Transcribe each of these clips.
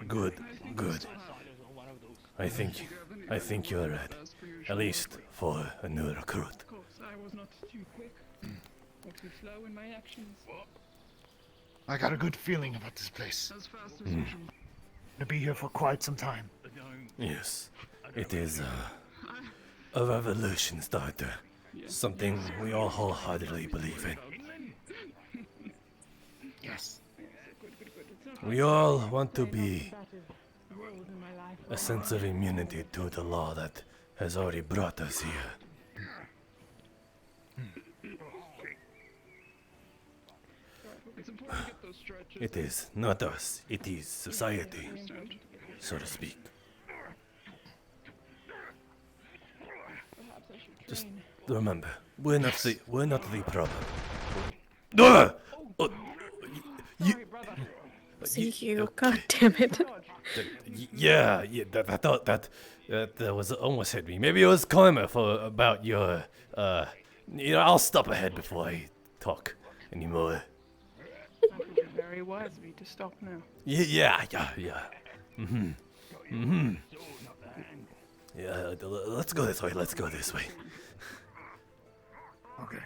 Good, good. I think you're right. At least for a new recruit. Of course, I was not too quick or too slow in my actions. I got a good feeling about this place. As fast as usual. Gonna be here for quite some time. Yes, it is a revolution starter. Something we all wholeheartedly believe in. Yes. We all want to be a sense of immunity to the law that has already brought us here. It's important to get those stretches. It is not us, it is society, so to speak. Perhaps I should Just train. remember, we're not the problem. Ah! Oh, Sorry, brother. See you, god damn it. yeah, I thought that was almost hit me. Maybe it was Clemmer about your, I'll stop ahead before I talk anymore. That would be very wise of you to stop now. Yeah. Yeah, let's go this way. Okay.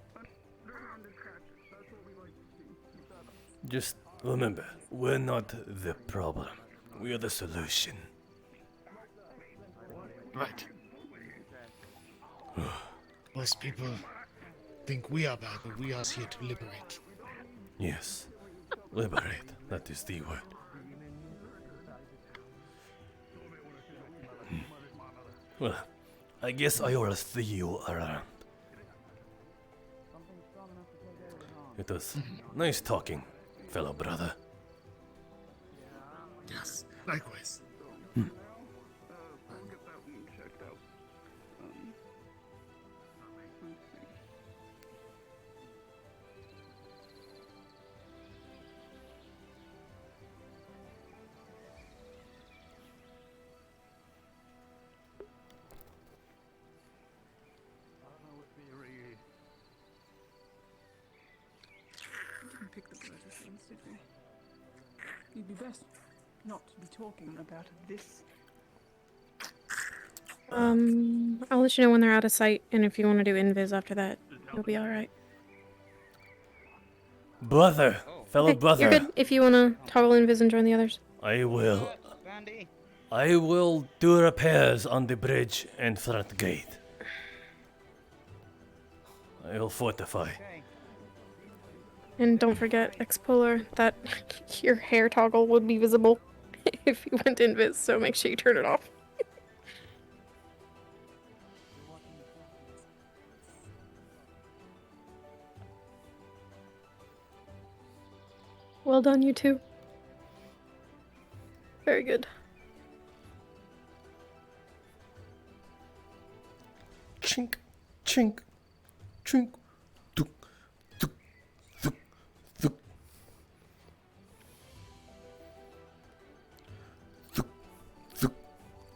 Just remember, we're not the problem. We are the solution. Right. Most people think we are bad, but we are here to liberate. Yes. Liberate. That is the word. Well, I guess I will see you around. It was nice talking, fellow brother. Yes. Likewise. I'll get that one checked out. Let's see. Didn't pick the pleasure things, did we? You'd be best not to be talking about this. I'll let you know when they're out of sight, and if you want to do invis after that, it'll be alright. Brother, fellow Okay, brother. you're good if you want to toggle invis and join the others. I will do repairs on the bridge and front gate. I will fortify. And don't forget, Expolar, that your hair toggle would be visible if you went invis, so make sure you turn it off. Well done, you two. Very good. Chink, chink, chink. Tuk, tuk, tuk, tuk. Tuk, tuk,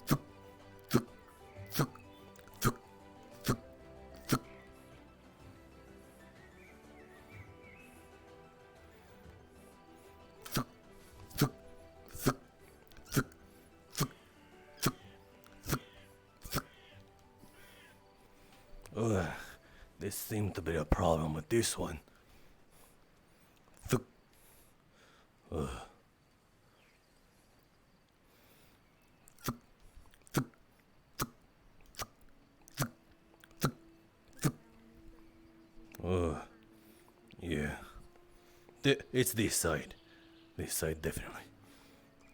tuk, tuk, tuk, tuk, tuk, tuk. Tuk, tuk, tuk, tuk, tuk, tuk, tuk, tuk. Ugh, there seemed to be a problem with this one. Th- Ugh. Th- th- th- th- th- th- th- Ugh. Yeah. It's this side. This side, definitely.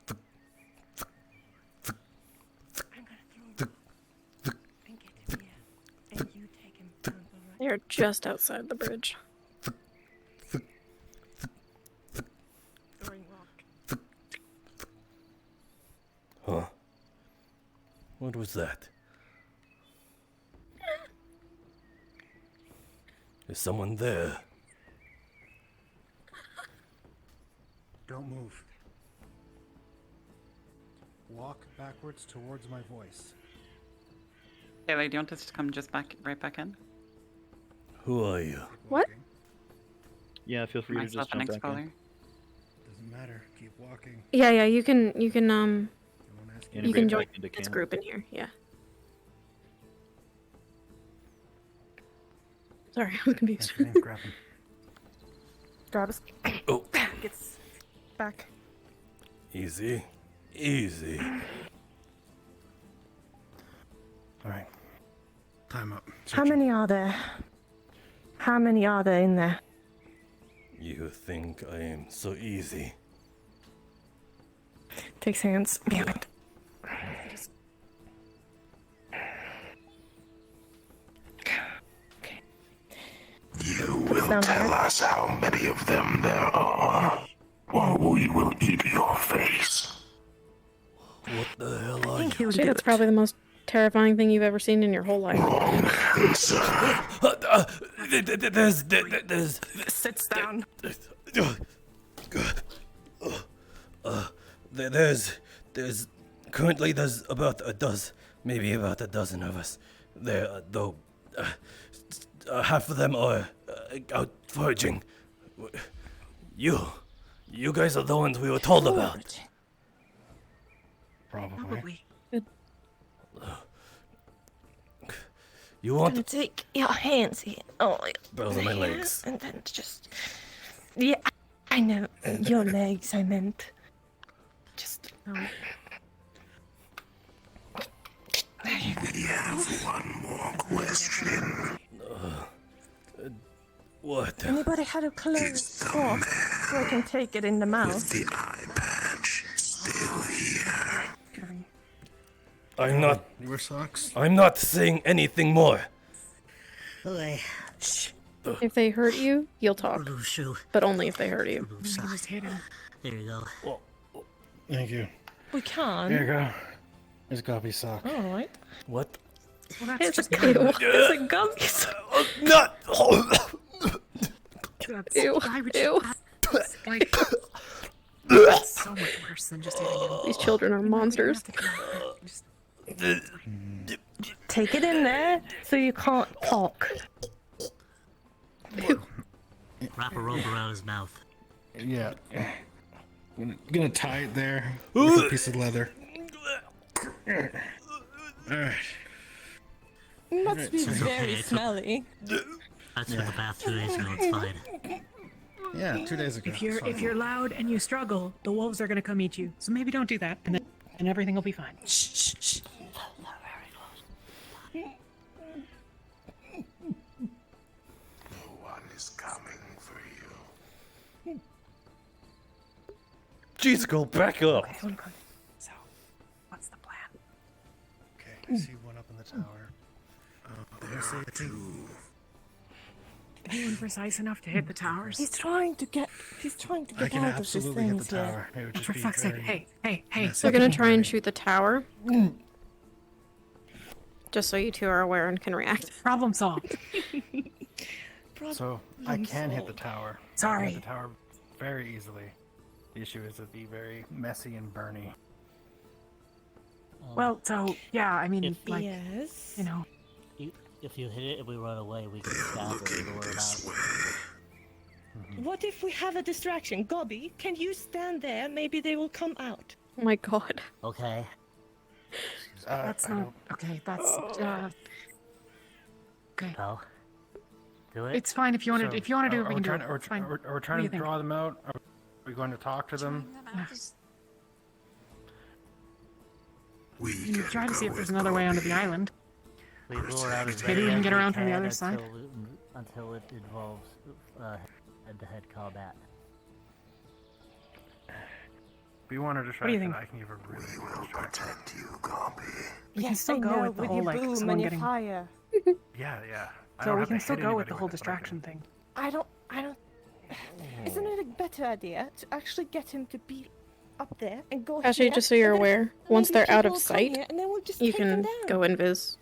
Th- th- th- th- th- th- th- And you take him down the right. They're just outside the bridge. Throwing rock. Huh? What was that? Is someone there? Don't move. Walk backwards towards my voice. Taylor, do you want us to come just right back in? Who are you? What? Walking. Yeah, feel free to Myself just and jump back in. Explorer. Doesn't Doesn't matter. Keep walking. Yeah, you can I won't ask you. you can Integrate join back into this camp. group in here. Yeah. Sorry, I was confused. What's your name? Grab him. Grabs. Oh. Gets back. Easy. Easy. All right. Time up. How many are there? How many are there in there? You think I am so easy? Takes hands behind. Okay. You will tell us how many of them there are, or we will eat your face. What the hell are you? Actually, that's probably the most terrifying thing you've ever seen in your whole life. Wrong answer. There's Sits down. There's currently there's about a dozen, maybe about a dozen of us. There, though, half of them are out foraging. You guys are the ones we were told about. Probably. You I'm want gonna take your hands here. Oh, Those are my there, legs. And then just. Yeah, I know. Your legs, I meant. Just. We have one more question. what? Anybody had a closed fork so I can take it in the mouth? The eye patch still here. I'm not. Your socks. I'm not saying anything more. Okay. Shh. If they hurt you, you'll talk, Remove shoe. but only if they hurt you. Remove sock. There you go. Thank you. We can. Here you go. Here's Guppy's sock. Alright. What? It's a it's a gummy sock. Not. Ew. Ew. So much worse than just eating it. These children are monsters. Take it in there so you can't talk. Wrap a rope around his mouth. Yeah. Gonna tie it there with a piece of leather. Alright. Must be It's okay, very it's smelly. I took a bath 2 days ago. It's fine. Yeah, 2 days ago. If you're loud and you struggle, the wolves are gonna come eat you. So maybe don't do that, and everything will be fine. Shh, shh, shh. No one is coming for you. Jeez, go back up. So, what's the plan? Okay, I see one up in the tower. There are two. Anyone precise enough to hit the towers? He's trying to get I can out of this absolutely hit the things here. tower. It would just For be fuck's sake! very... Hey! They're gonna try and shoot the tower. Just so you two are aware and can react. Problem solved. So, I can hit the tower. I can Sorry. hit the tower very easily. The issue is it'd be very messy and burny. Well, so yeah, I mean, If- like, Yes. you know, If you hit it and we run away, we can stab it and lure it out. What if we have a distraction? Gobby, can you stand there? Maybe they will come out. Oh my god. Okay. that's I not don't- okay. That's okay. Well, do it. It's fine if you want to. So, If you want to do it, we are can do trying, it. Are, It's fine. are, are we What trying do to you think? draw them out? Are we going to talk to them? We You can try to go see if there's with another way Gobby. onto the island. We lure out as Maybe we many can as get around from the can other side. Until it involves head-to-head combat. If you want a do you distraction, think? I can give a really We good will distraction. protect you, Gobby. We can Yes, still I go know, with the whole your like boom someone and your getting. fire. Yeah, yeah. I So don't we have can to still hit go with anybody the whole it, but I can- distraction thing. I don't. Isn't it a better idea to actually get him to be up there and go Actually, here, just so you're and then aware, once maybe they're out people of will come sight, here, and then we'll just you take them can down. go invis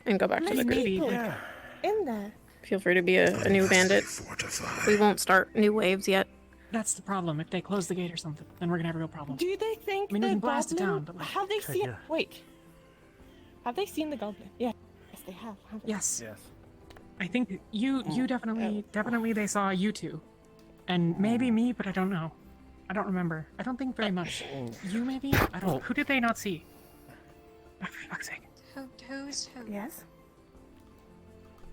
and go back to the Less group. Maybe. people Yeah. in there. Feel free to be a new bandit. Fortified. We won't start new waves yet. That's the problem. If they close the gate or something, then we're gonna have a real problem. Do they think I mean, we the can blast it goblin? down, but, like, have they could seen? you? Wait. Have they seen the goblin? Yeah. Yes, they have. Haven't they? Yes, Yes. I think you definitely they saw you two, and maybe me, but I don't know. I don't remember. I don't think very much. You maybe? I don't. Who did they not see? Oh, for fuck's sake. Who's who? Yes?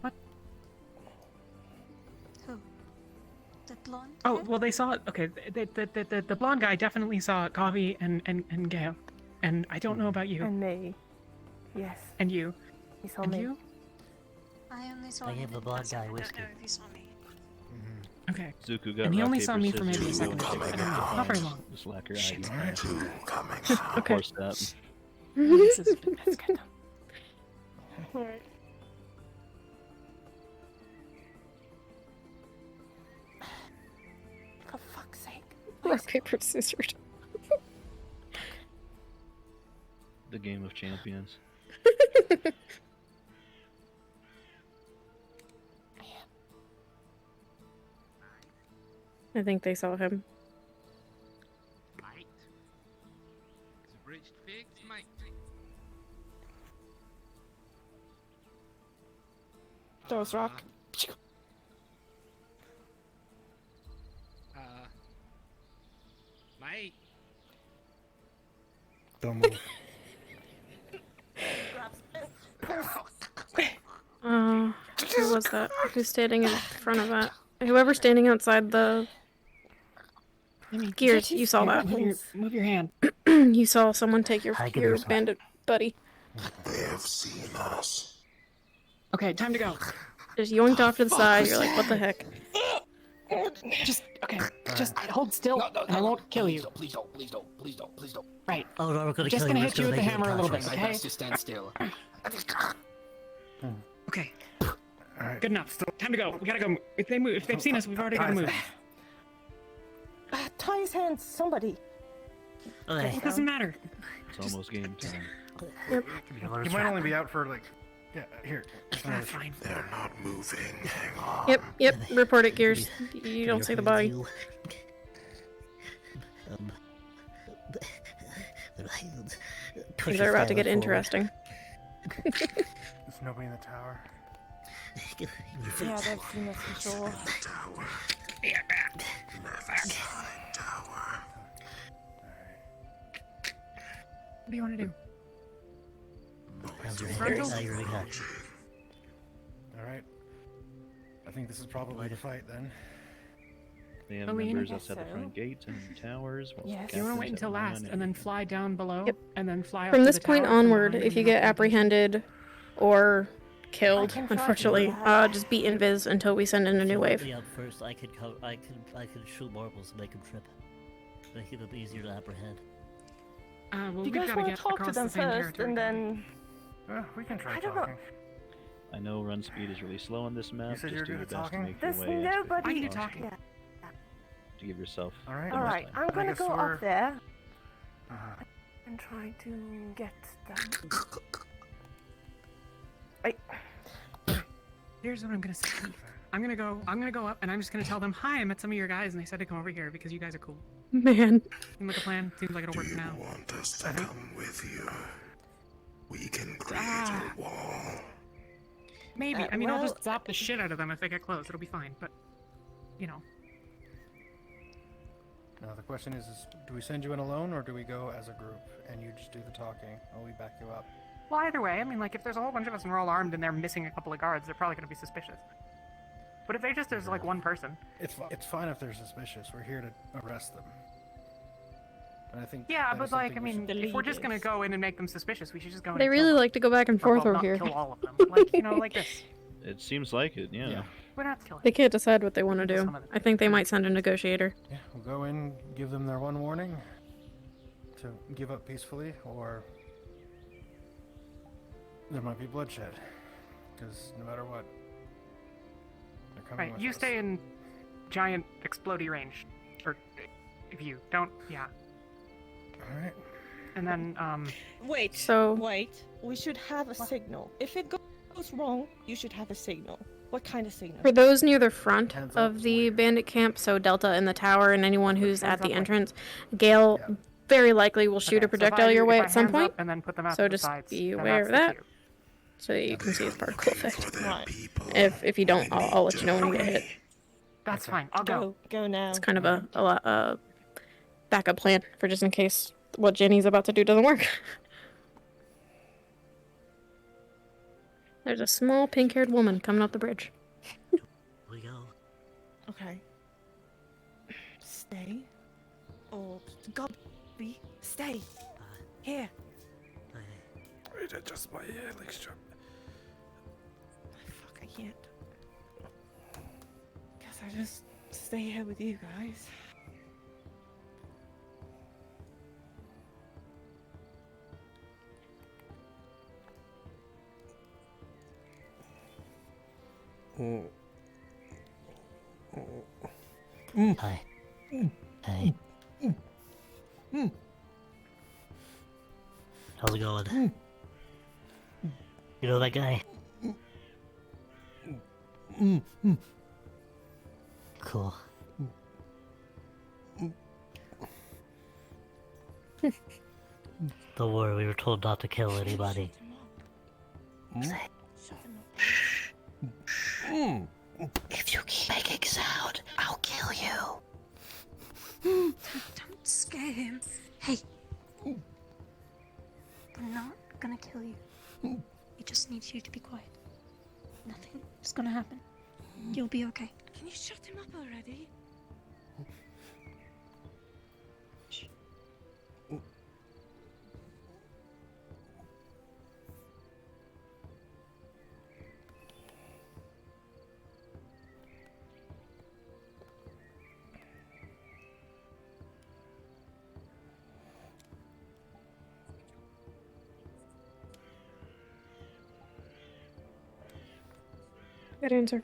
What? Who? The blonde? Oh, head? well, they saw it. Okay, the blonde guy definitely saw Gavi and Gale. And I don't know about you. And me. Yes. And you. He saw And me. you? I only saw I him gave the in blonde person. guy I whiskey. don't know if he saw me. Okay. Zuko got And he rock, only paper, saw me for maybe a scissors, second. you I wanna don't take know. it Not very down. long. Just lack your Shit. eye. Two coming. Of course that. This is that's good. Alright. For fuck's sake. Rock, paper, scissors. The game of champions. I think they saw him. Mate. It's a bridged figs, mate. Throws rock. Mate. Don't move. Who was that? Who's standing in front of that? Whoever's standing outside the gears, you saw that. Move your hand. You saw someone take your I can your do that. bandit buddy. They have seen us. Okay, time to go. Just yoinked off to the side. You're like, what the heck? Just hold still, and I won't kill you. Please don't, please don't, please don't, please don't. Right. Oh no, we're gonna Just kill gonna you. hit you with the hammer a little bit, okay? Just stand still. Okay. Alright. Good enough. Time to go. We gotta go. If they've seen us, we've already gotta move. Tie his hands, somebody. Okay. It doesn't matter. It's almost game time. You might only be out for like, yeah, here. Ah, fine. They're not moving. Hang on. Yep. Report it, Gears. You don't see the body. Things are about to get interesting. There's nobody in the tower. Yeah, they've seen us for sure. Tower. Tower. What do you want to do? Alright. I think this is probably the fight then. They have Aline? members Yes, outside the so. front gates and towers. whilst the Yes. You want to wait captains until have last, one and then fly down below, Yep. and then fly up From to this the point tower from onward, behind if you and get then- apprehended or killed, I can try to unfortunately, do that. just be invis until we send in a new wave. Up first, I could shoot marbles and make them trip. Make it easier to apprehend. Well, Do you we've guys gotta want get to talk to across them the same first, territory. and then... we can try I don't know. talking. I know run speed is really slow on this map. said Just you were do your good at best talking? to make There's your way as nobody... I can do quickly as talking. Yeah. to give yourself. Alright. the most Alright, time. I'm gonna guess go we're- up there Uh-huh. and try to get them. Here's what I'm gonna say. I'm gonna go up, and I'm just gonna tell them, hi, I met some of your guys, and they said to come over here because you guys are cool. Man. Seems like a plan. Seems like it'll work for now. You want us to come with you? We can create a wall. Maybe. I mean, I'll well- just zap the shit out of them if they get close. It'll be fine. But, you know. Now the question is do we send you in alone or do we go as a group and you just do the talking? I'll we back you up. Well, either way, I mean, like, if there's a whole bunch of us and we're all armed and they're missing a couple of guards, they're probably gonna be suspicious. But if there's like one person. It's fine if they're suspicious. We're here to arrest them. And I think Yeah, that but is like, I something we mean, should- if we're just gonna go in and make them suspicious, we should just go in They and really kill like to go back and them. Or, forth well, over not here. kill all of them. Like, you know, like this. It seems like it, yeah. Yeah. We're not killing. They can't decide what they want to do. Some of them. I think they might send a negotiator. Yeah, we'll go in, give them their one warning to give up peacefully, or there might be bloodshed. Because no matter what, they're coming Right, with you us. stay in giant explodey range. Or, if you don't, yeah. Alright. And then, Wait, So- wait. We should have a signal. If it goes wrong, you should have a signal. What kind of signal? For those near the front Hands up. of the bandit camp, so Delta in the tower and anyone who's Hands at the up, like- entrance, Gale Yeah. very likely will shoot okay, a projectile your way if I at some hands point, up and then put them out so to the just sides, be then aware of that's the that. cue. so that you can see his particle For effect. their Right. people. If you don't, I'll let you know when you get hit. That's fine. I'll go. Go now. It's kind of a backup plan for just in case what Jenny's about to do doesn't work. There's a small pink-haired woman coming up the bridge. We go. Okay. Stay. Or God, be stay. Here. Wait, adjust my leg strap. Fuck, I can't. Guess I just stay here with you guys. Hi. Hey. How's it going? You know that guy? Cool. Don't worry, we were told not to kill anybody. If you keep making sound, I'll kill you. Don't scare him. Hey. We're not gonna kill you. He just needs you to be quiet. Nothing is gonna happen. You'll be okay. Can you shut him up already? Good answer.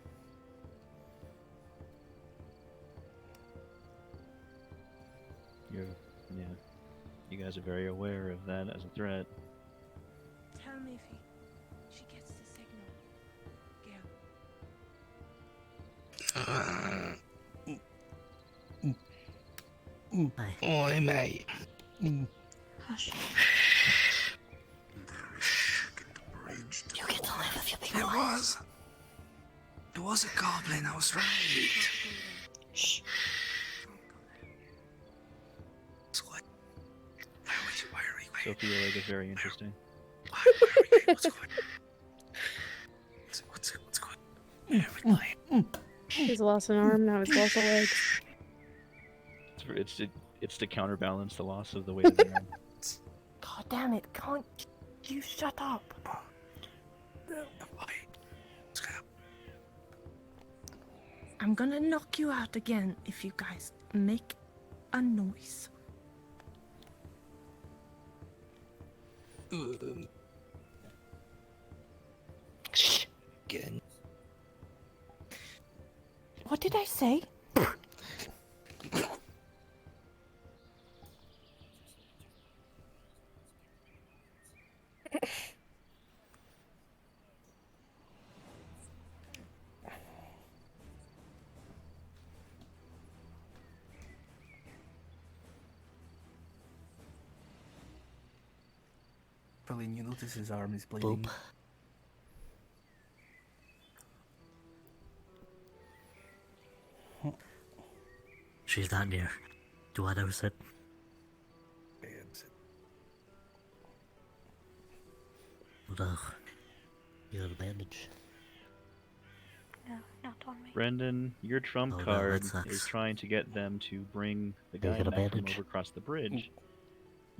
Yeah. You guys are very aware of that as a threat. Tell me if she gets the signal. Gail. Oi, mate. Hush. You get to live if you be quiet. It was a goblin, I was right. Shh. Why are we Sophia Lake is very interesting. What's going What's going on? He's lost an arm, now he's lost a leg. It's to counterbalance the loss of the weight of the arm. God damn it, can't you shut up? I'm gonna knock you out again if you guys make a noise. Shh. Again. What did I say? Pauline, you notice his arm is bleeding. Boop. She's not near. Do I notice it? No. You got a bandage. No, not on me. Brendan, your trump Oh, no, card that sucks. is trying to get them to bring the You guy got a back from bandage? over across the bridge.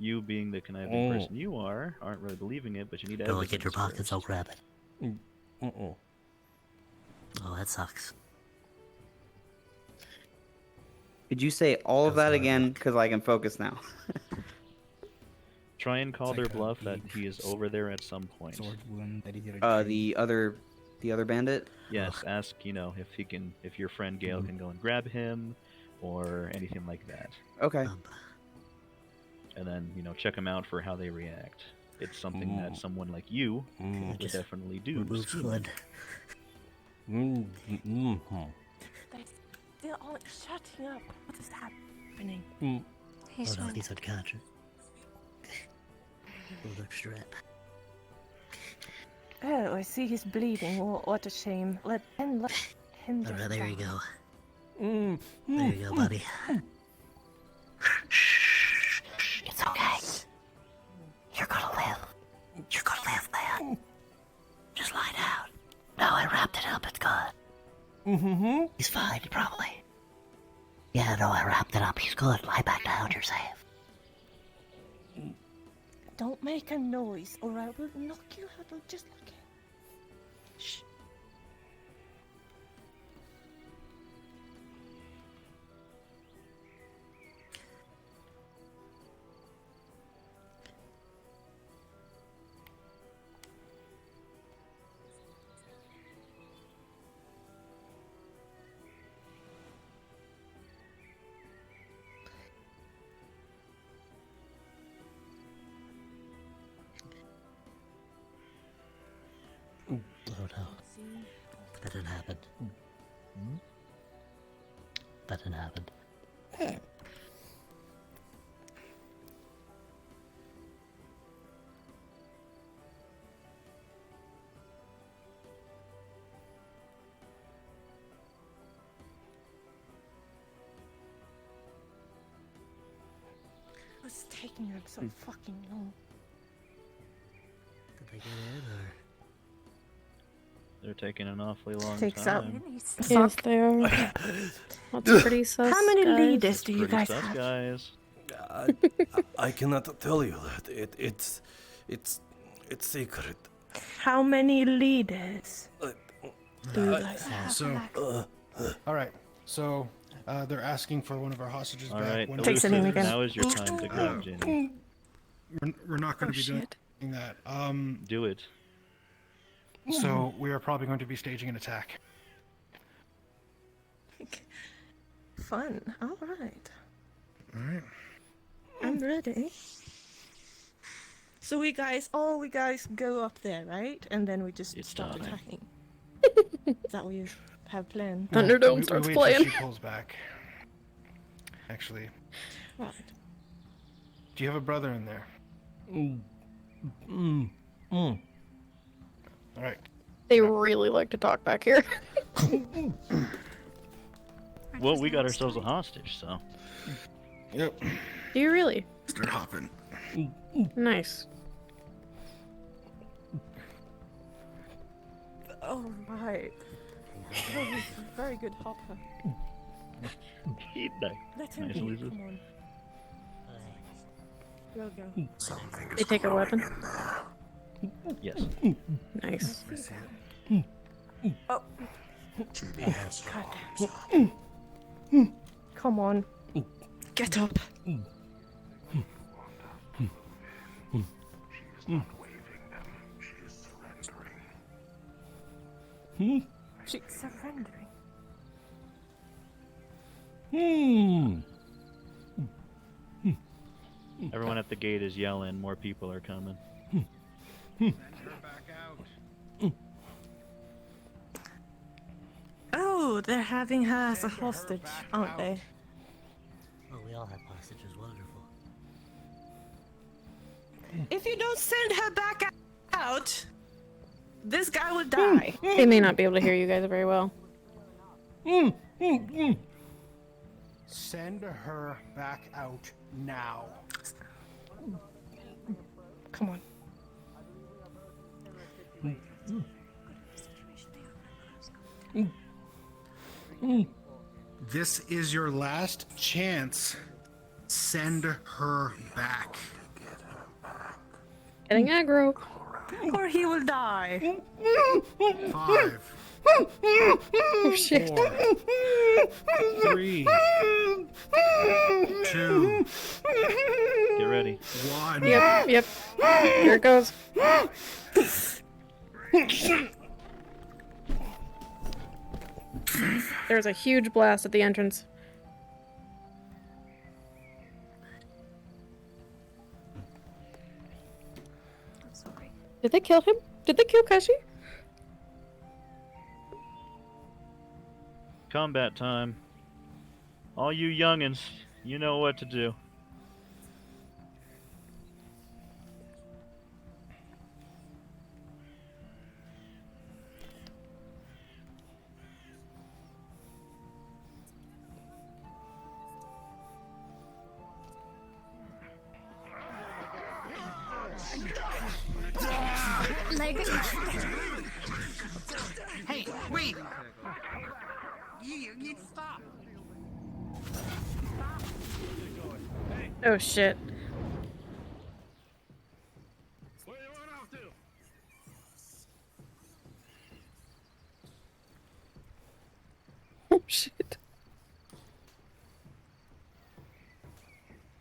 You, being the conniving person you are, aren't really believing it, but you need Don't evidence look at your pockets, first. I'll grab it. Oh, that sucks. Could you say all of that again? Because I can focus now. Try and call It's their like a bluff that big he is over there at some point. Sword wound that he did The other bandit. Yes, ask, if your friend Gale can go and grab him, or anything like that. Okay. And then, check them out for how they react. It's something that someone like you would Just definitely do. remove blood. They aren't shutting up. What is happening? He's Oh no, fine. he's unconscious. Hold up strap. Oh, I see he's bleeding. What a shame. Let him Alright, there you down. go. There you go, buddy. Mm-hmm. He's fine, probably. Yeah, no, I wrapped it up. He's good. Lie back down. You're safe. Don't make a noise, or I will knock you out just like it. Shh. Oh no. That didn't happen. That didn't happen. What's taking you so fucking long? Did they get in or? They're taking an awfully long Takes time. Yes, they are. That's pretty sus. How many guys. leaders do you Pretty guys sus, have? guys. I cannot tell you that. It's secret. How many leaders do you Uh, guys have? So, all right. So, they're asking for one of our hostages All back. right, When Takes it in again. now is your time to grab Jenny. we're not going to be shit. doing that. Do it. So we are probably going to be staging an attack. Fun. All right. All right. I'm ready. So we guys go up there, right? And then we just It's start time. attacking. Is that what you have planned? Thunderdome starts wait playing. till she pulls back. Actually, Right. do you have a brother in there? All right. They really like to talk back here. Well, we got ourselves a hostage, so. Yep. Do you really? Start hopping. Nice. Oh right. Oh, he's a very good hopper. Let him Nice, be. Lisa. Come on. Go. They take a weapon. Yes. Nice. Oh. Come on. Get up. She's surrendering. Everyone at the gate is yelling, more people are coming. Oh, they're having her as a hostage, aren't they? Oh, we all have hostages. Wonderful. If you don't send her back out, this guy will die. They may not be able to hear you guys very well. Send her back out now. Come on. This is your last chance. Send her back. Getting aggro. Or he will die. 5, Oh shit. 4, 3, 2, Get ready. 1. Yep. Here it goes. There's a huge blast at the entrance. I'm sorry. Did they kill him? Did they kill Kashi? Combat time. All you youngins, you know what to do. Leg. Hey, wait! You stop. Oh shit. Oh shit.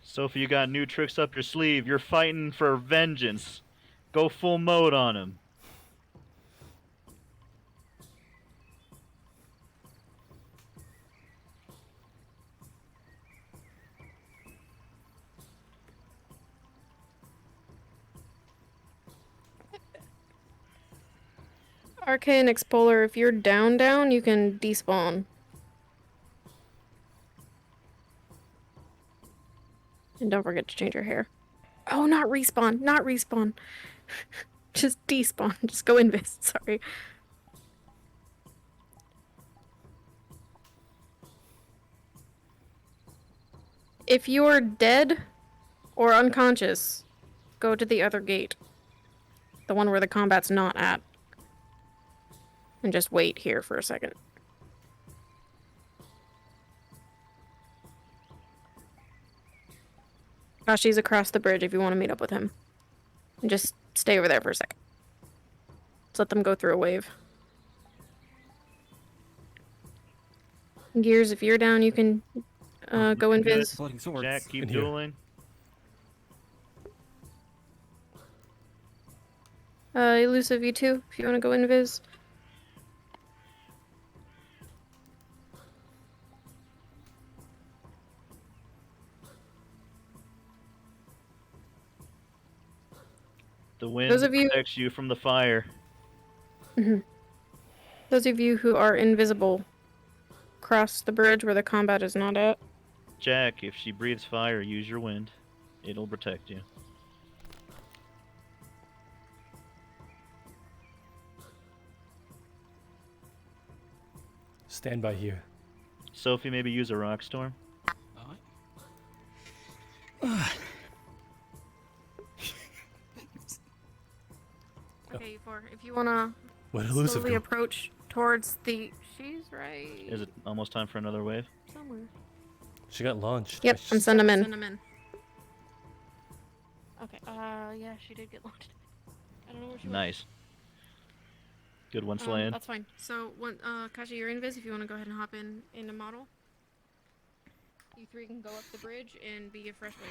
Sophie, you got new tricks up your sleeve. You're fighting for vengeance. Go full mode on him. Arcane Explorer, if you're down, you can despawn. And don't forget to change your hair. Oh, not respawn. Not respawn. Just despawn. Just go invis. Sorry. If you're dead or unconscious, go to the other gate. The one where the combat's not at. And just wait here for a second. Kashi's across the bridge if you want to meet up with him. And just stay over there for a second. Let's let them go through a wave. Gears, if you're down, you can go invis. Jack, keep dueling. Elusive, you too, if you want to go invis. The wind Those of you- protects you from the fire. Those of you who are invisible, cross the bridge where the combat is not at. Jack, if she breathes fire, use your wind. It'll protect you. Stand by here. Sophie, maybe use a rock storm. Okay, if you wanna Where'd Elusive slowly go? approach towards the... She's right... Is it almost time for another wave? somewhere. She got launched. Yep, I'm sending them in. Okay, yeah, she did get launched. I don't know where she went. Nice. Good one, Slayan. That's fine. So, Kashi, you're invis if you want to go ahead and hop into model. You three can go up the bridge and be a fresh wave.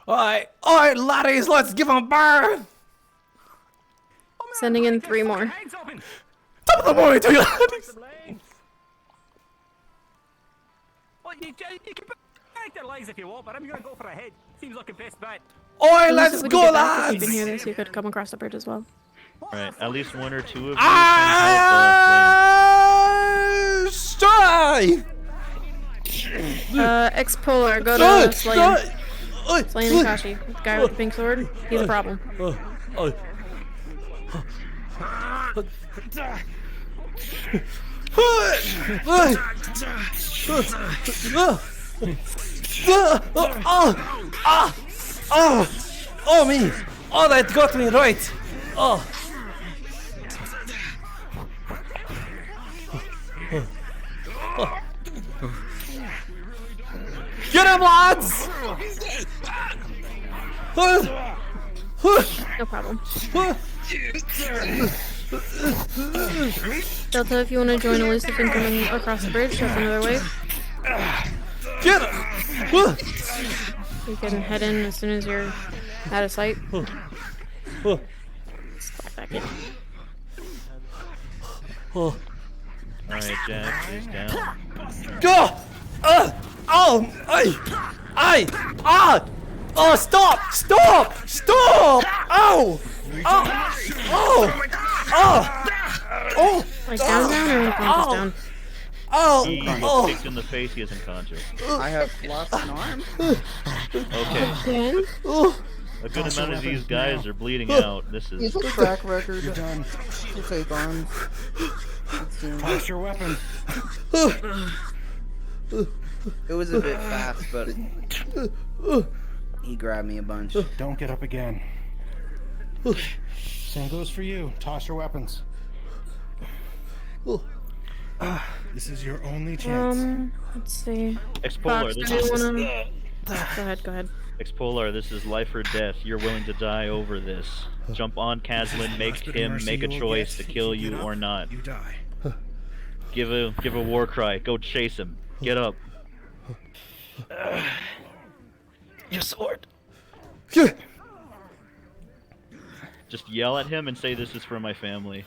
Alright, laddies, let's give 'em a burn! Sending in 3 more. Top of the morning to you, laddies! Well, you can break their lies if you want, but I'm gonna go for a head. Seems like a best bet. Oi, let's Would you go, get back if lads! you've been here, so you could come across the bridge as well. Alright, at least 1 or 2 of you can Stray! X-Polar, go to Slayan. Slayan and Kashi. The guy with the pink sword, he's a problem. Oh me! Oh, that got me right! Oh! Get him, lads! No problem. Delta, if you want to join Elusive and coming across the bridge, that's another wave. Get him! You can head in as soon as you're out of sight. Squat back in. Alright, Jack, she's down. Go! Oh, stop! Stop! Stop! Ow! Oh! Like down or unconscious down? He was kicked in the face, he isn't conscious. I have lost an arm. Okay. Again? A good amount of these guys are bleeding out. This is... He's a track record. You're done. To take arms. Toss your weapon. It was a bit fast, but he grabbed me a bunch. Don't get up again. Same goes for you. Toss your weapons. This is your only chance. Let's see. Expolar, Fox, this do you is wanna... Go ahead. Expolar, this is life or death. You're willing to die over this. Jump on Caslin, make him make a choice to kill you or not. You die. Give a war cry. Go chase him. Get up. Your sword. Just yell at him and say, "This is for my family."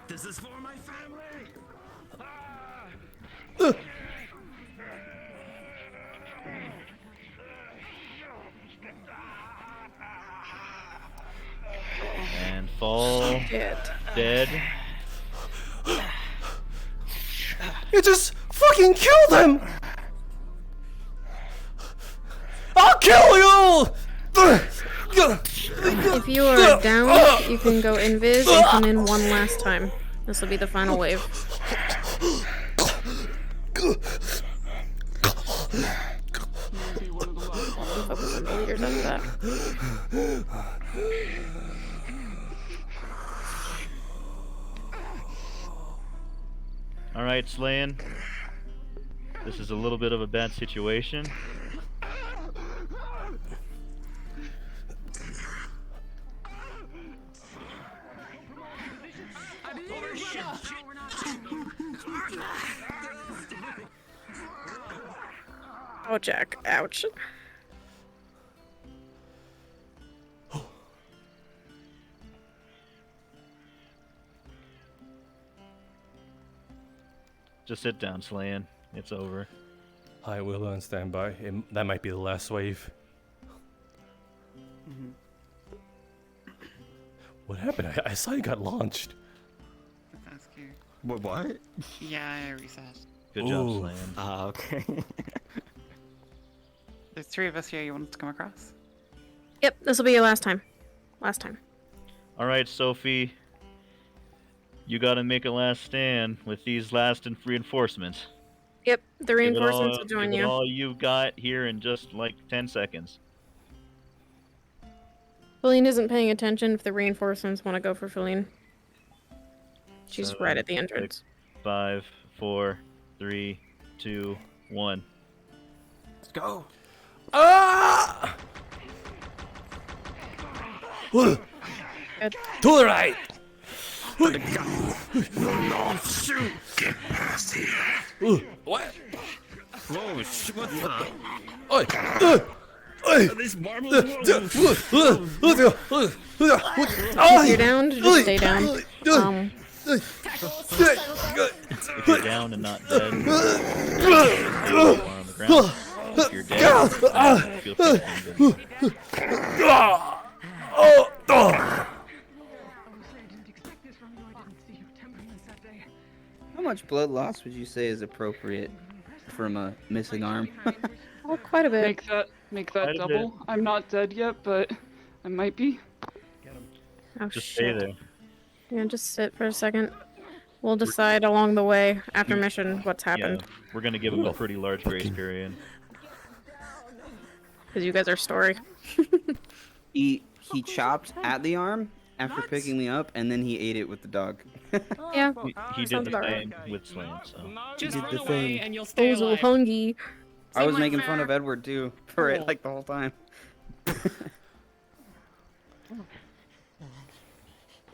This is for my family. And fall dead. You just fucking killed him! I'll kill you! If you are down, you can go invis and come in one last time. This will be the final wave. Focus on the leaders after that. Alright, Slayin. This is a little bit of a bad situation. Oh, Jack. Ouch. Just sit down, Slayin. It's over. I will on standby. That might be the last wave. What happened? I saw you got launched. That's cute. What? Yeah, I recessed. Good job, Slayin. Ah, okay. There's 3 of us here. You want to come across? Yep, this will be your last time. Last time. Alright, Sophie. You gotta make a last stand with these last reinforcements. Yep, the reinforcements will join give it you. all you've got here in just like 10 seconds. Feline isn't paying attention if the reinforcements want to go for Feline. She's 7, right at the entrance. 6, 5, 4, 3, 2, 1. Let's go. Ah! Good. To the right! Will not shoot. Get past here. What? Whoa, what the? Oi! These marbles. If you're down, just stay down. If you're down and not dead, on the ground. If you're dead, feel free to How much blood loss would you say is appropriate from a missing arm? Oh, quite a bit. Make Quite that a double. bit. I'm not dead yet, but I might be. Oh, Just shit. stay there. Yeah, just sit for a second. We'll decide along the way after mission what's happened. Yeah, we're gonna give him a pretty large grace period. Because you guys are story. He chopped at the arm after picking me up, and then he ate it with the dog. Yeah. He did Sounds the about same with Slam, so. Just did run the away thing. and you'll stay Those are alive. hungry. I was Seem like making fun fair. of Edward too for it Cool. like the whole time.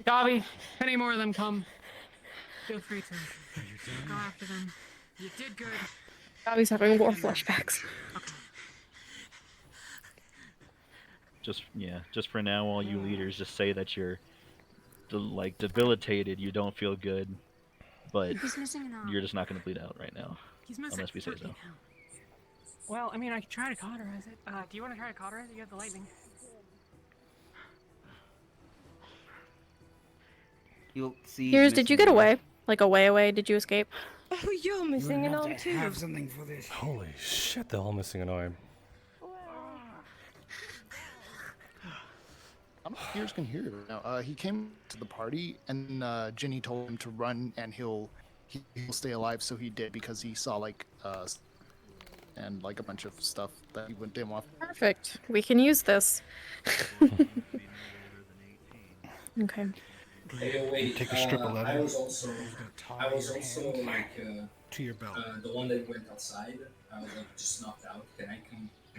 Dobby, if any more of them come, feel free to go after them. You did good. Bobby's having war flashbacks. Just for now, all you leaders, just say that you're debilitated, you don't feel good, but He's missing an arm. you're just not gonna bleed out right now, He's missing unless we say so. Well, I mean, I could try to cauterize it. Do you want to try to cauterize it? You have the lightning. You'll see. Here's, did you get away? Like away? Did you escape? Oh, you're missing an arm too. Have something for this. Holy shit, they're all missing an arm. I don't know if ears can hear it now. He came to the party, and Ginny told him to run, and he'll stay alive. So he did, because he saw and like a bunch of stuff that he didn't want. Perfect. We can use this. Okay. Hey, wait, take a strip of leather. I was also hand like to your belt. the one that went outside. I was like just knocked out. Can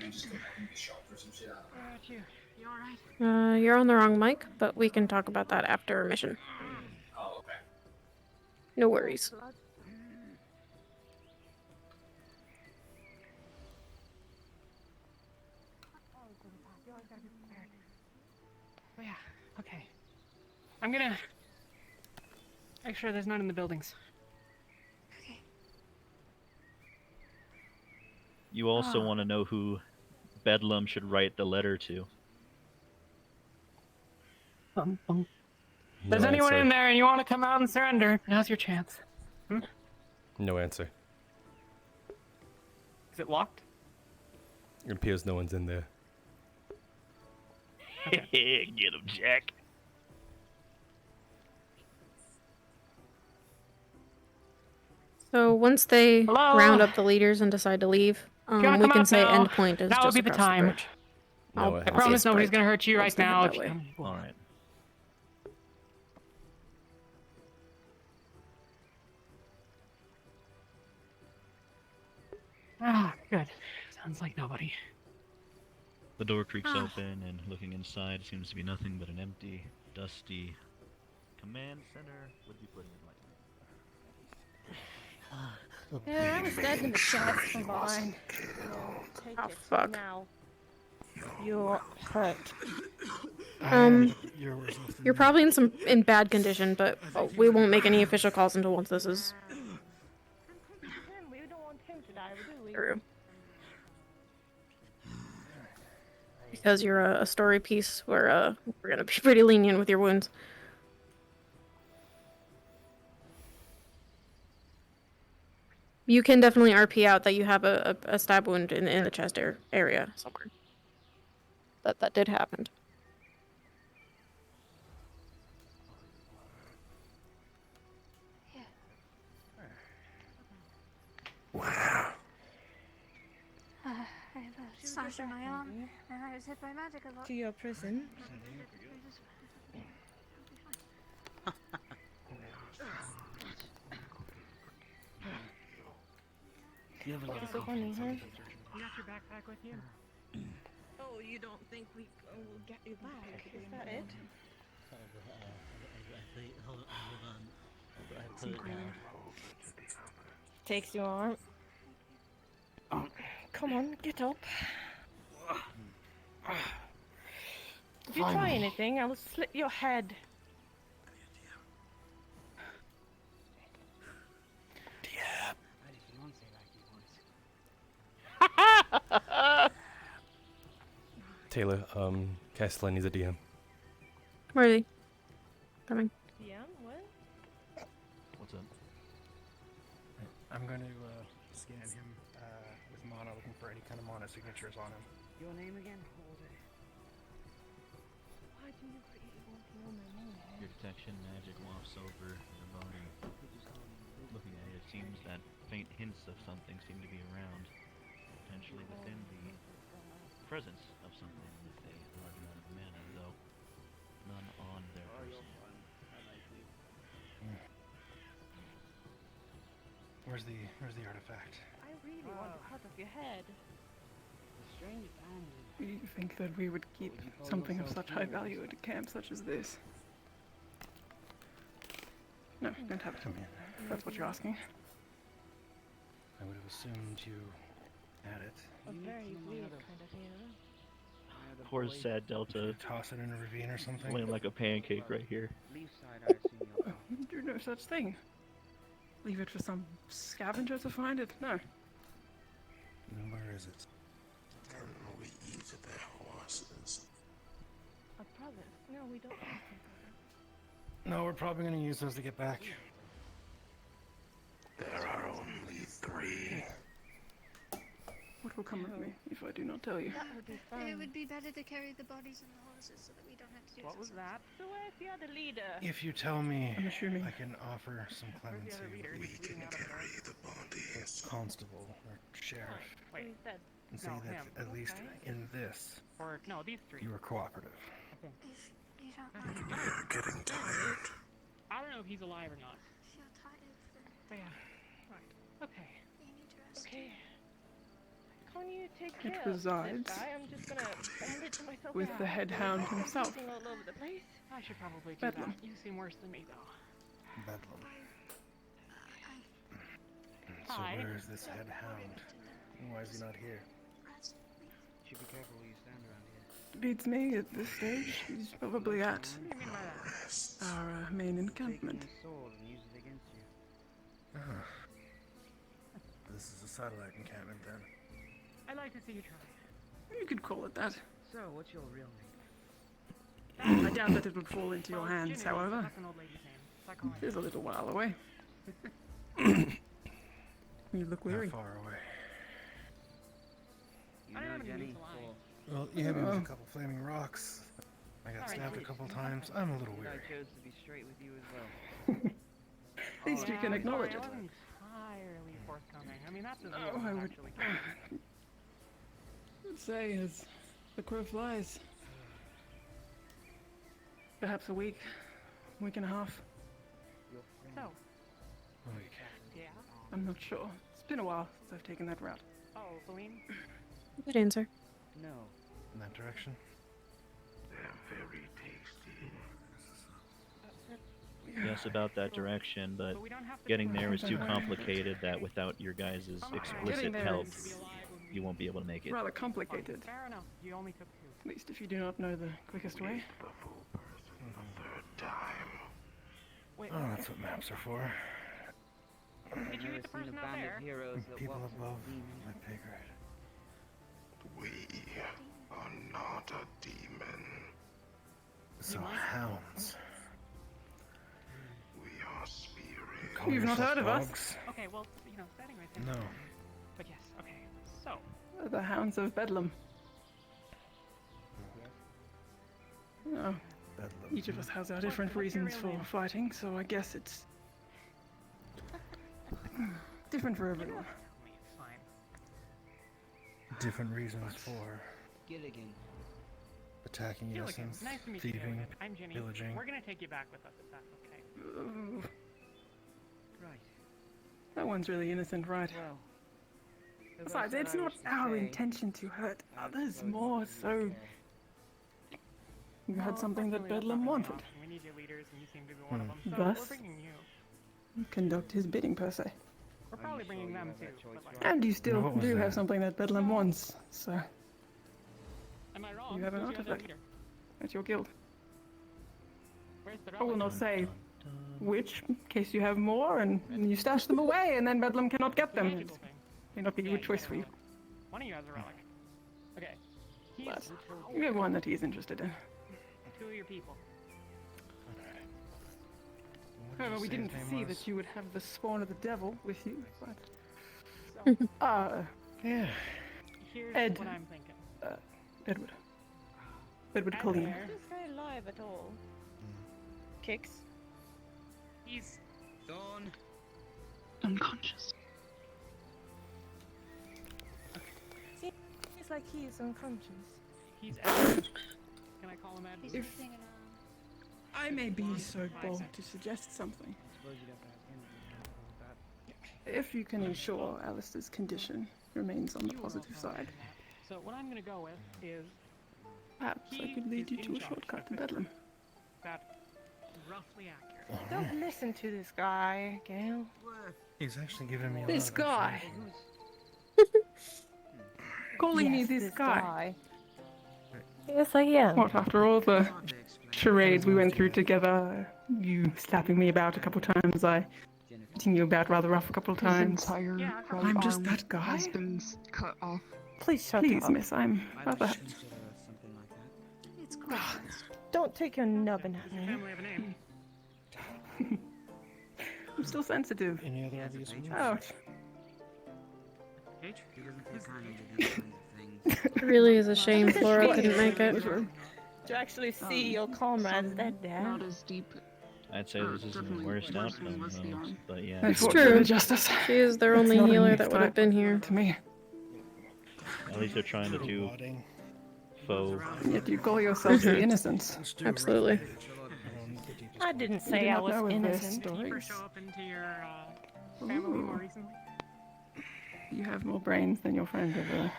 I just go back and be shot or some shit? What about you? You alright? You're on the wrong mic, but we can talk about that after mission. Oh, okay. No worries. Oh, yeah. Okay. I'm gonna make sure there's none in the buildings. You also want to know who Bedlam should write the letter to. If No there's anyone answer. in there and you want to come out and surrender, now's your chance. No answer. Is it locked? It appears no one's in there. Get him, Jack. So once they Hello? round up the leaders and decide to leave, If you wanna we come can out say now, end point is now just would be the across time. bridge. No, I promise nobody's gonna hurt you right now. If you come. All right. Ah, good. Sounds like nobody. The door creaks open, and looking inside seems to be nothing but an empty, dusty command center. Would be putting it like Yeah, I was dead in the chest from behind. Take it fuck. now. You're hurt. You're probably in bad condition, but we won't make any official calls until once this is We don't want him to die, do we? through. Because you're a story piece, we're gonna be pretty lenient with your wounds. You can definitely RP out that you have a stab wound in the chest area somewhere. That did happen. Wow. I have a slash on my arm, and I was hit by magic a lot. To your prison. You have a lot of So funny, huh? You got your backpack with you? Oh, you don't think we will get you back? Is that it? Hold on. I put it down. Takes your arm. Come on, get up. If you try anything, I will slit your head. Taylor, Castellan needs a DM. Where are they? Coming. Yeah, what? What's up? I'm going to scan him with mana, looking for any kind of mana signatures on him. Your name again? Why do you really want to know my name? Your detection magic wafts over the body. Looking at it, it seems that faint hints of something seem to be around, potentially within the presence of something with a large amount of mana, though none on their person. Where's the artifact? I really want to cut off your head. Do you think that we would keep something of such high value at a camp such as this? No, you don't have it. If that's what you're asking. I would have assumed you had it. A very weird kind of hero. Poor sad Delta. Toss it in a ravine or something. Laying like a pancake right here. Do no such thing. Leave it for some scavenger to find it? No. Then where is it? Can we eat their horses? A brother? No, we don't. No, we're probably going to use those to get back. There are only 3. What will come of me if I do not tell you? That would be fun. It would be better to carry the bodies and the horses so that we don't have to do What was that? So where's the other leader? If you tell me, I'm assuming. I can offer some clemency. We can carry the bodies. Constable or sheriff. Wait. Who's dead? And say No, that him. at least Okay. in this, Or no, these three. you were cooperative. If you don't mind. We're getting tired. I don't know if he's alive or not. But yeah. Right. Okay. Okay. Can you take It care of this resides guy? I'm just gonna monitor myself with out. the head hound himself. Everything all over the place. I should probably do Bedlam. that. You seem worse than me, though. Bedlam. So Hi. where is this head hound? Why is he not here? Should be careful where you stand around here. Beats me at this stage. He's probably at What do you mean by that? our main encampment. Taking his sword and use it against you. Ah. This is a satellite encampment then. I'd like to see you try. You could call it that. So, what's your real name? I doubt that it would fall into your hands, Ginny, however. That's an old lady's name. So I call her. It is a little while away. You look weary. How far away? You I don't know have any Jenny? need to lie. Well, you hit me with Oh. a couple flaming rocks. I got Alright, stabbed a please. couple times. I'm a little I weary. chose to be straight with you as well. At least you can acknowledge I it. wasn't entirely forthcoming. I mean, that's as Oh, real as I it would- actually gets. I'd say as the crow flies. Perhaps a week and a half. So, Weak. yeah. I'm not sure. It's been a while since I've taken that route. Oh, Feline? Good answer. No. In that direction? They're very tasty. Yes, about that direction, but we don't have to getting go there is too there. complicated that without your guys' Getting explicit there help, is you won't be able to make it. rather complicated. Fair enough. You only took 2. At least if you do not know the quickest way. Wait, Oh, that's what maps are for. did you meet the person out there? Heroes that People walk above demons. my pay grade. We are not a demon. So hounds. We are spirits. Call You've not yourself heard of us? dogs? Okay, well, you know, setting right there. No. But yes, okay. So, The Hounds of Bedlam. Oh, Bedlam. each of us has our different what's your reasons real for name? fighting, so I guess it's different for everyone. I mean, it's fine. Different reasons for Gilligan. attacking Gilligan, innocents, nice to meet you, thieving, Gilligan. I'm Ginny. pillaging. We're gonna take you back with us if that's okay. Right. No one's really innocent, right? Well. Besides, it's not our intention to hurt others, more so you had something that Bedlam wanted. We need your leaders, and you seem to be one of them. So Thus? we're bringing you. Conduct his bidding, per se. We're probably bringing them too. But like, And you still What was do have that? something that Bedlam wants, so am I wrong? you have an Who's your other artifact leader? at your guild. Where's the I will relic? not say which, in case you have more and you stash them away and then Bedlam cannot get The them. magical It thing. may not be a Yeah, good you choice got a for you. relic. One of you has a relic. Okay. He's But you have one that he is interested in. 2 of your people. What did However, you we say didn't his name see was? that you would have the spawn of the devil with you, but... Yeah. Here's Ed. what I'm thinking. Edward. Edward Ed Cullen. there, Is this guy alive at all? Kicks. He's Gone. Unconscious. Seems like he's unconscious.'s Ed. Can I call him Ed? If I may be so bold to suggest something, Suppose you'd have to ask him if you can if you can ensure Alistair's condition remains on the You were positive also side, mentioning that. So what I'm gonna go with is perhaps I he could lead is you in to a charge shortcut of to it. Bedlam. That's roughly accurate. Don't listen to this guy, Gail. He's actually giving me a This lot of guy! information. Calling me Yes, this guy. Yes, I am. What, after all the charades we went through together, you slapping me about a couple times, I hitting you about rather rough a couple times. Entire right I'm just arm that guy. has been cut off. Please shut Please, up. miss, I'm rather... something like that. It's quite Don't take your nubbin at Does your me. family have a name? I'm still sensitive. Any other obvious ones? Ouch. H? He doesn't take kindly to these kinds of things. It really is a shame Flora couldn't make it. To actually see your comrades that dead. not as deep. I'd say this isn't the worst outcome, though, but yeah. I It's fought true. for justice. She is their only not a healer new that would have type been here. To me. At least they're trying to do Wadding. faux. Yet you call yourselves the innocents. Absolutely. I didn't You say do I not was know of their innocent. Did you stories. show up into your family more recently? You have more brains than your friend ever.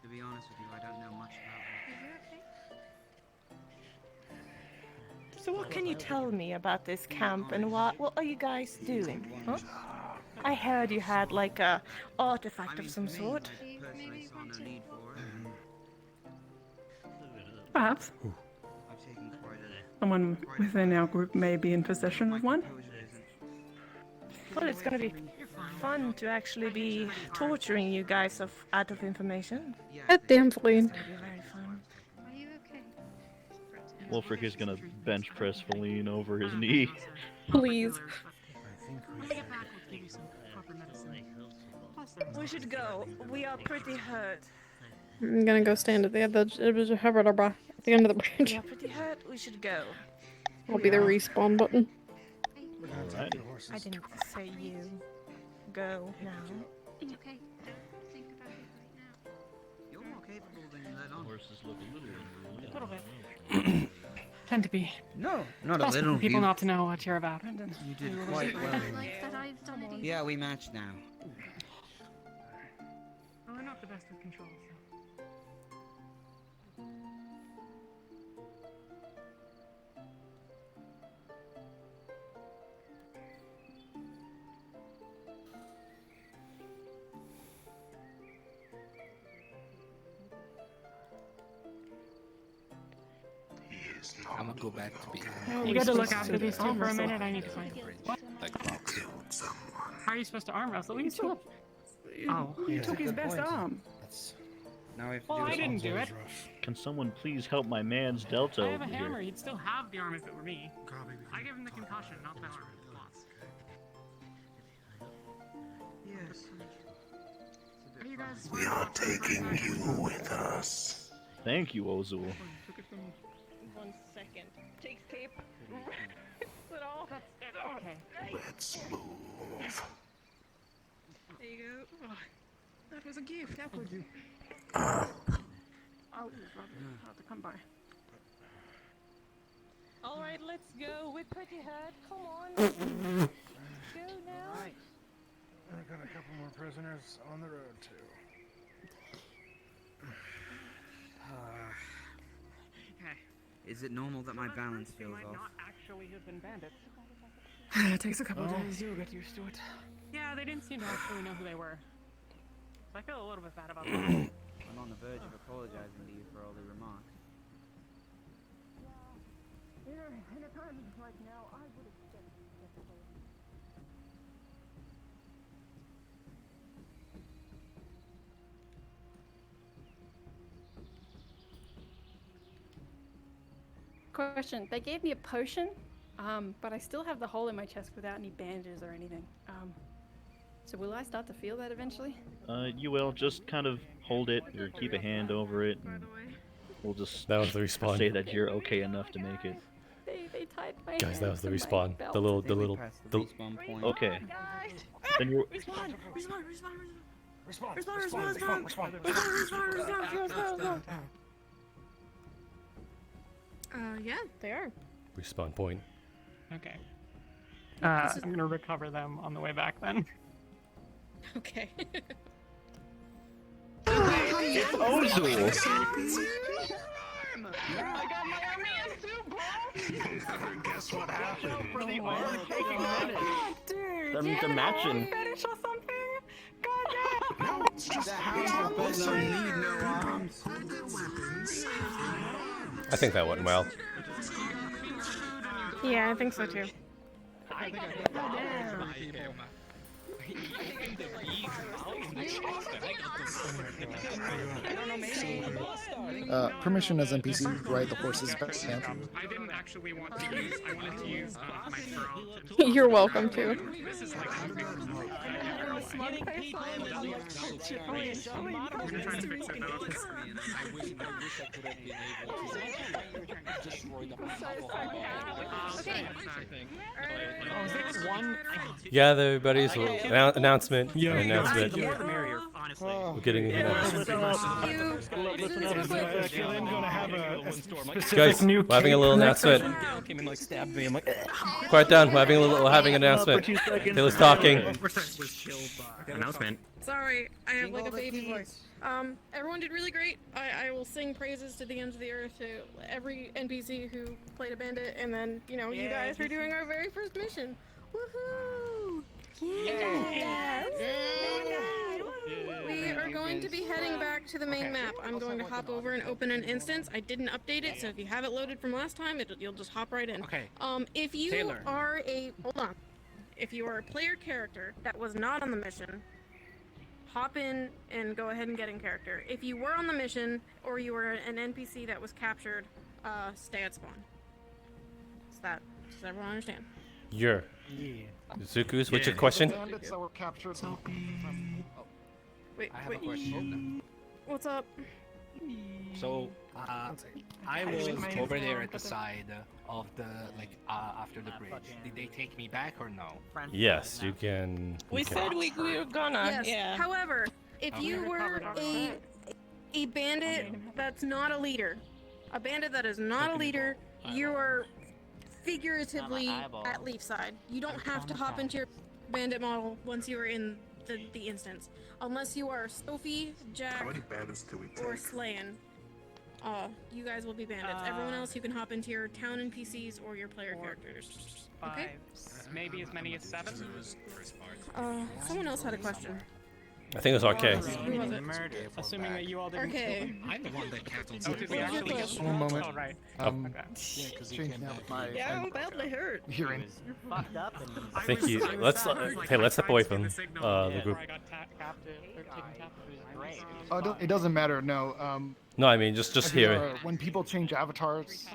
To be honest with you, I don't know much about So what can you tell me about this camp and what are you guys doing? Huh? I heard you had like a artifact of some sort. personally saw no need for it. Perhaps I've taken quite someone within our group may be in possession of one. Well, it's gonna be fun to actually be torturing you guys out of information. God damn, Feline. It's gonna be very fun. Are you okay? Wolfric is gonna bench press Feline over his knee. Please. When I get back, we'll give you some proper medicine. We should go. We are pretty hurt. I'm gonna go stand at the end of the bridge. We are pretty hurt. We should go. Will be the respawn button. Alright. I didn't say you. Go now. It's okay. Don't think about it right now. You're more capable than you let on. Horses look a little unruly. A little bit. Tend to be. No, not a Best little. for people You- not to know what you're about. You did quite well. Like that I've done it. Yeah, we matched now. Well, we're not the best with control, so. I'm gonna go back to being. You got to look after these two for a minute. I need to find what? How are you supposed to arm wrestle? You still. Oh. He took his best arm. Now we have to Well, do I this didn't do it. Can someone please help my man's Delta I have a over hammer. here? He'd still have the arm if it were me. I give him the concussion, not the arm. Lots. Yes. Are you guys? We are taking you with us. Thank you, Ozul. 1 second. Takes tape. Rips it off. Okay. Let's move. There you go. Oh, that was a gift. That was. Uh, Oh, it was rather hard to come by. All right, let's go. We're pretty hurt. Come on. Let's go now. I got a couple more prisoners on the road too. Okay. Is it normal that my balance They feels might off? not actually have been bandits. It takes a couple of days. You'll get used to it. Yeah, they didn't seem to actually know who they were. So I feel a little bit bad about that. I'm on the verge of apologizing to you for all the remarks. In a time like now, I would expect Question. They gave me a potion, but I still have the hole in my chest without any bandages or anything. So will I start to feel that eventually? You will just kind of hold it or keep a hand over it, and we'll just That was the respawn. say that you're okay enough to make it. They tied my Guys, that was the hands to my respawn. belt. The little, Respawn point. Okay. Then you. Yeah, they are. respawn point. Okay. I'm gonna recover them on the way back then. Okay. It's Ozul! Guess what happened? For the arm taking Dude, That means they're matching. fetish or something? God No, it's just how I think that went well. Yeah, I think so too. Permission as NPC, ride the horses back to camp. I didn't actually want to use. I wanted to use my throat. You're welcome to. This is like I'm gonna try to fix it though. Yeah, everybody's announcement. Yeah, announcement. the more the merrier, honestly. We're getting in Guys, we're having a little announcement. Came and like stabbed me. I'm like, Quiet down. We're having an announcement. Taylor's talking. announcement. Sorry, I have like a baby voice. Everyone did really great. I will sing praises to the ends of the earth to every NPC who played a bandit, and then, you know, you guys for doing our very first mission. Woohoo! Yeah! We are going to be heading back to the main map. I'm going to hop over and open an instance. I didn't update it, so if you have it loaded from last time, you'll just hop right in. Okay. If you Taylor. are a if you are a player character that was not on the mission, hop in and go ahead and get in character. If you were on the mission or you were an NPC that was captured, stay at spawn. Does everyone understand? Yeah. Zukus, what's your question? Bandits that were captured. Wait, I have a question. What's up? So, I was over there at the side of the, after the bridge. Did they take me back or no? Yes, you can. We said we were gonna. Yes. Yeah. However, if you were a bandit that's not a leader, you are figuratively at Leaf side. You don't have to hop into your bandit model once you are in the instance, unless you are Sophie, Jack, How many bandits do we take? or Slayan. You guys will be bandits. Everyone else, you can hop into your town NPCs or your player characters. Okay? Maybe as many as 7. Someone else had a question. I think it was RK. Who was it? Assuming that you all didn't. Okay. I'm the one that canceled. Oh, did we actually get One moment. Oh, right. Changing out my I'm badly hurt. hearing. You're fucked up. And I think you. Let's step away from the group. I got captive or taken captive. It was great. Oh, it doesn't matter. No. No, I mean just here. When people change avatars.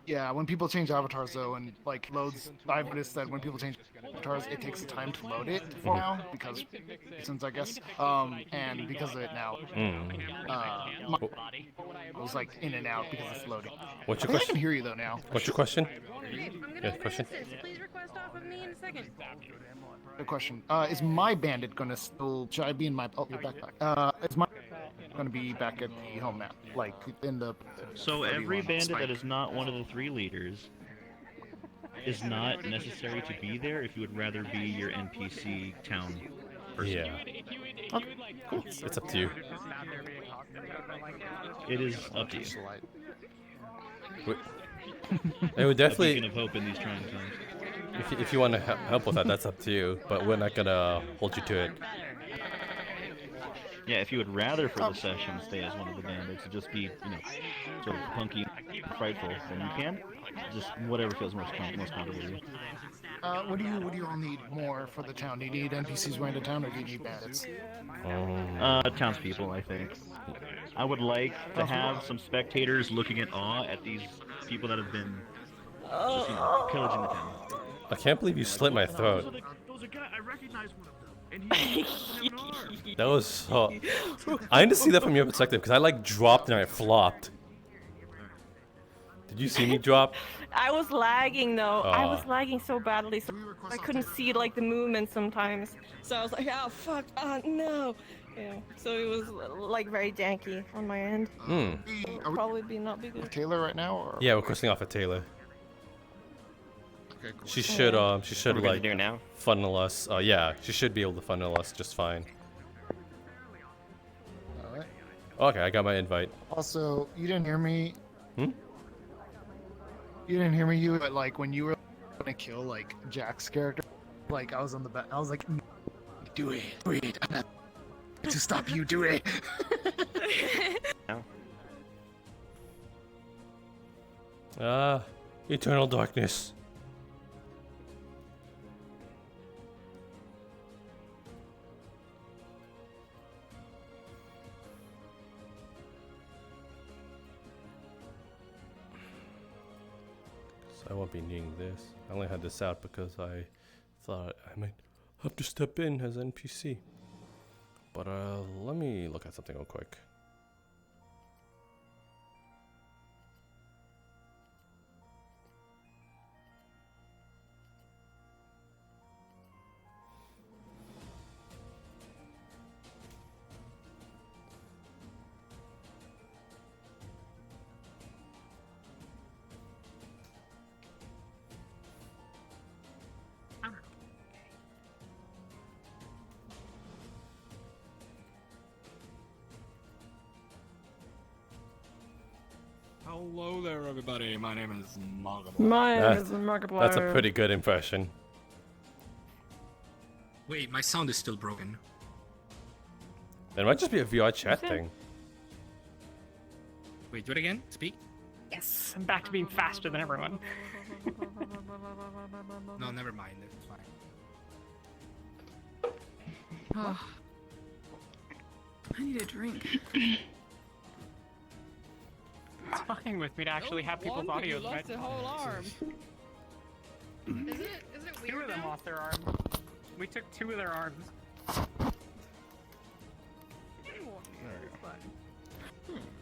Yeah, when people change avatars though, and like loads, I've noticed that when people change avatars, it takes time to load it now because reasons I guess. And because of it now, it was like in and out because it's loading. What's your I think question? I can hear you though now. What's your question? Okay, I'm gonna Yeah, open question? an instance. Please request off of me in a second. Good question. Is my bandit gonna still? Should I be in my? Oh, your backpack. Is my gonna be back at the home map, like in the? So every bandit that is not one of the 3 leaders is not necessary to be there if you would rather be your NPC town person. Yeah. Cool. It's up to you. It is up to you. It would definitely. A beacon of hope in these trying times. If you want to help with that, that's up to you. But we're not gonna hold you to it. Yeah, if you would rather for the session stay as one of the bandits and just be, you know, sort of punky, frightful, then you can. Just whatever feels most comfortable to you. What do you all need more for the town? Do you need NPCs going to town, or do you need bandits? Townspeople, I think. I would like to have some spectators looking at awe at these people that have been just, you know, pillaging the town. I can't believe you slit my throat. I recognize one of them. That was so. I need to see that from your perspective because I like dropped and I flopped. Did you see me drop? I was lagging though. I was lagging so badly, so I couldn't see like the movement sometimes. So I was like, oh fuck, no. Yeah. So it was like very janky on my end. Probably not be good. Taylor right now, or? Yeah, we're crossing off at Taylor. Okay, cool. She should like do now? funnel us. Yeah, she should be able to funnel us just fine. All right. Okay, I got my invite. Also, you didn't hear me. Hmm? You didn't hear me, but like when you were gonna kill like Jack's character, like I was on the back. I was like, do it. I'm not to stop you. Do it. Eternal darkness. So I won't be needing this. I only had this out because I thought I might have to step in as NPC. But let me look at something real quick. Hello there, everybody. My name is Markiplier. My name is Markiplier. That's a pretty good impression. Wait, my sound is still broken. It might just be a VR chat thing. Wait, do it again. Speak. Yes, I'm back to being faster than everyone. No, never mind. It's fine. Oh. I need a drink. It's fucking with me to actually have people's audios. lost a whole arm. Is it weird? Two of them lost their arm. We took 2 of their arms.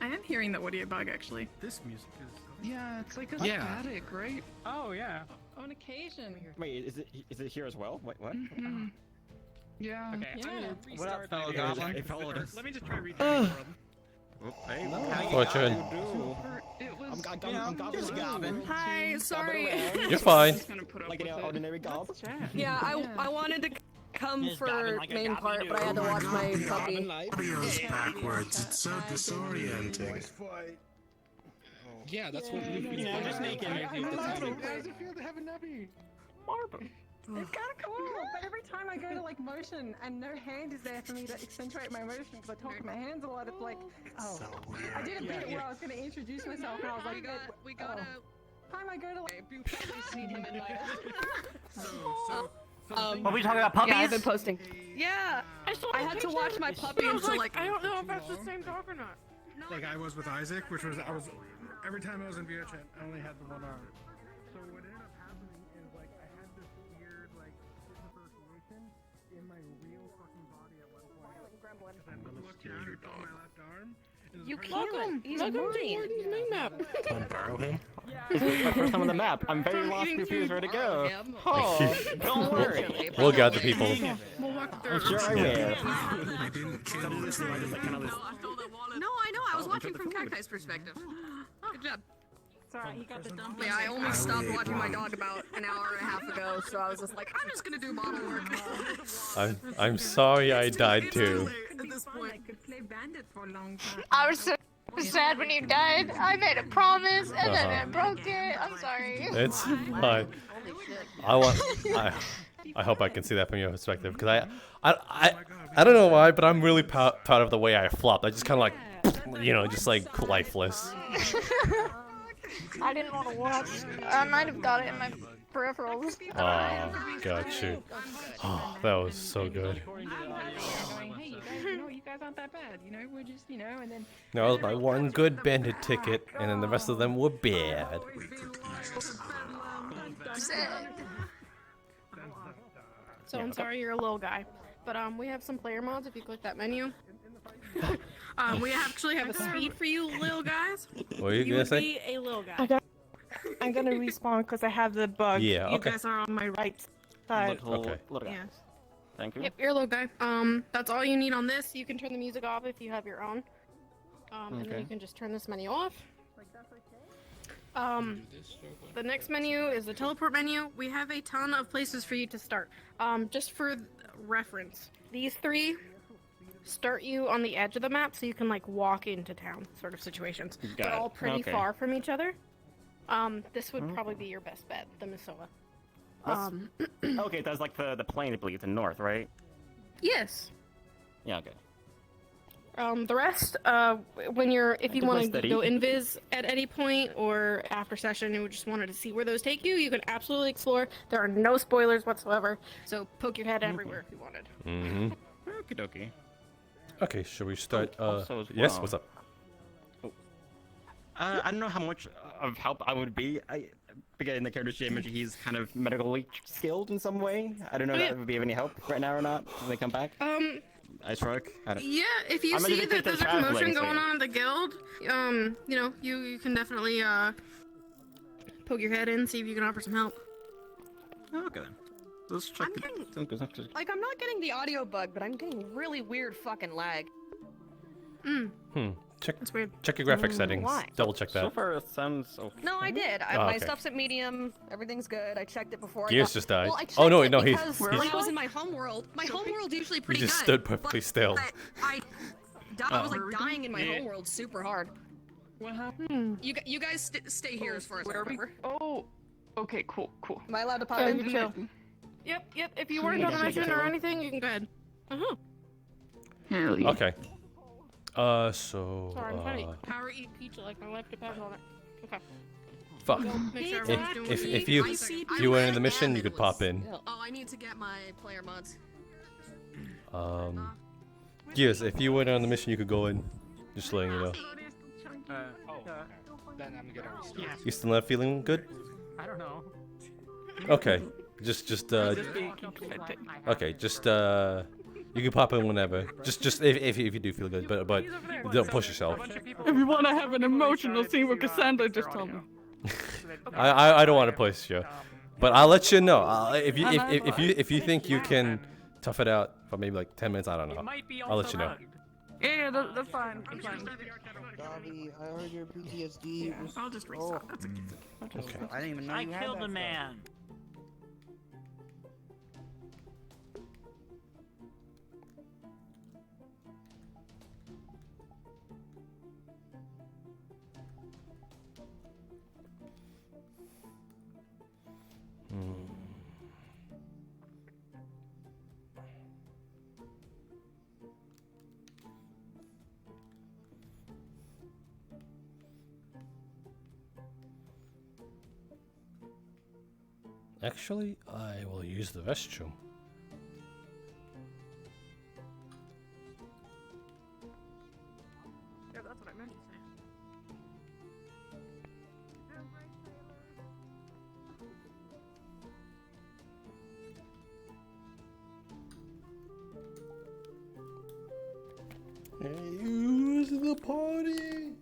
I am hearing the audio bug actually. This music is. Yeah, it's like a Yeah. static, right? Oh yeah. On occasion. Wait, is it here as well? Wait, what? Mm-hmm. Yeah. Okay, Yeah. I'm gonna restart fellow that. goblin? Hey, fellow goblin. Let me just try reading Hey, Fortune. I'm goblin. Hi, sorry. You're fine. Like an ordinary goblin. Yeah, I wanted to come for main part, but I had to watch my puppy. Audio's backwards. It's so disorienting. Yeah, that's what Yeah, just make it. How does it feel to have a nubby? It's kind of cool, but every time I go to like motion and no hand is there for me to accentuate my motion because I talk with my hands a lot, it's like, oh. I did a bit where I was going to introduce myself and I was like, we got a time I go to like. You've probably seen him in my. Are we talking about puppies? Yeah, I've been posting. Yeah, I had to watch my puppy I was until like, I don't know if that's the same dog or not. Like I was with Isaac, which was every time I was in VR chat, I only had the one arm. So what ended up happening is like I had this weird like disassociation in my real fucking body at one point. Because I looked down and saw my left arm. You can't. He's Wardens main map. Can I borrow him? This is my first time on the map. I'm very lost, confused, where to go. Oh, don't worry. We'll gather people. We'll walk through. I'm sure I will. I didn't kill this No, I know. I was watching from Cacti's perspective. Good job. It's alright, he got the dumpy. Yeah, I only stopped watching my dog about an hour and a half ago, so I was just like, I'm just gonna do bottle work. I'm sorry I died too. At this point, I could play Bandit for a long time. I was so sad when you died. I made a promise and then I broke it. I'm sorry. It's fine. I hope I can see that from your perspective because I don't know why, but I'm really proud of the way I flopped. I just kind of like, just like lifeless. I didn't want to watch. I might have got it in my peripherals. Oh, got you. Oh, that was so good. Going, hey, you guys aren't that bad, we're just, and then. That was my one good bandit ticket, and then the rest of them were bad. So I'm sorry you're a little guy, but we have some player mods if you click that menu. We actually have a speed for you little guys. What are you gonna say? Be a little guy. I'm gonna respawn because I have the bug. Yeah, You okay. guys are on my right side. Okay. Yes. Thank you. Yep, you're a little guy. That's all you need on this. You can turn the music off if you have your own. And then Okay. you can just turn this menu off. The next menu is the teleport menu. We have a ton of places for you to start. Just for reference, these 3 start you on the edge of the map so you can like walk into town sort of situations. Got They're it. all pretty Okay. far from each other. This would probably be your best bet, the Masou. Okay, that's like the plane, I believe, to north, right? Yes. Yeah, okay. The rest, if you can want play to steady. go invis at any point or after session and you just wanted to see where those take you, you can absolutely explore. There are no spoilers whatsoever, so poke your head everywhere if you wanted. Mm-hmm. Okie dokie. Okay, should we start? Also as Yes, well. what's up? I don't know how much of help I would be. Again, the character she mentioned, he's kind of medically skilled in some way. I don't know if that would be of any help right now or not when they come back. I struck. Yeah, if you see that there's a commotion going on in the guild, you can definitely poke your head in, see if you can offer some help. Okay then. Let's check. Like, I'm not getting the audio bug, but I'm getting really weird fucking lag. Check. That's weird. Check your graphics settings. Why? Double check that. So far, it sounds okay. No, I did. Oh, My okay. stuff's at medium. Everything's good. I checked it before. Gears I got... just died. Well, I checked Oh, no, it no, he- because he's- when I was in my homeworld, usually pretty just good. stood perfectly but still. I was like dying in my homeworld super hard. What happened? You guys stay here as far as I remember. Oh, okay, cool. Am I allowed to pop Yeah, in? you chill. Yep. If you weren't on a mission or anything, you can go ahead. Hell yeah. Okay. So. Sorry, I'm trying to power eat pizza like my life depends on it. Okay. Fuck. Go make sure everyone's doing If it. you went in the mission, you could pop in. Oh, I need to get my player mods. Yes, if you went on the mission, you could go in. Just letting you know. Then I'm gonna restart. You still not feeling good? I don't know. Okay. Just okay. Just you can pop in whenever. Just if you do feel good, but don't push yourself. If you want to have an emotional scene with Cassandra, just tell me. I don't want to push you, but I'll let you know. If you think you can tough it out for maybe like 10 minutes, I don't know. I'll let you know. Yeah, that's fine. I'm fine. Dobby, I heard your PTSD. Yeah, I'll just restart. That's okay. Okay. I didn't even know you had killed that a man. Actually, I will use the restroom. Yeah, that's what I meant to say. Use the party.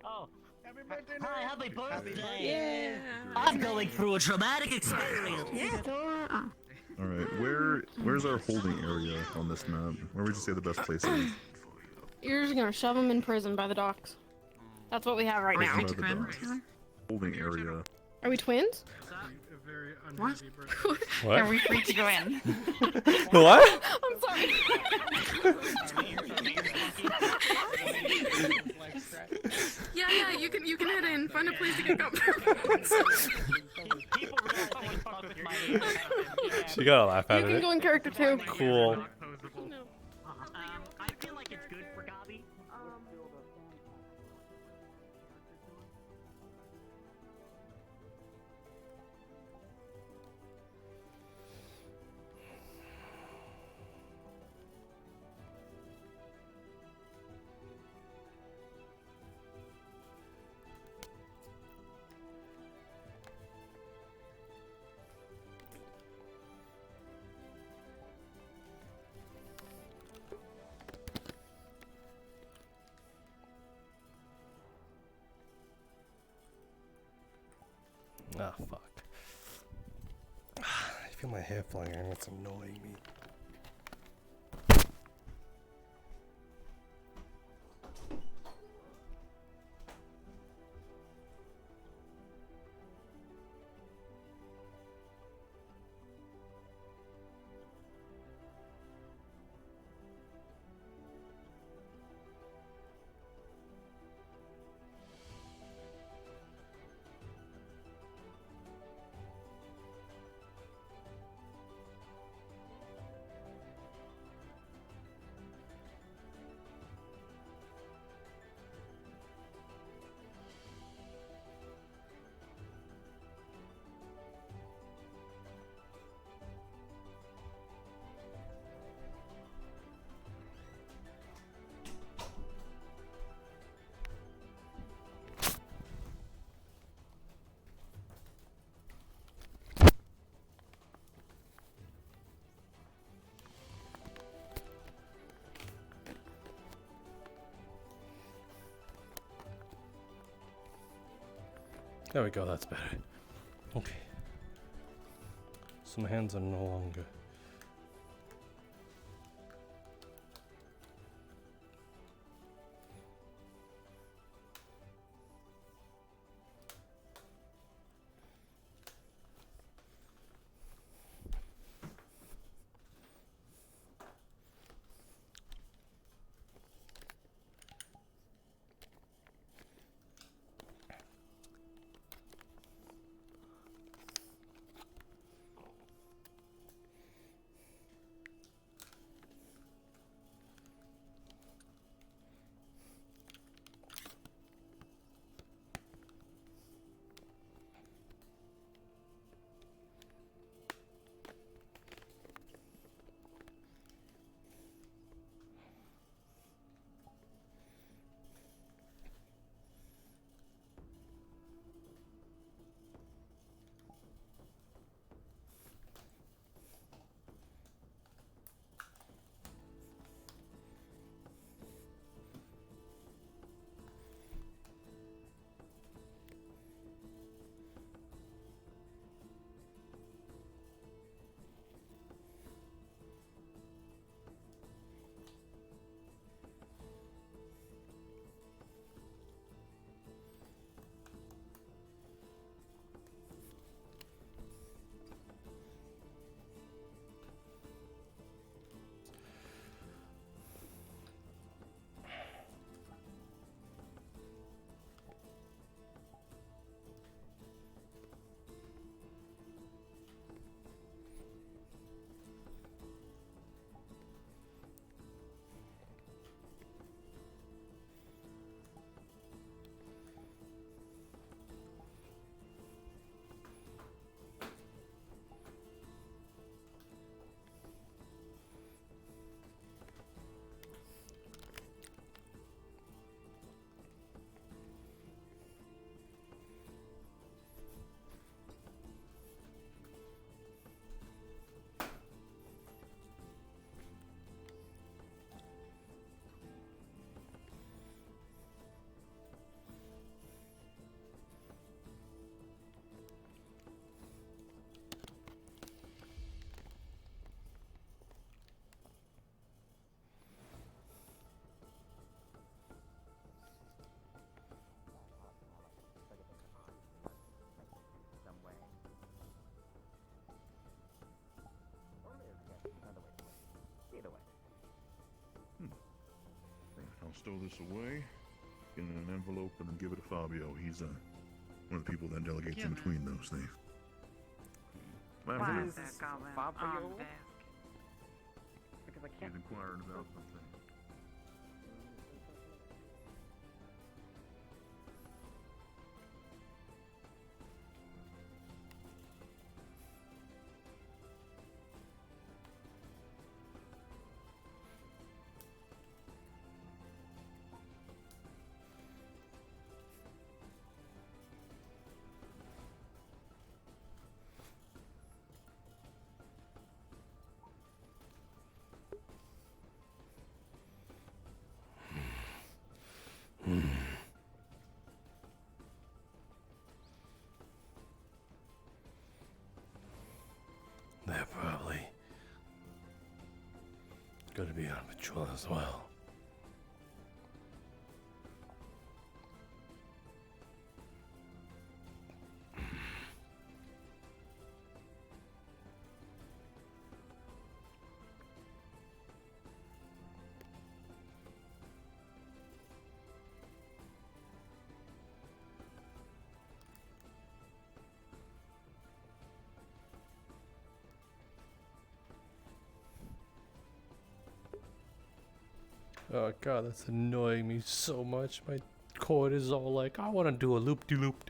Oh. Happy birthday, Hi, happy birthday! Yeah. I'm going through a traumatic experience. All right, where's our holding area on this map? Where would you say the best place is? You're just gonna shove them in prison by the docks. That's what we have right now. Prison by the docks. Holding area. Are we twins? What? What? Are we free to go in? What? I'm sorry. Yeah, Yeah. You can head in. Find a place to get comfortable. She gotta laugh at You it. can go in character too. Cool. I feel like it's good for Gabi. Ah, fuck. I feel my hair flying and it's annoying me. There we go, that's better. Okay. So my hands are no longer. I'll stow this away. in an envelope and then give it to Fabio. He's one of the people that delegates in between those things. Man, Why who is is that going Fabio? on desk? Because I can't. He's inquiring about something. They're probably gonna be on patrol as well. Oh god, that's annoying me so much. My cord is all like, I want to do a loop-de-loop.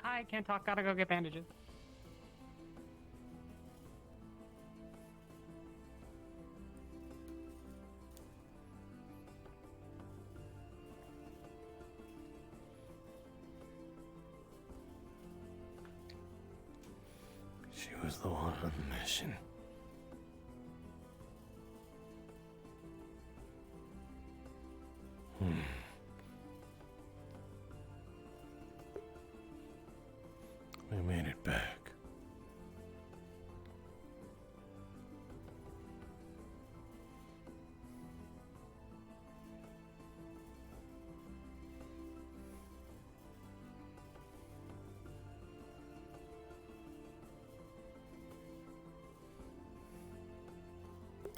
I can't talk, gotta go get bandages. She was the one on the mission. We made it back.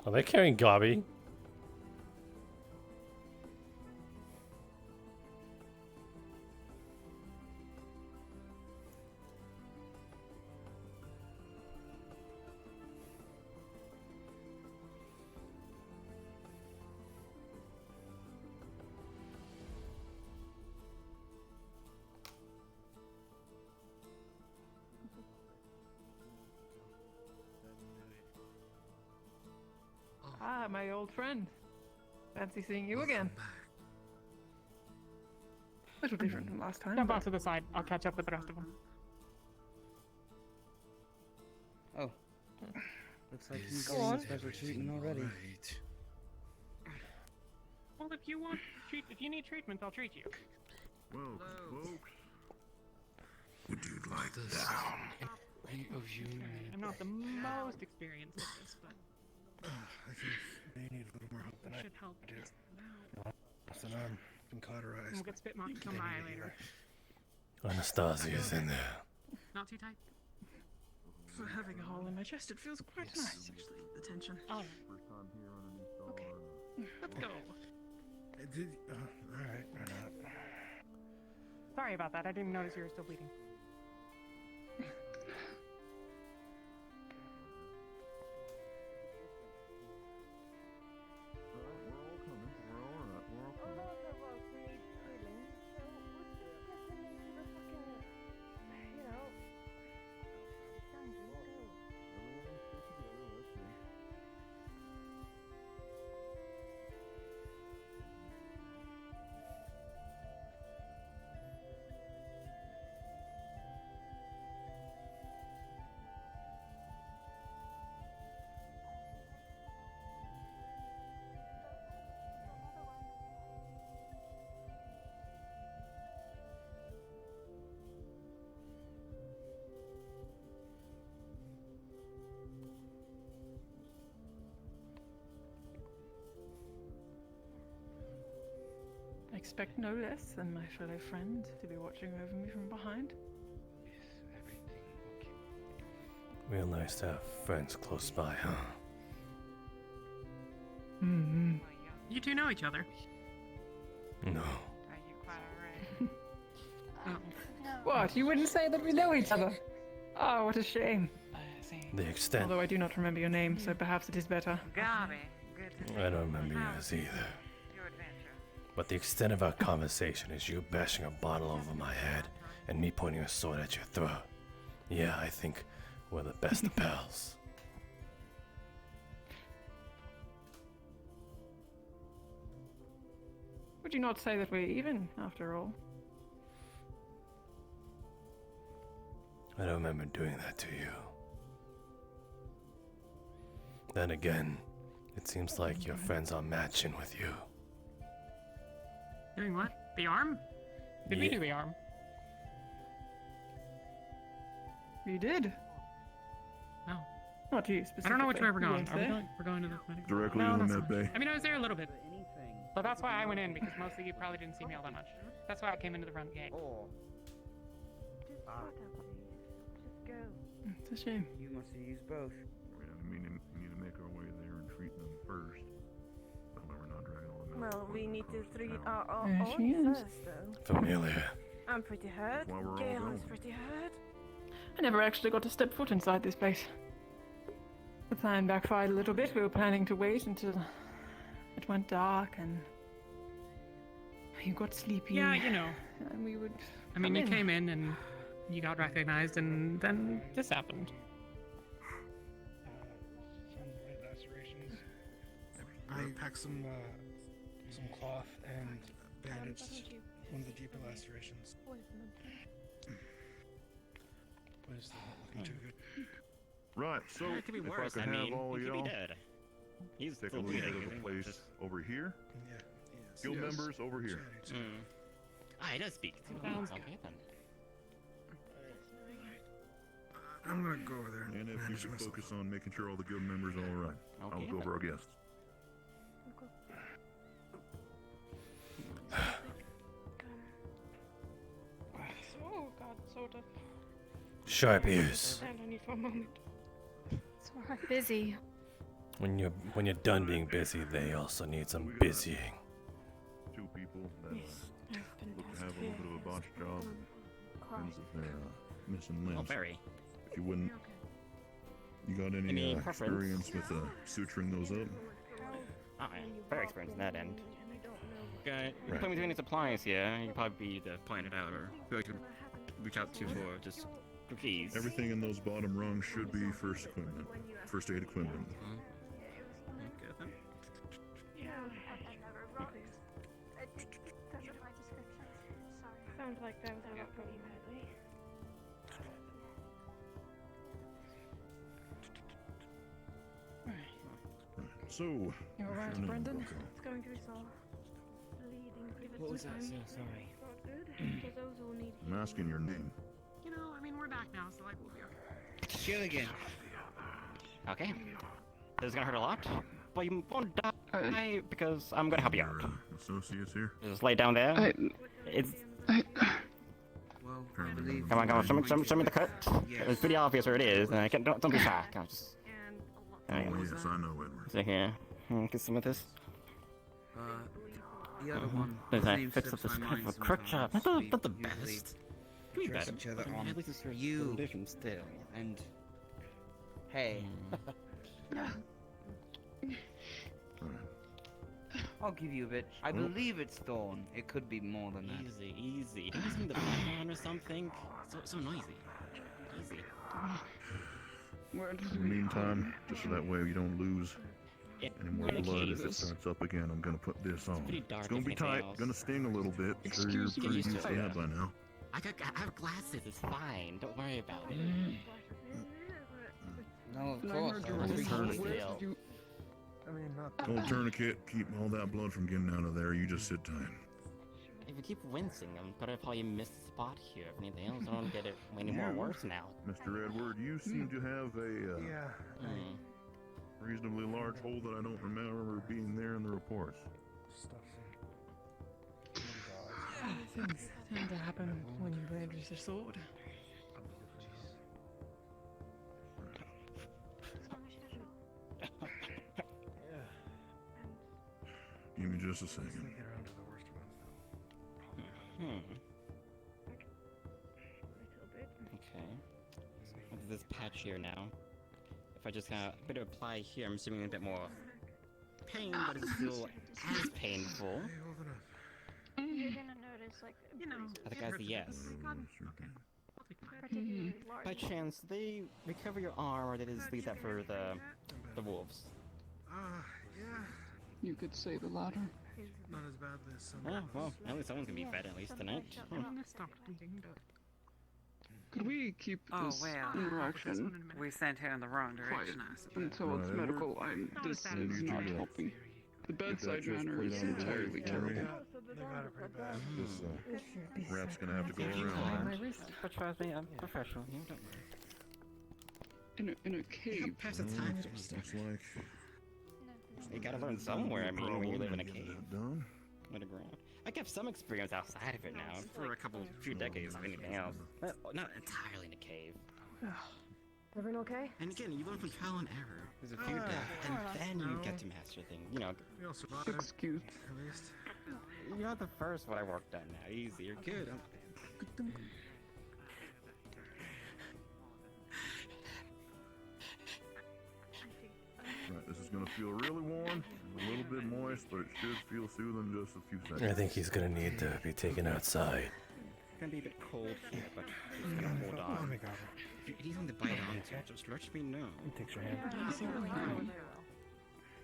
Are they carrying Gobby? Ah, my old friend. Fancy seeing you again. Little different from last time. Jump off to the side. I'll catch up with the rest of them. Oh. Looks like he's Go getting on. special treatment already. Well, if you want if you need treatment, I'll treat you. Well, folks. Would you like down? Any of you I'm not the most experienced at this, but I think they need a little more help than that I should help. do. Just now. Lost an arm, been cauterized. We'll get spit marks on my later. Anastasia's in there. Not too tight. For having a hole in my chest, it feels quite nice, actually, the tension. Oh. Okay. Let's go. Alright, or not. Sorry about that. I didn't notice you were still bleeding. I expect no less than my fellow friend to be watching over me from behind. Real nice to have friends close by, huh? Mm-hmm. You two know each other? No. What? You wouldn't say that we know each other? Oh, what a shame. The extent. Although I do not remember your name, so perhaps it is better. I don't remember yours either. But the extent of our conversation is you bashing a bottle over my head and me pointing a sword at your throat. Yeah, I think we're the best of pals. Would you not say that we're even, after all? I don't remember doing that to you. Then again, it seems like your friends are matching with you. Doing what? The arm? Did we do the arm? You did. No. Not you specifically. I don't know which way we're You going. weren't Are we there. going? We're going to the clinic. Directly no, in that's that not- bay. I mean, I was there a little bit. But that's why I went in, because most of you probably didn't see me all that much. That's why I came into the front gate. Oh. It's a shame. You must have used both. We need to make our way there and treat them first. That way we're not dragging all the Well, we need to treat our There own she is. first, though. Familiar. I'm pretty hurt. While we're all Gail going. is pretty hurt. I never actually got to step foot inside this place. The plan backfired a little bit. We were planning to wait until it went dark and you got sleepy. Yeah, you know. And we would. I mean, come you came in and you got recognized, and then this happened. Some light lacerations. I packed some cloth and bandaged one of the deeper lacerations. But it's not looking too good. Right, so It could be if worse. I I could have mean, all he could be y'all dead. He's take a still look bleeding. at the isn't he? place Just- over here. Yeah. Guild members over here. Ah, he does speak. Sounds Okay then. I'm gonna go over there and And if you manage could myself. focus on making sure all the guild members are all right. I'll Okay. go over our guests. Oh god, soda. Sharp ears. Stand on you for a moment. It's alright. Busy. When When you're done being busy, they also need some busying. Two people that look to have a little bit of a botched job in terms of their missing limbs. Oh, very. If you wouldn't, you got any, Any experience with suturing those up? Ah, yeah. Very experienced in that end. Okay, you Right. can put me through any supplies here. You could probably be the point it out or who I could reach out to for just cookies. Everything in those bottom rungs should be first equipment, first aid equipment. Okay, then. Sounds like that was a lot pretty badly. So, You what's alright, your name, Brendan? Bucko? It's going to be so bleeding pretty What was that? soon. So sorry. Not good, because those will need I'm asking your name. You know, I mean, we're back now, so like we'll be okay. Chill again. Okay. This is gonna hurt a lot, but you won't die because I'm gonna help you out. Associates here? Just lay down there. It's. Well, Apparently, Come on, show me the cut. It's pretty obvious where it is. And I can't, don't be shy. I'm just. Oh, yes, I know, Edward. So here, get some of this. The other one. Does his that name fix slips up this my kind of mind a crook job? sometimes. Not the We usually best. Could be dress better. each other I mean, on. at least it's for You condition still. and hey. I'll give you a bit. I believe it's Thorn. It could be more than that. Easy, easy. Don't use me the background or something. So noisy. Easy. In the meantime, just so that way you don't lose any more blood as it starts up again, I'm gonna put this on. It's gonna be tight, gonna sting a little bit. Sure, you're pretty used to that by now. I have glasses. It's fine. Don't worry about it. No, of course. Don't tourniquet, keep all that blood from getting out of there. You just sit tight. If you keep wincing, I'm gonna probably miss the spot here. If anything else, I don't get it any more worse now. Mr. Edward, you seem to have a reasonably large hole that I don't remember being there in the reports. Things tend to happen when you brandish a sword. Give me just a second. Okay. With this patch here now. If I just kind of a bit of apply here, I'm assuming a bit more pain, but it's still as painful. You're gonna notice, like, I think that's a yes. By chance, they recover your arm, or they just leave that for the wolves? Yeah. You could say the latter. Not as bad as some. Oh, well, at least someone's gonna be fed at least tonight. Could we keep this interaction We sent her in the wrong direction, I suppose. until it's medical? This is not helping. The bedside manner is entirely terrible. This rat's gonna have to go around. But trust me, I'm professional. You don't worry. In a cave. Pass the time. Looks like You gotta learn somewhere. I mean, when you live in a cave. Done. Underground. I have some experience outside of it now, for a few decades, if anything else. Not entirely in a cave. Everyone okay? And again, you learn from trial and error. There's a few deaths, and then you get to master things. You know. Excuse. You're not the first one I worked on now. Easy, you're good. Right, this is gonna feel really warm, a little bit moist, but it should feel soothing in just a few seconds. I think he's gonna need to be taken outside. It's gonna be a bit cold here, but he's gonna hold on. If you need something to bite onto, just let me know. Takes your hand.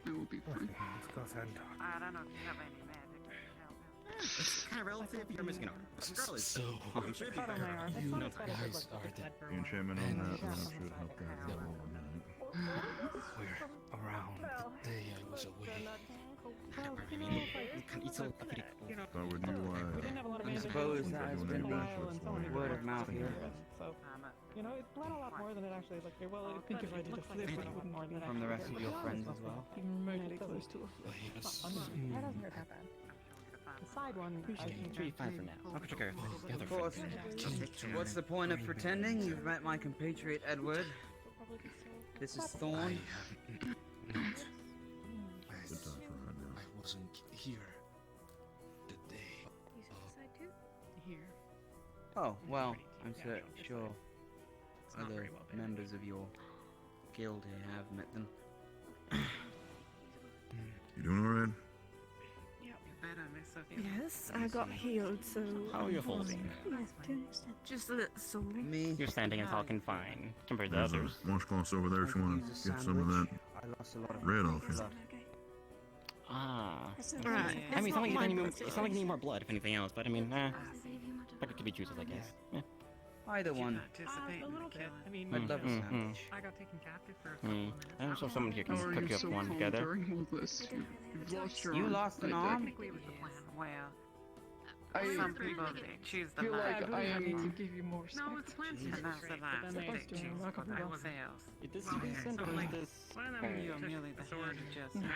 I will be fine. Let's go outside and talk. I don't know if you have any magic that can help me. It's kind of relative. You're missing out. Regardless, So, I'm sure it'll be better. you guys are the enchantment on that should help that out a minute. We're around the day I was away. How would you, I suppose that has been word of mouth here. So, you know, it bled a lot more than it actually, like, well, I think if I did a flip, it wouldn't more than From the rest of your friends as well. Even remotely close to a flip. That doesn't hurt that bad. The side one, I think Should be fine for now. I'll check out the other Of course. What's the point of pretending? You've met my compatriot Edward. This is Thorn. I wasn't here the day. Here. Oh, well, I'm sure other members of your guild here have met them. You doing alright? Yes, I got healed, so... How are you holding? Just a little sore. Me? You're standing and talking fine, compared to There's others. a washcloth over there if you want to get some of that red off you. Ah. Right. I mean, it's not like you need more blood, if anything else, but I mean, but it could be juices, I guess. Yeah. Either one. a little bit. I mean, I'd love a sandwich. I got taken captive for a couple of minutes. I'm sure someone here can How are cook you you up so one calm together. during all this? You've lost your You arm. lost an I arm? think. It was the plan. Well, I some people they choose the feel mind. like I am. need to give you more No, it's plenty. And that's the lives that they choose for themselves. Is this recent or is this... You're merely the hand who just...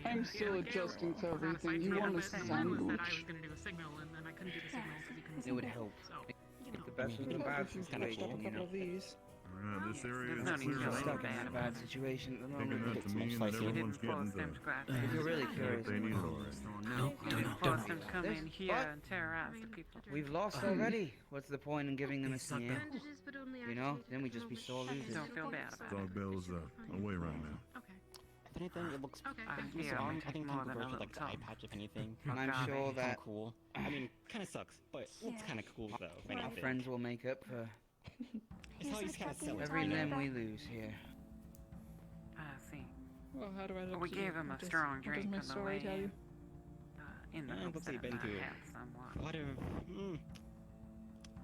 I'm still adjusting to everything. You want a sandwich? I was going to do a signal, and then I couldn't do the signal because you couldn't It would help. So, Make the best in a bad It's kind of situation, cool. you know. Alright, this area There's is no need clear to enough. feel Stuck in a bad situation at the Taking moment. that to mean that everyone's getting the If you're really curious, they need it no, already. Force them to come This- in here what? and terrorize the people. We've lost already. What's the point in giving them a sneer? You know, then we just be sore losers. Don't feel bad about it. Dog Bell's away right now. If anything, it looks Yeah, wrong. make I think more I'm than a going to little like the eye tongue. patch if anything. And I'm sure Kinda that cool. I mean, kind of sucks, but it's kind of cool though. If our anything. friends will make up for It's always kind of silly. every limb we lose here. I see. Well, how do I look We to you? gave him a What does- strong what does drink my on the story way tell you? in the Let's hopes say that been it to might help somewhat.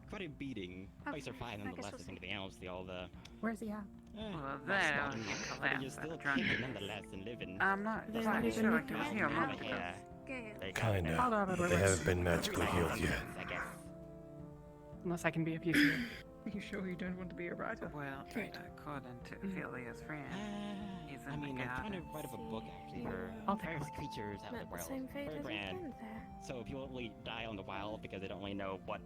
Quite a beating. But you survive nonetheless. If anything else, all the. Where's he at? Well, that But can you're collapse still that drunk. kicking nonetheless and living. I'm not There's quite not sure even he was here a moment ago. Kinda. But they haven't been magically healed yet. I guess. Unless I can be of use here. You sure you don't want to be a writer? Well, according to Ophelia's friend, he's in I mean, the I'm trying to garden. write up a book actually for I'll take various one. creatures out in the world. Very grand. So people only die on the wild because they don't really know what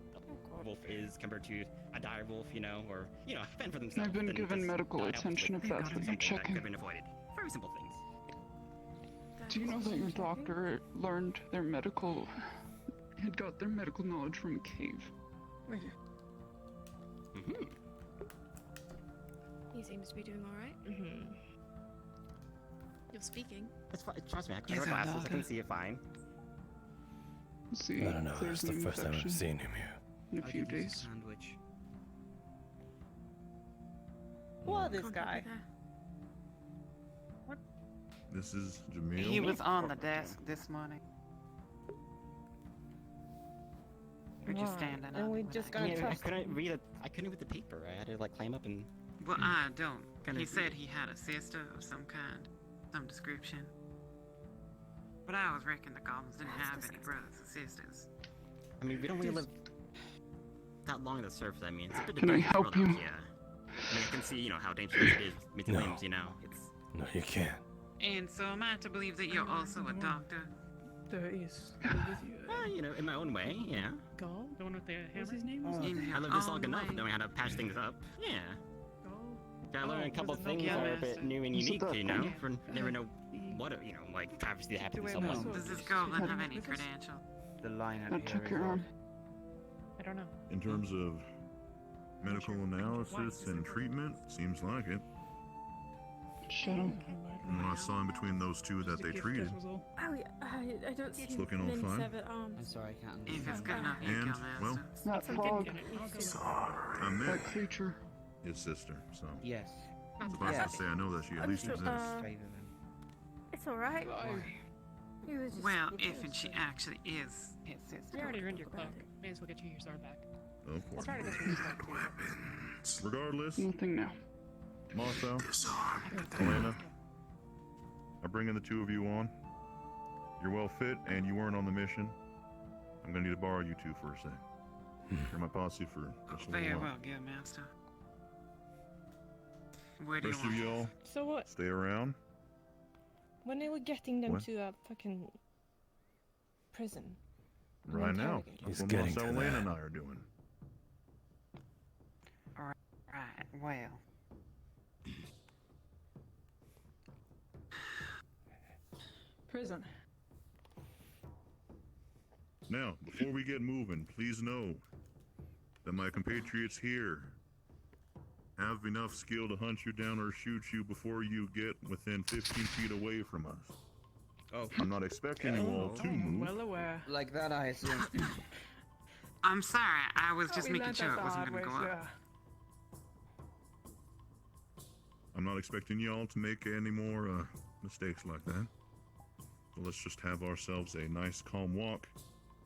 a wolf is compared to a dire wolf, you know, or fend for themselves. I've been then given just medical die off attention with if that's what something you're that checking. could have been avoided. Very simple things. Do you know that your doctor learned their medical... had got their medical knowledge from a cave? Mm-hmm. He seems to be doing alright. You're speaking. It's fine. Trust me, I He's have a glasses. I doctor. can see it fine. See, I don't know. there's It's the an first time I've infection seen him here. in a I'll few give you days. a sandwich. What this guy? This is Jamil. He was on the desk this morning. We're just Right, standing and up. we We're just not gonna gonna- I trust couldn't read it. I couldn't read the paper. I had to like climb up and. Well, I don't. Gonna He be- said he had a sister of some kind, some description. But I always reckon the goblins didn't have any brothers or sisters. I mean, we don't really live that long on the surface. I mean, it's a bit Can I dangerous help world out you? here. I mean, I can see, how dangerous it is with No. limbs. It's. No, you can't. And so am I to believe that you're also a doctor? There is. In my own way, yeah. Gall? The one with the hammer? What's his name? In I your lived this long own enough way. knowing how to patch things up. Yeah. I learned a couple was it things Nokia that are a Master? bit new and You said unique, that, for never know what, like travesty that happened to someone. Does this goblin have any credentials? The line I out here took is your off. arm. I don't know. In terms of medical analysis and treatment, seems like it. Shut him. From what I saw in between those two that they treated. Oh, I don't see It's looking all many fine. severed arms. I'm sorry, I can't If it's understand. good enough, you And, kill well, master. That frog. I met That creature. his sister, so Yes. suffice Yeah. to say I know that she at least exists. Favor them. It's alright. He was just Well, with if us. and she actually is his You sister. already ruined your cloak. May as well get you your sword back. Of I'll course. try to get you your sword too. Regardless, Nothing now. Masou, Elena, I bring in the two of you on. You're well fit, and you weren't on the mission. I'm gonna need to borrow you two for a sec. You're my posse for just a Very little while. well, good master. Where do you Rest of want y'all, So what? stay around. When are we getting them What? to a fucking prison? Right now. He's That's what getting Masou, to Elena, that. and I are doing. Right, well. Prison. Now, before we get moving, please know that my compatriots here have enough skill to hunt you down or shoot you before you get within 15 feet away from us. Oh. I'm not expecting you all to move. Well aware. Like that, I assume. I'm sorry, I was just we making learned sure that it the wasn't hard gonna way, go up. sir. I'm not expecting y'all to make any more mistakes like that. So let's just have ourselves a nice calm walk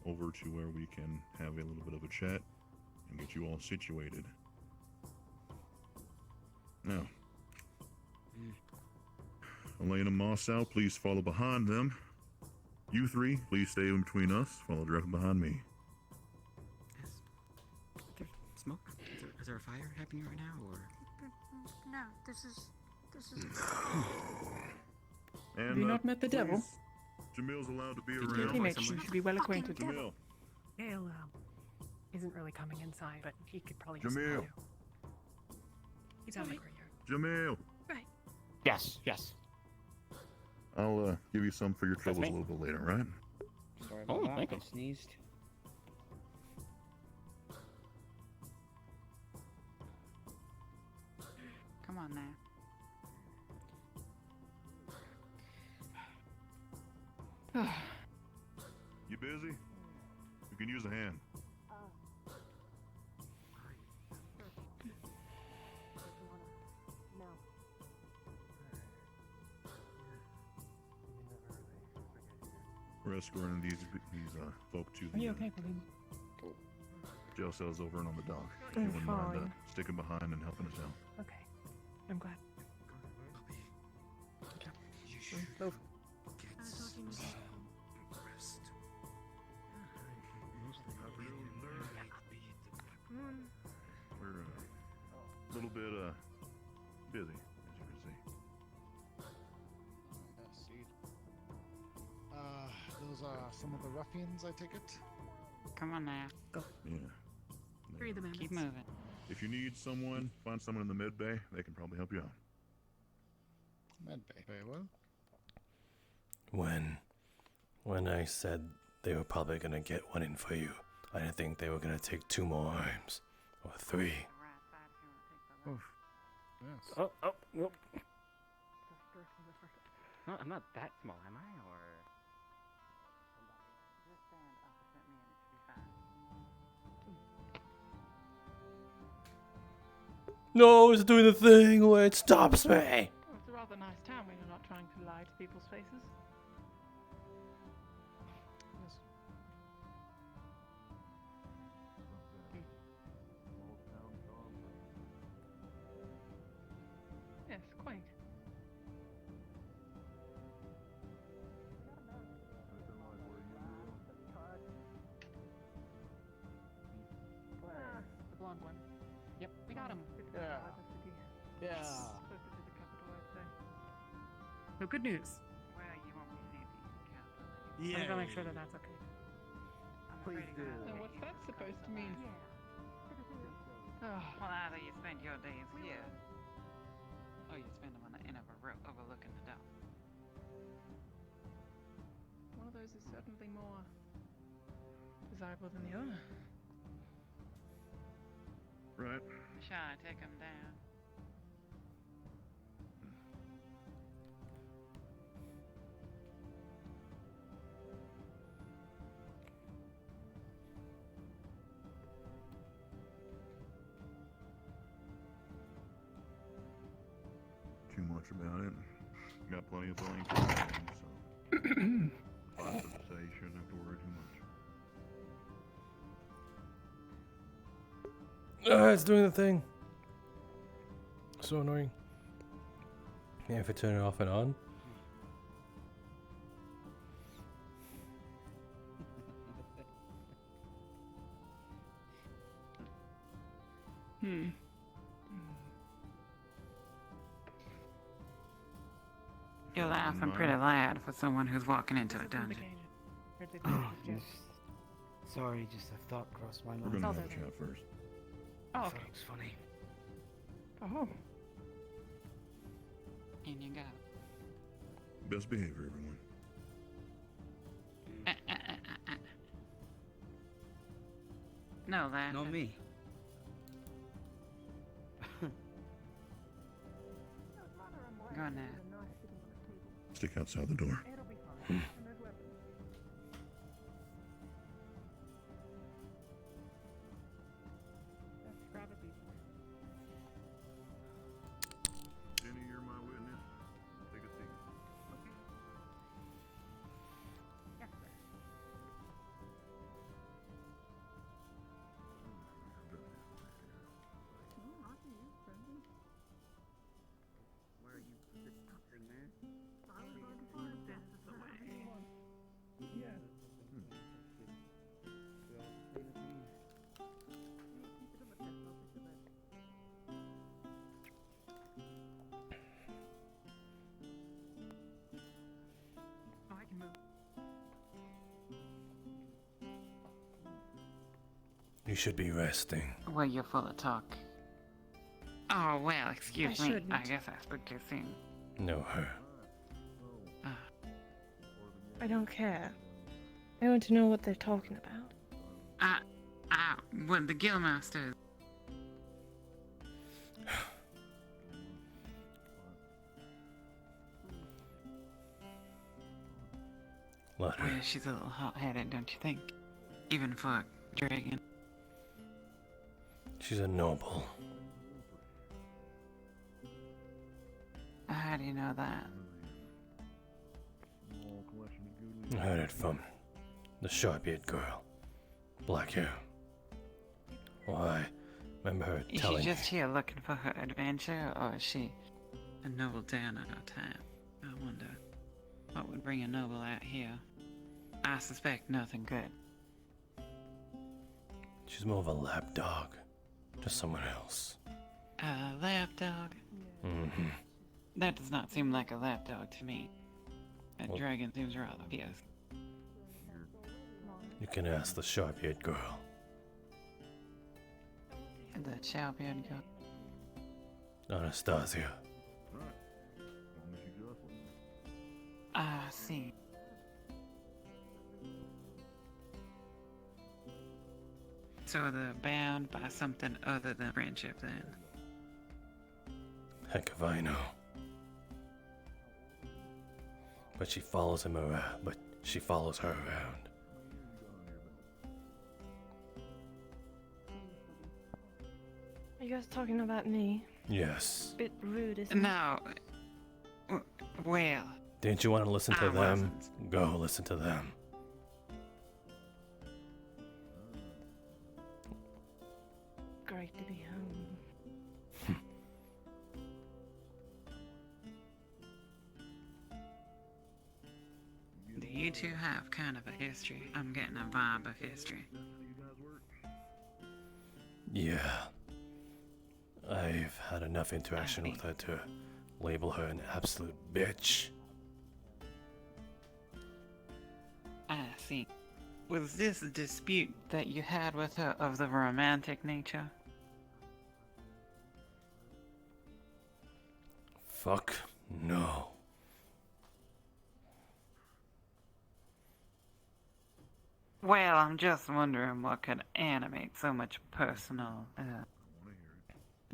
over to where we can have a little bit of a chat and get you all situated. Now, Elena, Masou, please follow behind them. You three, please stay in between us. Follow directly behind me. Is there smoke? Is there a fire happening right now, or? No, this is. And, Have you not met the devil? Jamil's allowed to be Your around. teammates should be well acquainted. Jamil, isn't really coming inside, but he could probably just Jamil. tell you. He's out in the courtyard. Jamil. Right. Yes, yes. I'll give you some for your troubles me. a little bit later, right? Sorry Oh, about that. thank I you. sneezed. Come on now. You busy? You can use a hand. We're escorting these folk to Are you the okay, Pauline? jail cells over and on the dock. If you I'm wouldn't mind fine. sticking behind and helping us out. Okay. I'm glad. Okay. Move. We're a little bit busy, as you can see. Those are some of the ruffians, I take it? Come on now. Go. Yeah. Free the Keep moving. If you need someone, find someone in the med bay. They can probably help you out. Med bay. Very well. When I said they were probably gonna get one in for you, I didn't think they were gonna take 2 more arms. Or 3. Oof. Yes. Oh, whoop. No, I'm not that small, am I? Or No, it's doing the thing where it stops me. Oh, it's a rather nice town when you're not trying to lie to people's faces. Yes. Yes, quite. The blonde one. Yep, we got him. Yeah. Yeah. Closer to the capital, I'd say. So good news. Well, you won't be seeing the capital. I'm gonna make sure that that's okay. Please do. So what's that supposed to mean? Well, either you spend your days here, or you spend them on the end of a rope overlooking the dock. One of those is certainly more desirable than the other. Right. Shall I take them down? Too much about it. Got plenty of blank time, so lots of say you shouldn't have to worry too much. It's doing the thing. So annoying. Yeah, if I turn it off and on. You're laughing pretty loud for someone who's walking into a dungeon. Sorry, just a thought crossed my We're mind. gonna have a chat first. Oh, I okay. thought it was funny. Oh. In you go. Best behavior, everyone. No, that. Not me. Go on now. Stick outside the door. Jenny, you're my witness. Take a seat. Where are you sitting there? You should be resting. Well, you're full of talk. Oh, well, excuse I me. shouldn't. I guess I spoke too soon. No, her. I don't care. I want to know what they're talking about. Well, the Guildmaster. Let her. Well, she's a little hot-headed, don't you think? Even for a dragon. She's a noble. How do you know that? I heard it from the sharp-eared girl. Black hair. Why? Remember her Is she telling just me. here looking for her adventure, or is she a noble down at her time? I wonder what would bring a noble out here. I suspect nothing good. She's more of a lapdog. Just someone else. A lapdog? Mm-hmm. That does not seem like a lapdog to me. A Well- dragon seems rather fierce. You can ask the sharp-eared girl. The sharp-eared girl. Anastasia. I see. So they're bound by something other than friendship, then? Heck if I know. But she follows him around. But she follows her around. Are you guys talking about me? Yes. Bit rude, isn't it? No. Well. Didn't you want to listen to I them? wasn't. Go listen to them. Great to be home. You two have kind of a history. I'm getting a vibe of history. Yeah. I've had enough interaction with her to label her an absolute bitch. I see. Was this a dispute that you had with her of the romantic nature? Fuck no. Well, I'm just wondering what could animate so much personal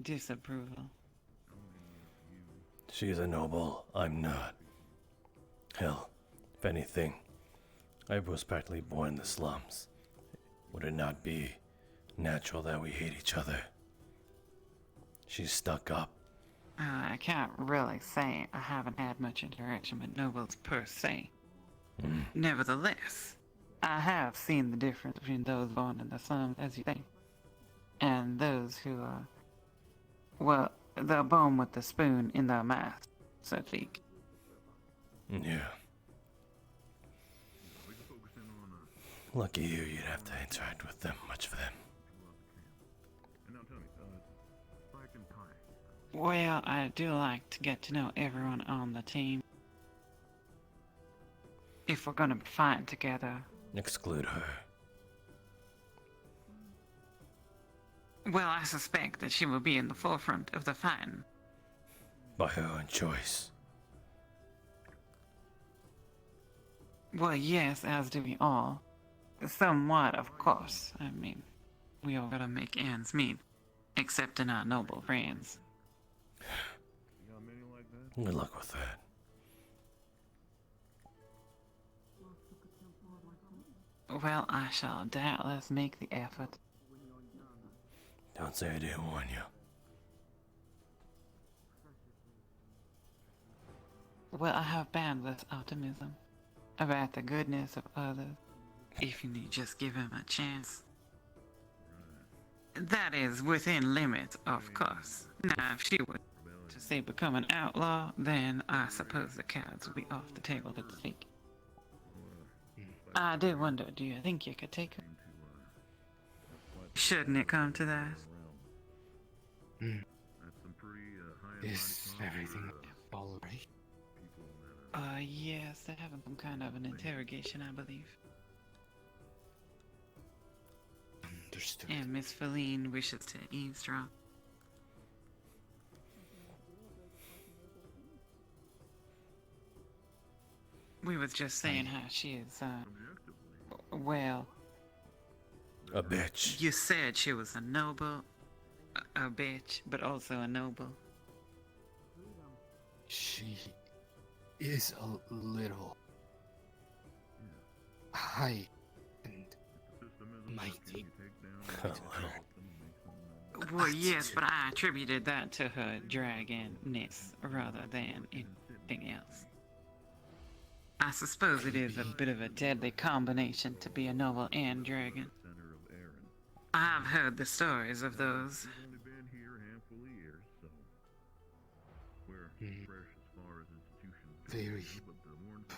disapproval. She's a noble. I'm not. Hell, if anything, I was practically born in the slums. Would it not be natural that we hate each other? She's stuck up. I can't really say I haven't had much interaction with nobles per se. Nevertheless, I have seen the difference between those born in the slums, as you think, and those who are, well, they're born with the spoon in their mouth, so to speak. Yeah. Lucky you, you'd have to interact with them, much of them. Well, I do like to get to know everyone on the team. If we're gonna be fighting together. Exclude her. Well, I suspect that she will be in the forefront of the fighting. By her own choice. Well, yes, as do we all. Somewhat, of course. I mean, we all gotta make ends meet. Except in our noble friends. Good luck with that. Well, I shall doubtless make the effort. Don't say I didn't warn you. Well, I have boundless optimism about the goodness of others, if you just give them a chance. That is within limits, of course. Now, if she were to say become an outlaw, then I suppose the cards would be off the table, so to speak. I do wonder, do you think you could take her? Shouldn't it come to that? Is everything all right? Yes, they're having some kind of an interrogation, I believe. Understood. And Miss Feline wishes to eavesdrop. We was just saying how she is, well... A bitch. You said she was a noble, a bitch, but also a noble. She is a little high and mighty. A little. Well, yes, but I attributed that to her dragonness rather than anything else. I suppose it is a bit of a deadly combination to be a noble and dragon. I've heard the stories of those. Very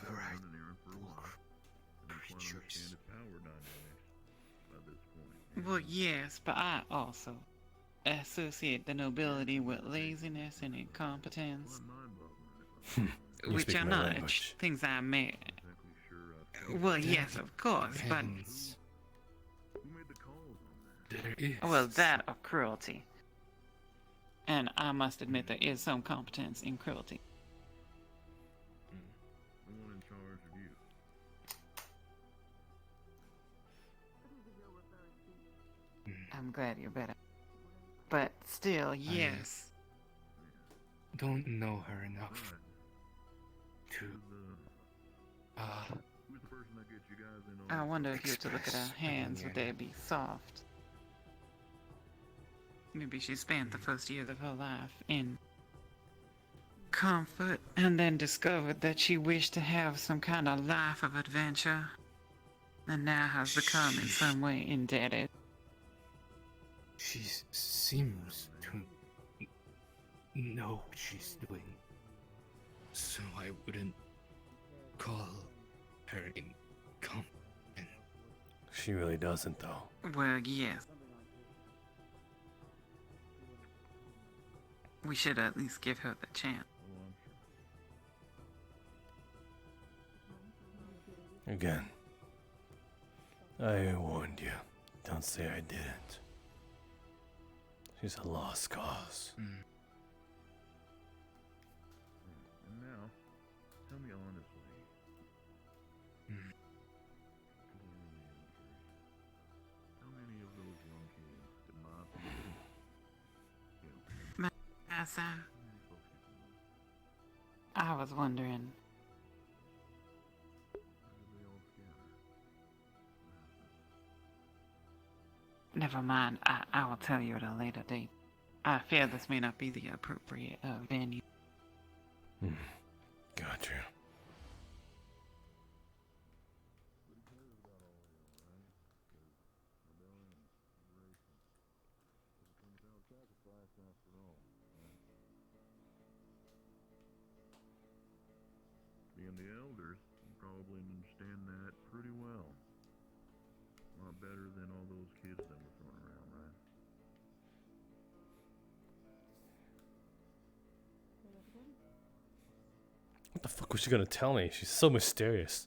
bright creatures. Well, yes, but I also associate the nobility with laziness and incompetence. You Which speak are my not language. things I may. Well, yes, of course, but. There is. Well, that or cruelty. And I must admit there is some competence in cruelty. The one in charge of you. I'm glad you're better. But still, yes. Don't know her enough to. Who's the person that gets you guys in on I wonder if you were to look at her hands, would they be soft? Maybe she spent the first years of her life in comfort and then discovered that she wished to have some kind of life of adventure and now has become in some way indebted. She seems to know what she's doing, so I wouldn't call her incompetent. She really doesn't, though. Well, yes. We should at least give her the chance. Again, I warned you. Don't say I didn't. She's a lost cause. And now, tell me honestly. How many of those young kids did my people Masou, I was wondering. Never mind, I will tell you at a later date. I fear this may not be the appropriate venue. Gotcha. Being the elders, you probably understand that pretty well. A lot better than all those kids that were thrown around, right? What the fuck was she gonna tell me? She's so mysterious.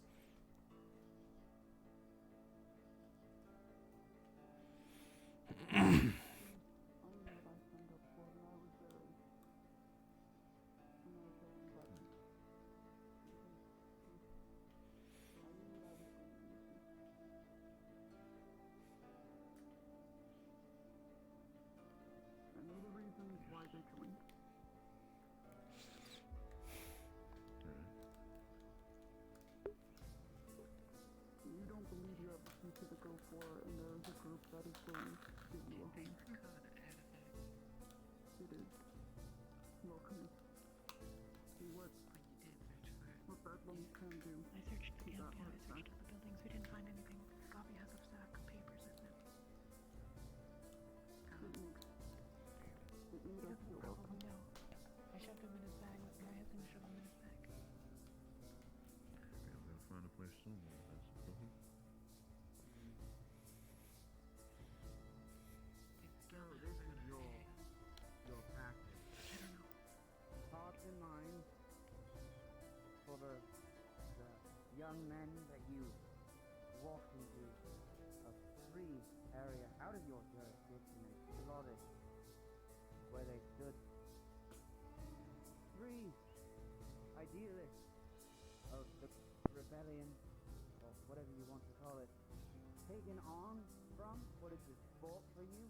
Young men that you walk into a free area out of your jurisdiction and plotted where they stood. 3 idealists of the rebellion, or whatever you want to call it, taken arms from. What is this sport for you?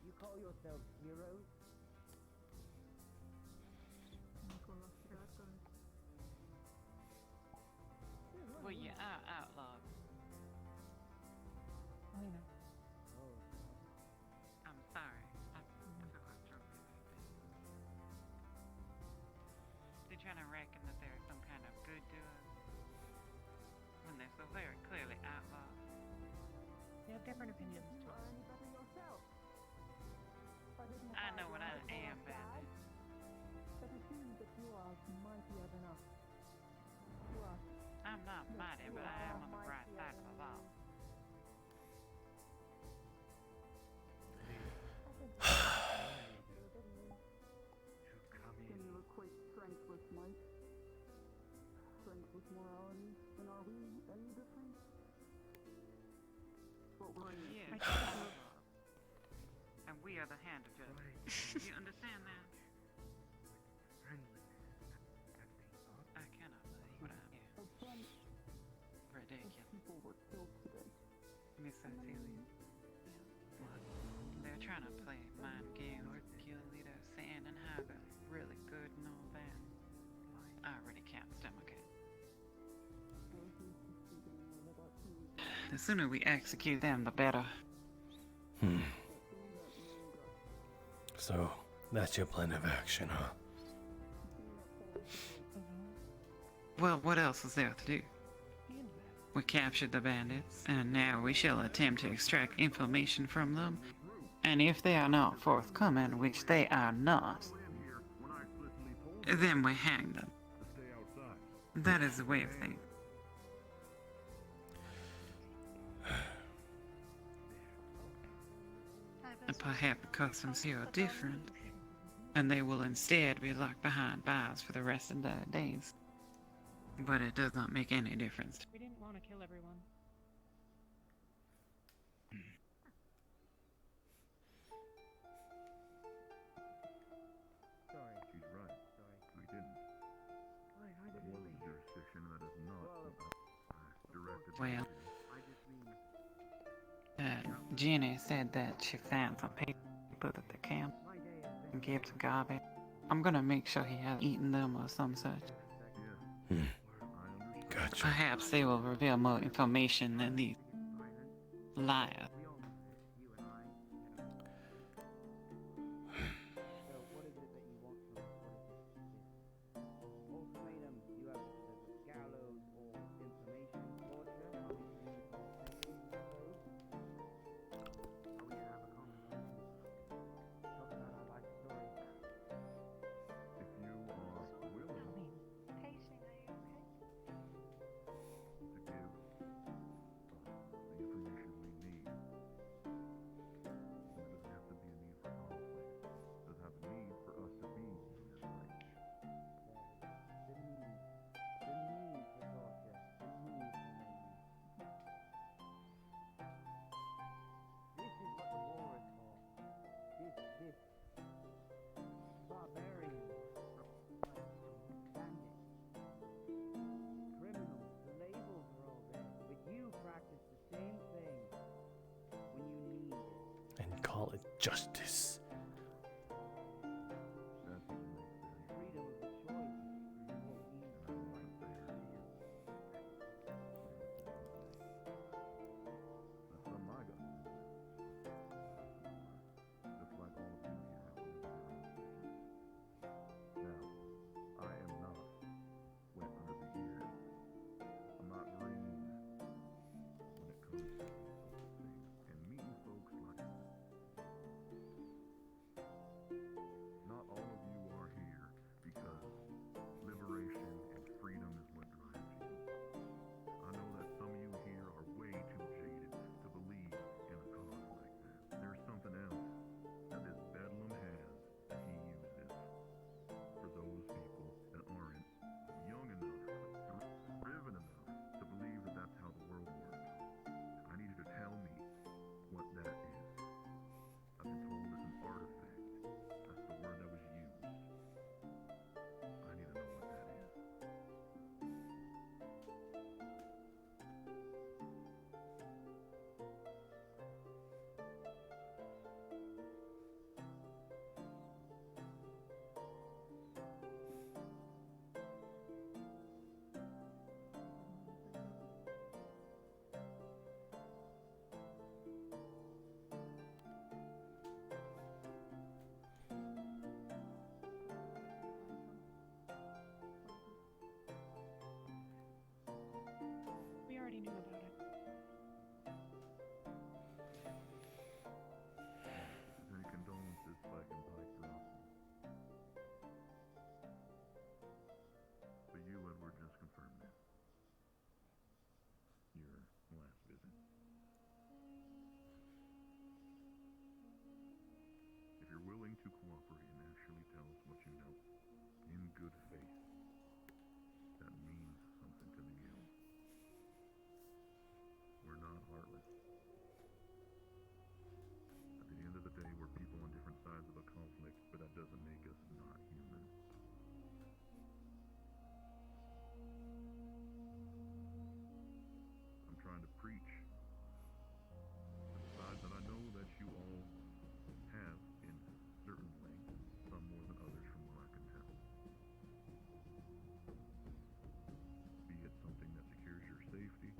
You call yourselves heroes? Well, you are outlaws. I know. I'm sorry. I feel like trouble. They're trying to reckon that they're some kind of good to us when they're so very clearly outlaws. They have different opinions to us. I know what I am, Bandit. But it seems that you are mightier than us. You are. I'm not mighty, but I am on the bright side of the law. Can you equate strength with might? Strength with morality? And are we any different? But we're in Yes. And we are the hand of justice. You understand that? I cannot believe what I'm here. Ridiculous. people were killed today. Miss Cecilia. What? They're trying to play mind games with kill leader, saying and how they're really good and all that. I already can't stomach it. The sooner we execute them, the better. So, that's your plan of action, huh? Well, what else is there to do? We captured the bandits, and now we shall attempt to extract information from them. And if they are not forthcoming, which they are not, then we hang them. That is the way of things. Perhaps the customs here are different, and they will instead be locked behind bars for the rest of their days. But it does not make any difference. We didn't want to kill everyone. Sorry. She's right. We didn't. It was a jurisdiction that is not directed. Well, Jenny said that she found some people at the camp and gave to garbage. I'm gonna make sure he has eaten them or some such. Gotcha. Perhaps they will reveal more information than these liars. So what is it that you want from us? What is this? Ultimatum, you have the gallows or information torture. Obviously, you can't Are we gonna have a conversation? Talk about our life story. If you are willing Pacing, are you okay? to give us the information we need, there doesn't have to be a need for conflict. There's have a need for us to be in this place. The need for torture. The need for mayhem. This is what the war is for. This barbarian, bandits, criminals, the labels are all there, but you practice the same thing when you need it. And call it justice. That's what makes it. Freedom of the choice is what we And I want to say it here. That's something I got. Just like all of you here have to live your own decisions. Now, I am not wet under the ears. I'm not green when it comes to these sorts of things. And meeting folks like to cooperate and actually tell us what you know, in good faith, that means something to the guild. We're not heartless. At the end of the day, we're people on different sides of a conflict, but that doesn't make us not human. I'm trying to preach the side that I know that you all have in certain ways, some more than others from what I can tell. Be it something that secures your safety,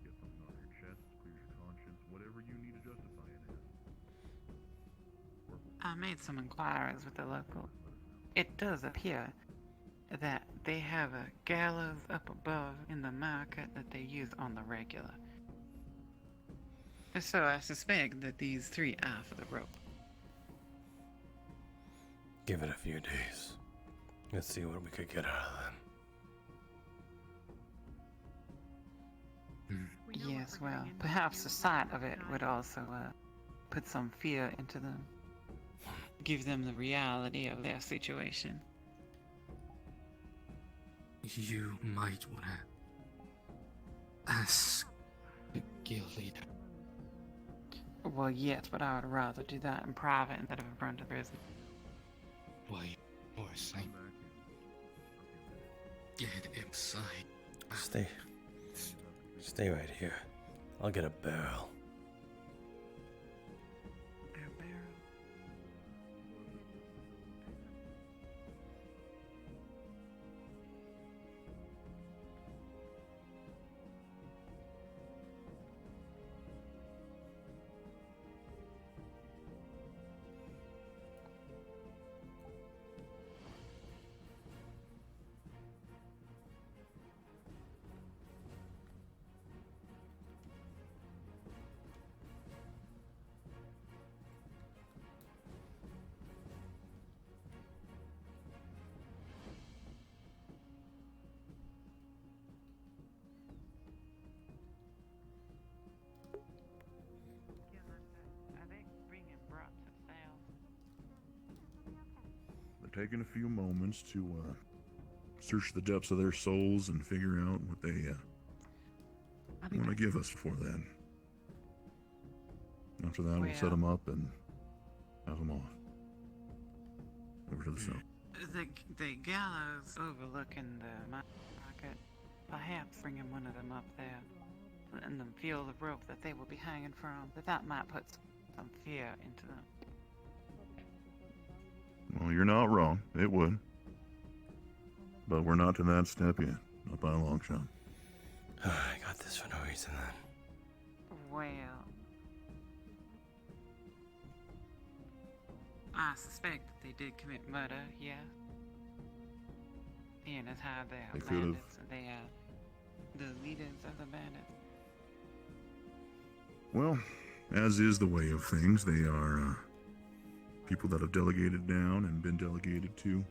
get something off your chest, clears your conscience, whatever you need to justify it as. I made some inquiries with the local. It does appear that they have a gallows up above in the market that they use on the regular. So I suspect that these three are for the rope. Give it a few days. Let's see what we could get out of them. Yes, well, perhaps the sight of it would also put some fear into them. Give them the reality of their situation. You might want to ask the guild leader. Well, yes, but I would rather do that in private instead of in front of the prison. Why, or say, get inside. Stay right here. I'll get a barrel. They're taking a few moments to search the depths of their souls and figure out what they want to give us for that. After that, we'll set them up and have them off. Over to the cell. The gallows overlooking the market. Perhaps bringing one of them up there, letting them feel the rope that they will be hanging from. That might put some fear into them. Well, you're not wrong. It would. But we're not to that step yet. Not by a long shot. I got this for no reason then. Well, I suspect that they did commit murder, yeah. Seeing as how they are bandits, and they are the leaders of the bandits. Well, as is the way of things, they are people that have delegated down and been delegated to.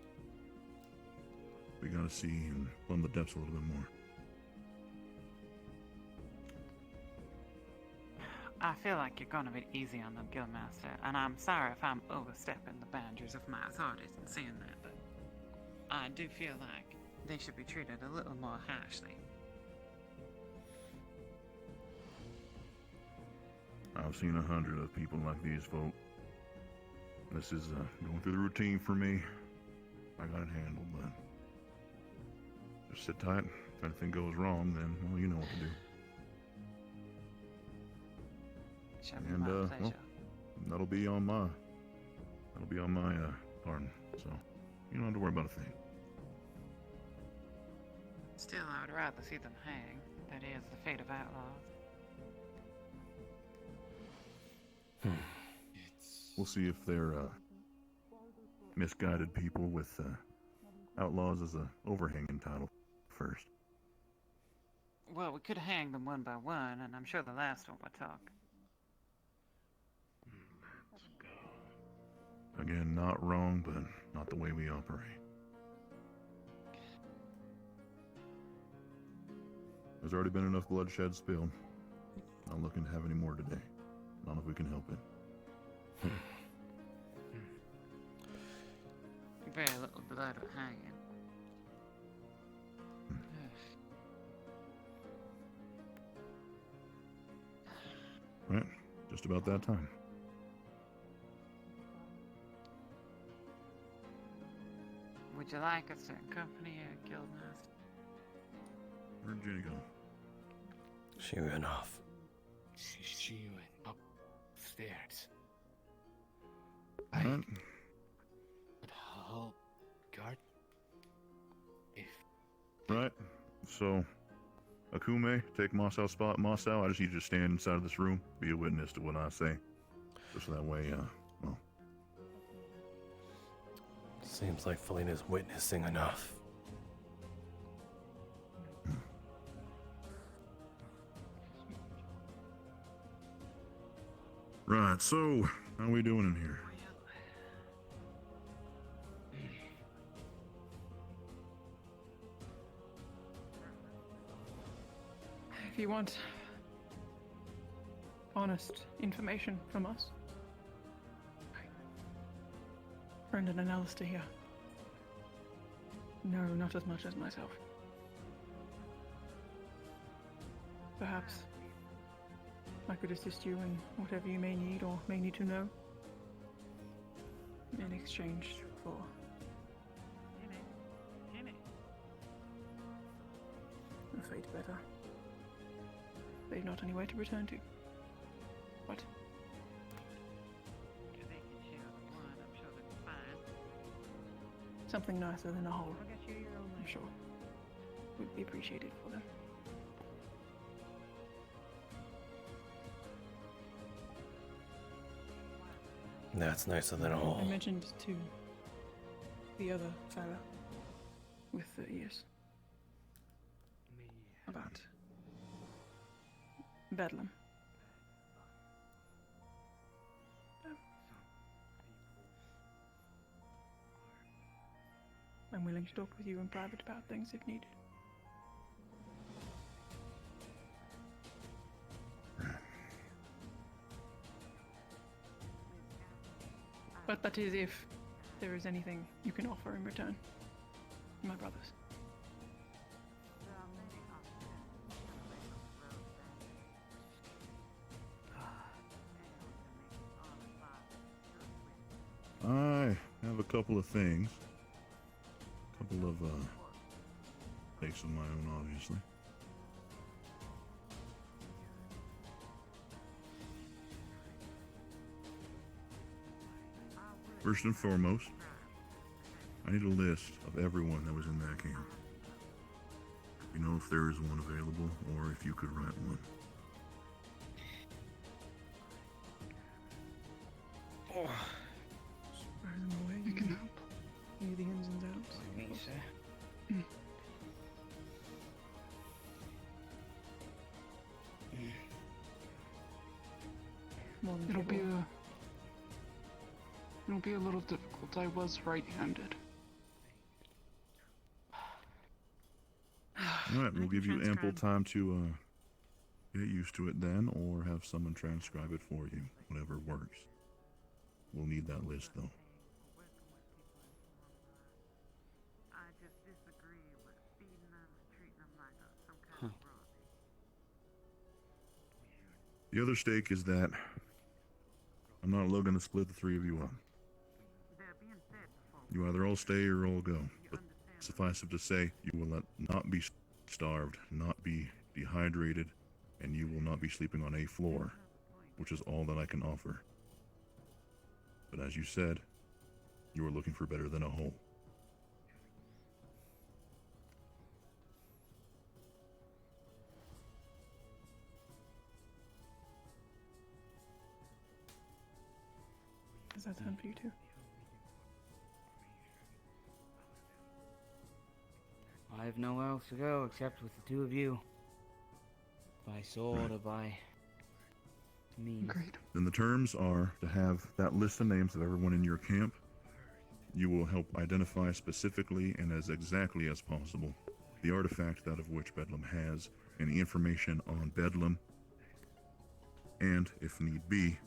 We gotta see and plumb the depths a little bit more. I feel like you're gonna be easy on them, Guildmaster, and I'm sorry if I'm overstepping the boundaries of my authorities in saying that, but I do feel like they should be treated a little more harshly. I've seen 100 of people like these folk. This is going through the routine for me. I got it handled, but just sit tight. If anything goes wrong, then, well, you know what to do. And, well, that'll be on my pardon. So, you don't have to worry about a thing. Still, I would rather see them hang. That is the fate of outlaws. We'll see if they're misguided people with outlaws as a overhanging title first. Well, we could hang them one by one, and I'm sure the last one would talk. Again, not wrong, but not the way we operate. There's already been enough bloodshed spilled. Not looking to have any more today. Not if we can help it. very little blood hanging. Right, just about that time. Would you like us to accompany you, Guildmaster? Where'd Jenny go? She ran off. She went upstairs. Right. But I'll guard. If Right, so Akume, take Masau's spot. Masau, I just need you to stand inside of this room, be a witness to what I say. Just that way, well. Seems like Felina's witnessing enough. Right, so, how we doing in here? If you want honest information from us, Brendan and Alistair here. No, not as much as myself. Perhaps I could assist you in whatever you may need or may need to know in exchange for a fate better. They've not anywhere to return to. What? Something nicer than a hole, I'm sure, would be appreciated for them. That's nicer than a hole. I mentioned to the other fella with the ears about Bedlam. I'm willing to talk with you in private about things if needed. But that is if there is anything you can offer in return, my brothers. I have a couple of things. A couple of, takes of my own, obviously. First and foremost, I need a list of everyone that was in that camp. You know if there is one available, or if you could write one. You can help. Need the ins and outs. It'll be a little difficult. I was right-handed. Alright, we'll give you ample time to get used to it then, or have someone transcribe it for you, whatever works. We'll need that list though. The other stake is that I'm not looking to split the three of you up. You either all stay or all go, but suffice it to say, you will not be starved, not be dehydrated, and you will not be sleeping on a floor, which is all that I can offer. But as you said, you are looking for better than a hole. Does that sound for you too? I have nowhere else to go except with the two of you. By sword or by means. Then the terms are to have that list of names of everyone in your camp. You will help identify specifically and as exactly as possible the artifact out of which Bedlam has, and the information on Bedlam, and, if need be,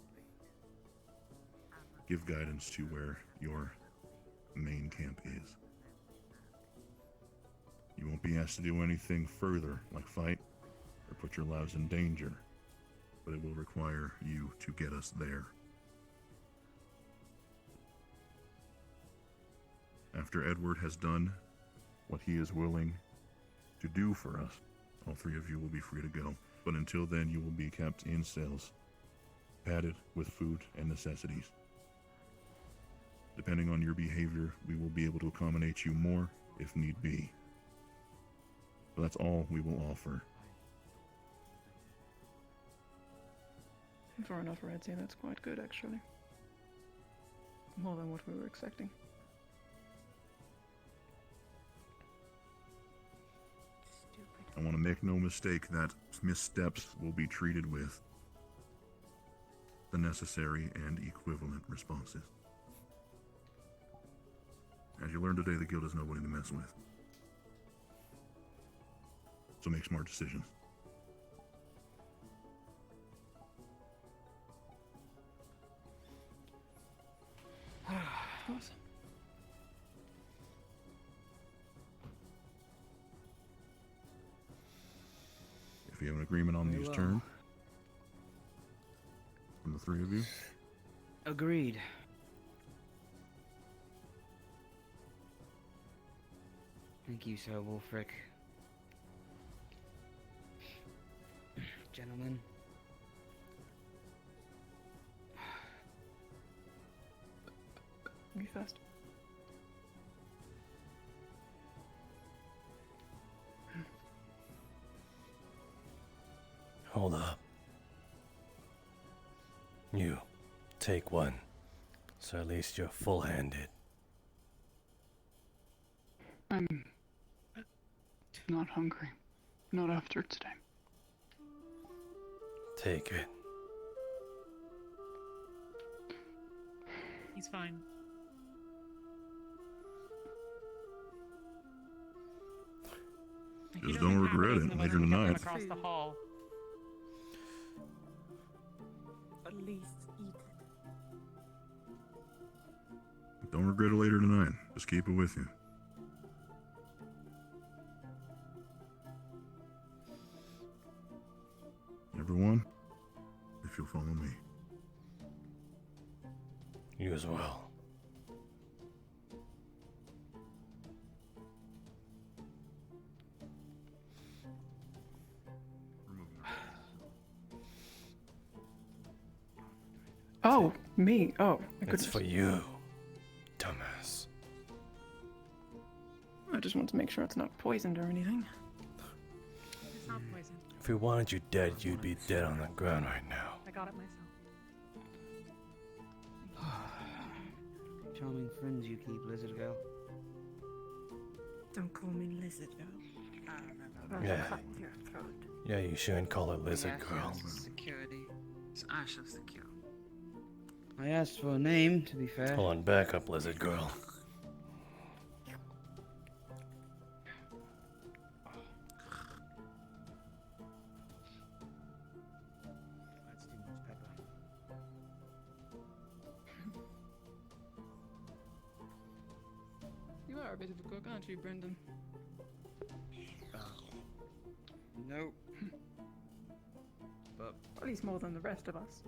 give guidance to where your main camp is. You won't be asked to do anything further, like fight or put your lives in danger, but it will require you to get us there. After Edward has done what he is willing to do for us, all three of you will be free to go. But until then, you will be kept in cells, padded with food and necessities. Depending on your behavior, we will be able to accommodate you more if need be. But that's all we will offer. For enough I'd say that's quite good, actually. More than what we were expecting. I want to make no mistake that missteps will be treated with the necessary and equivalent responses. As you learned today, the guild is nobody to mess with. So make smart decisions. If you have an agreement on these terms, from the three of you, Agreed. Thank you, Sir Wolfric. Gentlemen. You first. Hold up. You, take one. So at least you're full-handed. I'm not hungry. Not after today. Take it. He's fine. just don't regret it later tonight. Across the hall. At least eat it. Don't regret it later tonight. Just keep it with you. Everyone, if you'll follow me. You as well. Oh, me. Oh, my It's goodness. for you, dumbass. I just want to make sure it's not poisoned or anything. It's not poison. If we wanted you dead, you'd be dead on the ground right now. I got it myself. Charming friends you keep, Lizard Girl. Don't call me Lizard Girl. Yeah. Yeah, you shouldn't call her Lizard Yes, Girl. yes, security. So I shall secure. I asked for a name, to be fair. Hold on, back up, Lizard Girl. That's too much pepper. You are a bit of a cook, aren't you, Brendan? Nope. But At least more than the rest of us.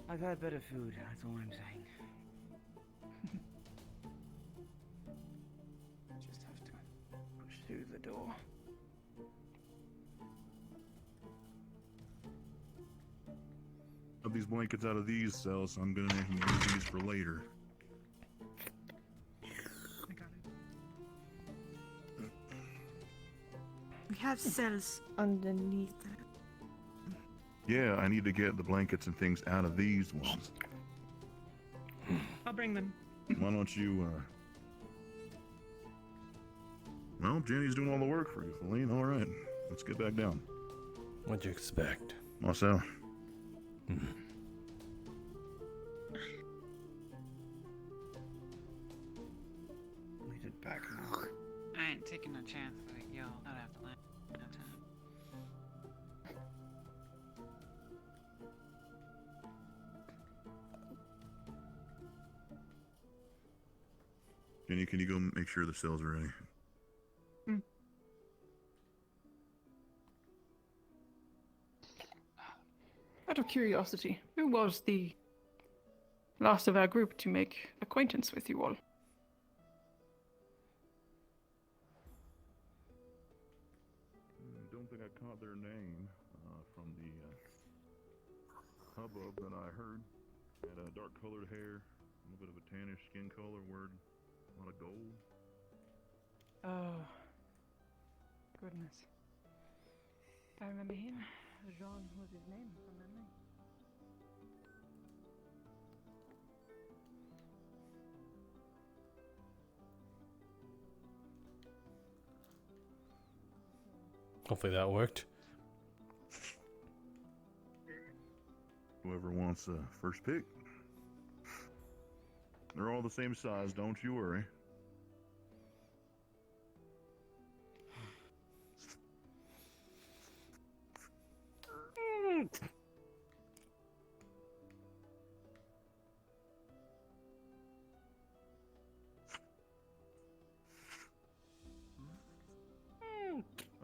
I've had better food, that's all I'm saying. Just have to push through the door. Of these blankets out of these cells, so I'm gonna make them use these for later. We have cells underneath that. Yeah, I need to get the blankets and things out of these ones. I'll bring them. Why don't you, Well, Jenny's doing all the work for you, Feline. All right, let's get back down. What'd you expect? Masou. We did back now. I ain't taking no chance with y'all. Not after that. No time. Jenny, can you go make sure the cells are ready? Out of curiosity, who was the last of our group to make acquaintance with you all? Don't think I caught their name from the hubbub that I heard. Had dark-colored hair, a little bit of a tannish skin color, word a lot of gold. Oh, goodness. I remember him. Jean was his name from memory. Hopefully that worked. Whoever wants a first pick. They're all the same size, don't you worry.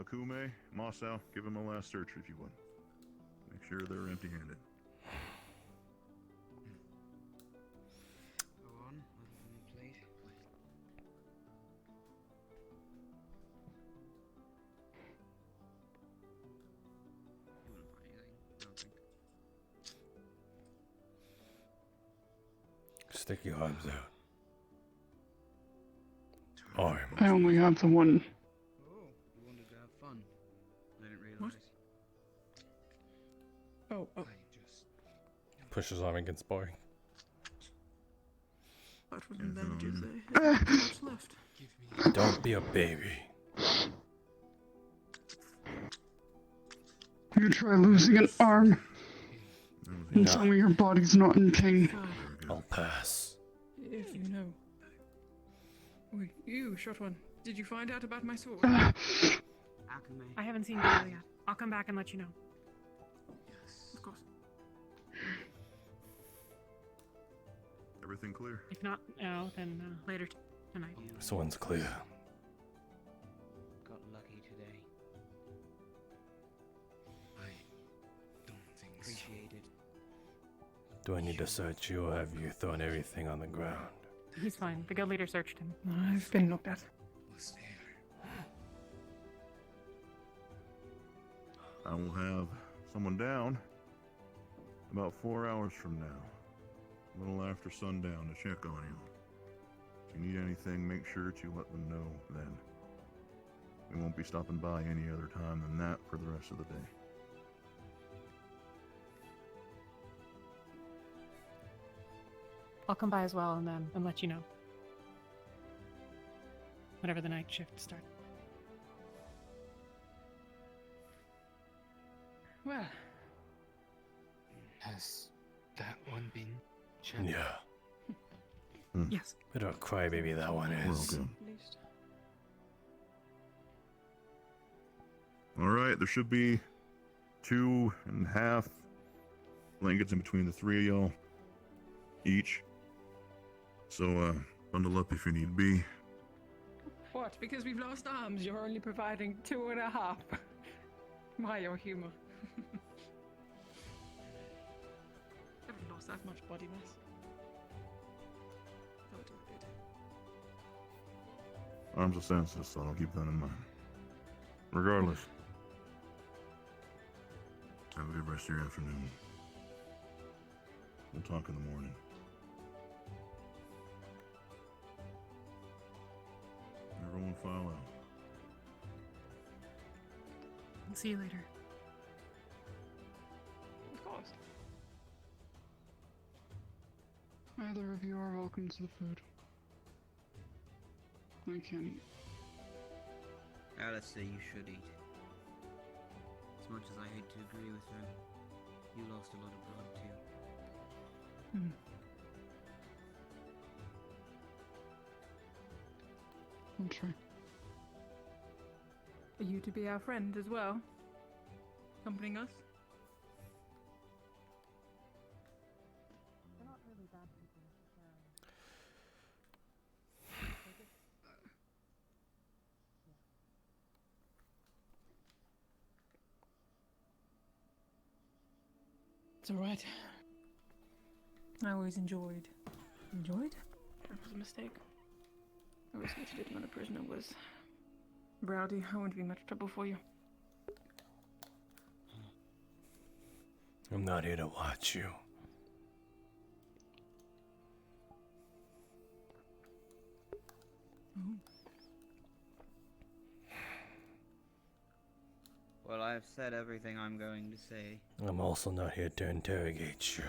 Akume, Masou, give him a last search if you would. Make sure they're empty-handed. Go on, please. You wouldn't find anything, I don't think. Stick your arms out. Arms. I only have the one. Oh, you wanted to have fun. I didn't realize. Oh. I just... Push his arm against Barry. That was in bandages, What's left? Don't be a baby. You try losing an arm and No. tell me your body's not in pain. I'll pass. If you know. Wait, you, short one. Did you find out about my sword? I haven't seen Gail yet. I'll come back and let you know. Of course. Everything clear? If not now, then later tonight. This one's clear. Got lucky today. I don't think Appreciate it. Do I need to search you, or have you thrown everything on the ground? He's fine. The guild leader searched him. I've been looked at. was there. I will have someone down about 4 hours from now. A little after sundown to check on you. If you need anything, make sure to let them know then. We won't be stopping by any other time than that for the rest of the day. I'll come by as well and let you know. Whenever the night shift starts. Well, Has that one been checked? Yeah. Yes. Bit of a crybaby that one is. Well, Alright, there should be 2.5 blankets in between the three of y'all each. So, bundle up if you need be. what? Because we've lost arms, you're only providing 2.5. My, your humor. Haven't lost that much body mass. Oh, dear. Arms are sensitive, so I'll keep that in mind. Regardless, have a good rest of your afternoon. We'll talk in the morning. Everyone file out. See you later. Of course. Either of you are welcome to the food. I can't eat. Let's say you should eat. As much as I hate to agree with her, you lost a lot of blood too. I'll try. Are you to be our friend as well? Accompanying us? They're not really bad people necessarily. They It's alright. I always enjoyed. Enjoyed? That was a mistake. I was here to take another prisoner was... Rowdy, I wouldn't be much trouble for you. I'm not here to watch you. Well, I've said everything I'm going to say. I'm also not here to interrogate you.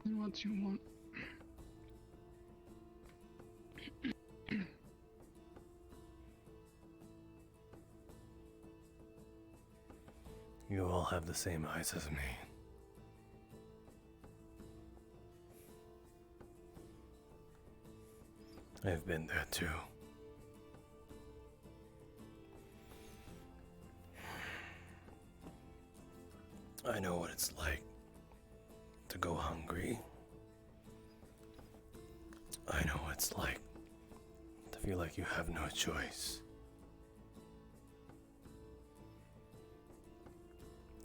And what you want? You all have the same eyes as me. I've been there too. I know what it's like to go hungry. I know what it's like to feel like you have no choice.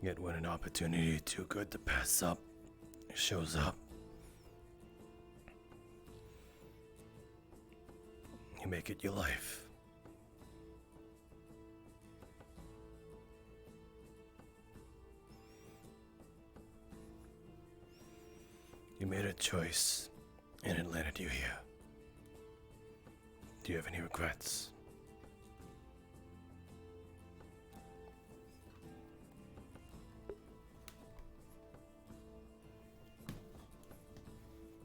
Yet when an opportunity too good to pass up shows up, you make it your life. You made a choice, and it landed you here. Do you have any regrets?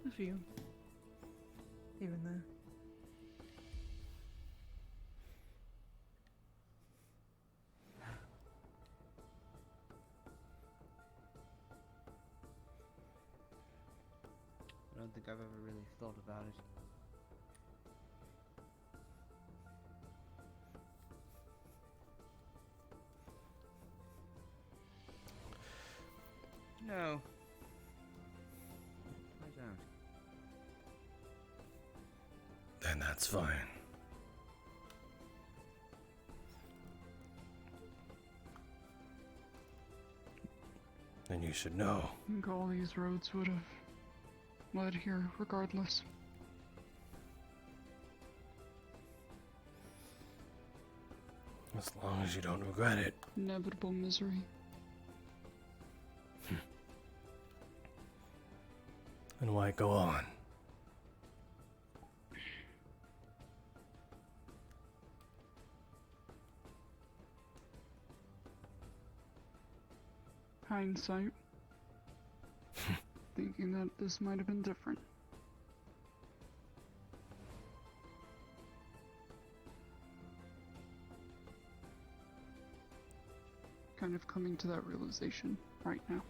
A few. Even though. I don't think I've ever really thought about it. No. I don't. Then that's fine. Then you should know. I think all these roads would have led here regardless. As long as you don't regret it. Inevitable misery. Then why go on? Hindsight. Thinking that this might have been different. Kind of coming to that realization right now.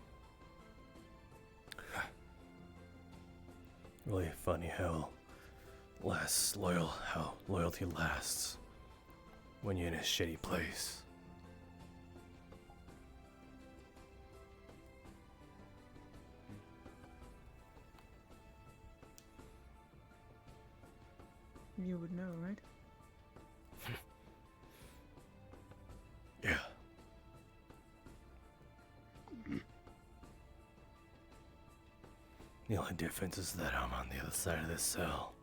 Really funny how loyalty lasts when you're in a shitty place. You would know, right? Yeah. The only difference is that I'm on the other side of this cell.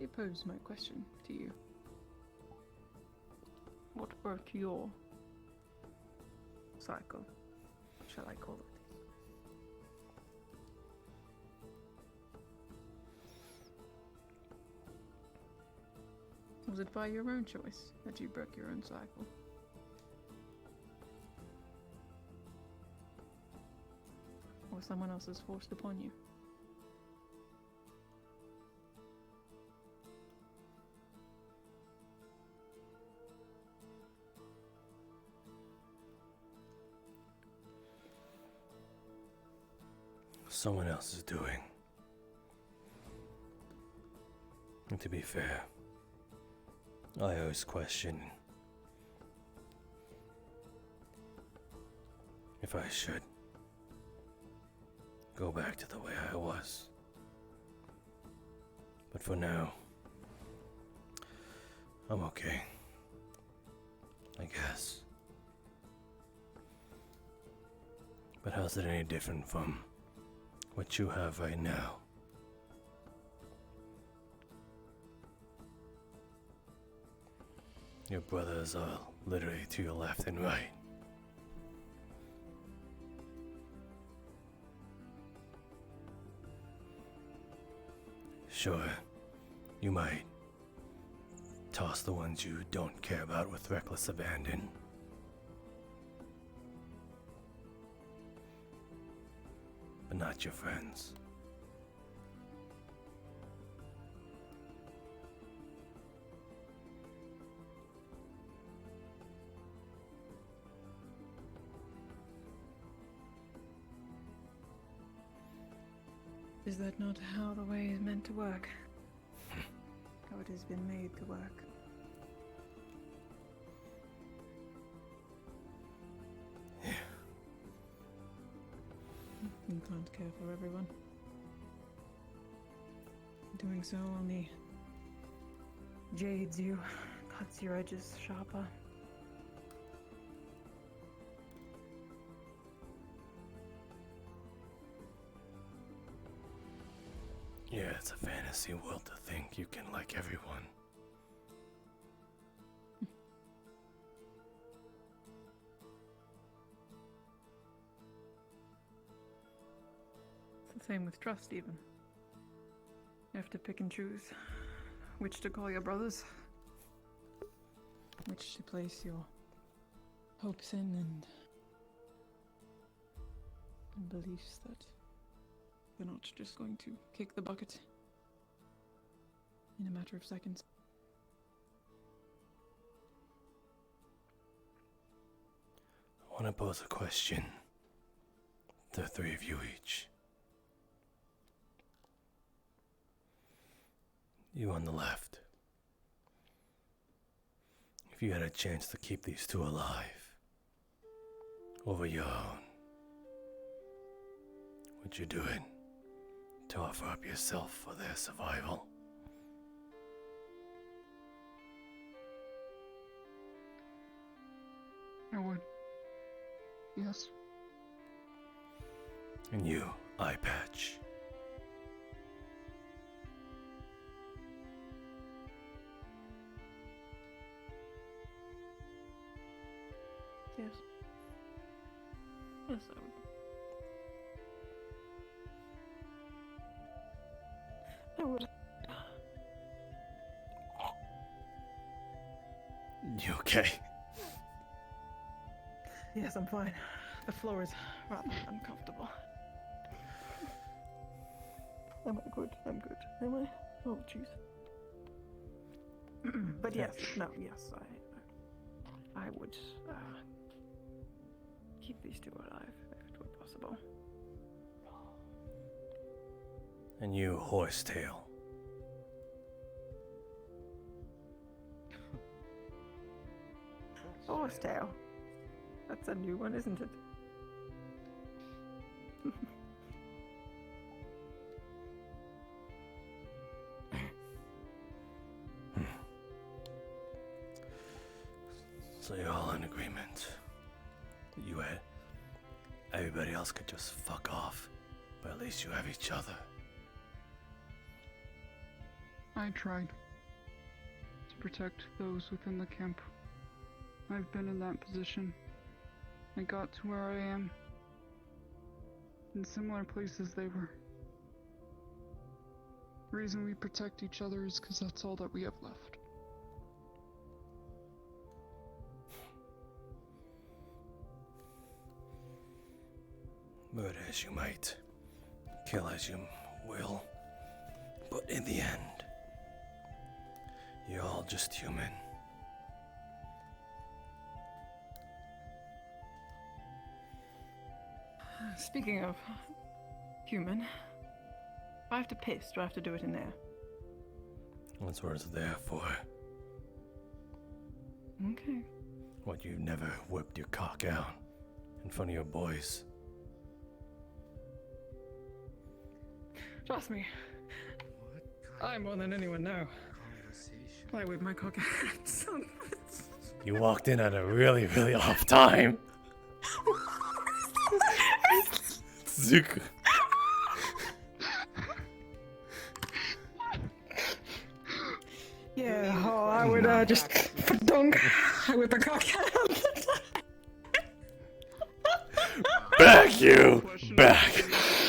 I pose my question to you. What broke your cycle, shall I call it? Was it by your own choice that you broke your own cycle? Or someone else's forced upon you? Someone else is doing. And to be fair, I always question if I should go back to the way I was. But for now, I'm okay. I guess. But how's it any different from what you have right now? Your brothers are literally to your left and right. Sure, you might toss the ones you don't care about with reckless abandon. But not your friends. Is that not how the way is meant to work? How it has been made to work? Yeah. You can't care for everyone. Doing so only jades you, cuts your edges sharper. Yeah, it's a fantasy world to think you can like everyone. It's the same with trust, even. You have to pick and choose which to call your brothers, which to place your hopes in and beliefs that they're not just going to kick the bucket in a matter of seconds. I want to pose a question to the three of you each. You on the left. If you had a chance to keep these two alive over your own, would you do it? To offer up yourself for their survival? I would. Yes. And you, Eye Patch. Yes. Yes, I would. I would. You okay? Yes, I'm fine. The floor is rather uncomfortable. Am I good? I'm good. Am I? Oh, jeez. But yes, no, yes, I would keep these two alive if it were possible. And you, Horsetail. Horsetail. That's a new one, isn't it? So you're all in agreement. You had everybody else could just fuck off, but at least you have each other. I tried to protect those within the camp. I've been in that position. I got to where I am in similar places they were. The reason we protect each other is because that's all that we have left. Murder as you might, kill as you will, but in the end, you're all just human. Speaking of human, if I have to piss, do I have to do it in there? That's what it's there for. Okay. What, you've never whipped your cock out in front of your boys. Trust me. I more than anyone know. Play with my cock hands. You walked in at a really, really off time. Zuko. Yeah, oh, I would just dunk. I whip a cock out. Back you! Back!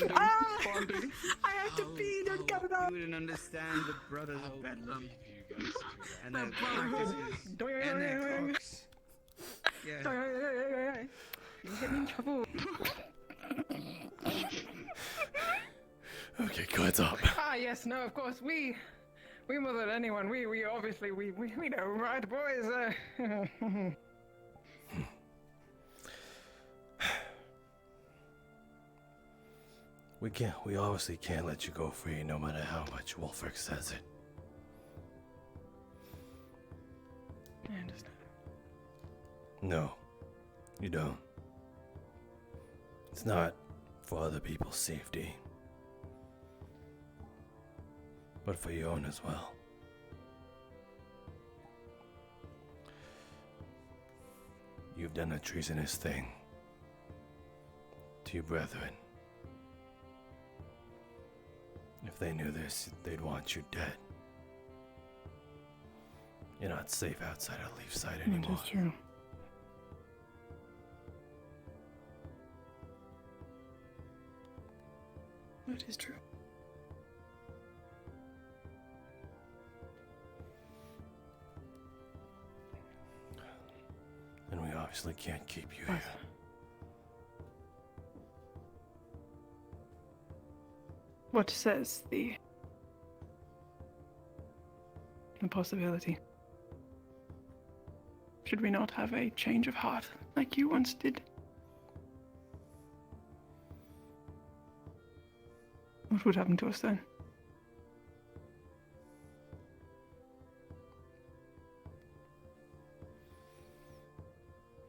I have to pee, don't cut it out. You wouldn't understand the brothers of Bedlam. And The their brotherhood. practices. And their cocks. Yeah. You get me in trouble. Okay, good up. Ah, yes, no, of course, we more than anyone, we obviously, we know, right, boys? We obviously can't let you go free no matter how much Wolfric says it. I understand. No, you don't. It's not for other people's safety, but for your own as well. You've done a treasonous thing to your brethren. If they knew this, they'd want you dead. You're not safe outside of Leafside anymore. That is true. That is true. And we obviously can't keep you here. What says the possibility? Should we not have a change of heart like you once did? What would happen to us then?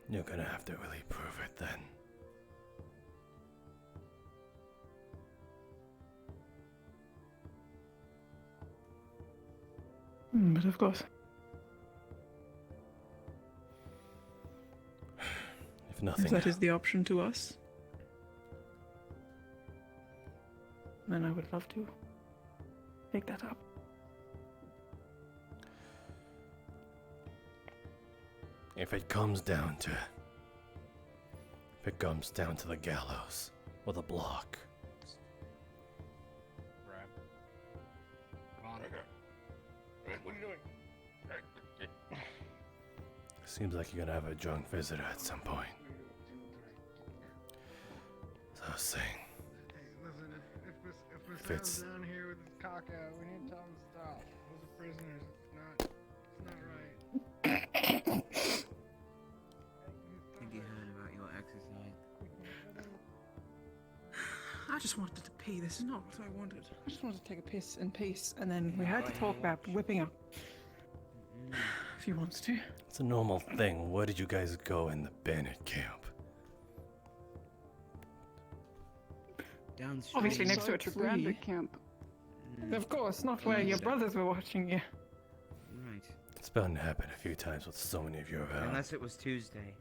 You're gonna have to really prove it then. But of course. If nothing. If that is the option to us, then I would love to take that up. If it comes down to the gallows or the block. Come on. What are you doing? Seems like you're gonna have a drunk visitor at some point. So I was saying, Hey, listen, if If we're it's- down here with his cock out, we need to tell him to stop. Those are prisoners. It's not right. I think you heard about your exercise. I just wanted to pee. This is not what I wanted. I just wanted to take a piss in peace, and then we had to talk about whipping up. If he wants to. it's a normal thing. Where did you guys go in the bandit camp? Downstream. Obviously next to a Besides tree. Bandit camp. Of course, not where your brothers were watching you. Right. It's bound to happen a few times with so many of you around. Unless it was Tuesday.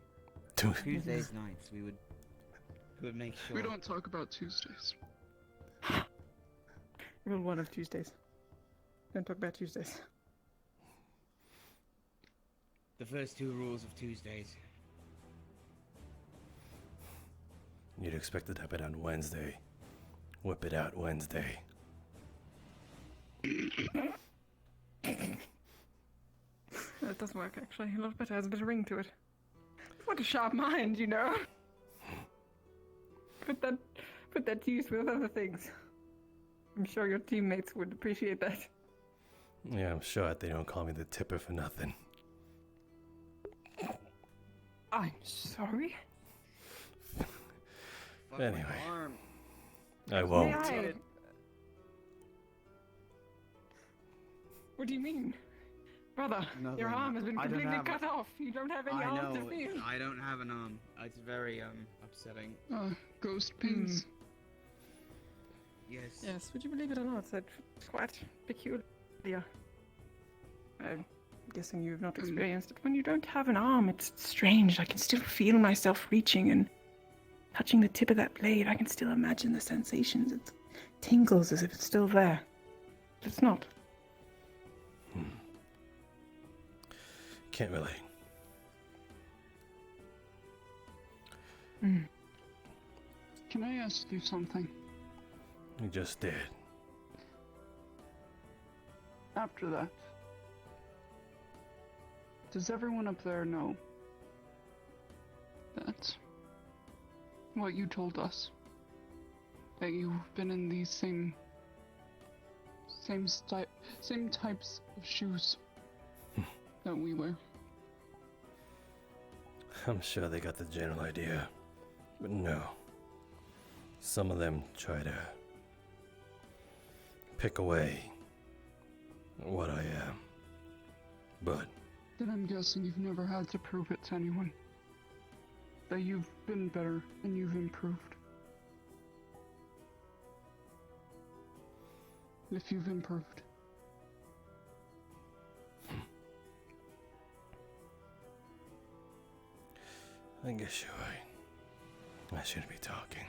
Tuesday. Tuesdays nights, we would make sure. We don't talk about Tuesdays. Rule 1 of Tuesdays. Don't talk about Tuesdays. The first 2 rules of Tuesdays. You'd expect it to happen on Wednesday. Whip it out Wednesday. That doesn't work, actually. A lot better. Has a bit of ring to it. What a sharp mind, you know. Put that to use with other things. I'm sure your teammates would appreciate that. Yeah, I'm sure they don't call me the tipper for nothing. I'm sorry. Anyway, Arm. I won't. May I? What do you mean? Brother, your arm has been completely cut off. You don't have any arm to feel. I don't have an arm. It's very upsetting. Ghost pains. Yes. Yes, would you believe it or not, that's quite peculiar. I'm guessing you've not experienced it. When you don't have an arm, it's strange. I can still feel myself reaching and touching the tip of that blade. I can still imagine the sensations. It tingles as if it's still there. But it's not. Can't relate. Can I ask you something? You just did. After that, does everyone up there know that what you told us, that you've been in these same types of shoes that we wear? I'm sure they got the general idea, but no. Some of them try to pick away what I am, but Then I'm guessing you've never had to prove it to anyone. That you've been better and you've improved. If you've improved. I guess you're right. I shouldn't be talking.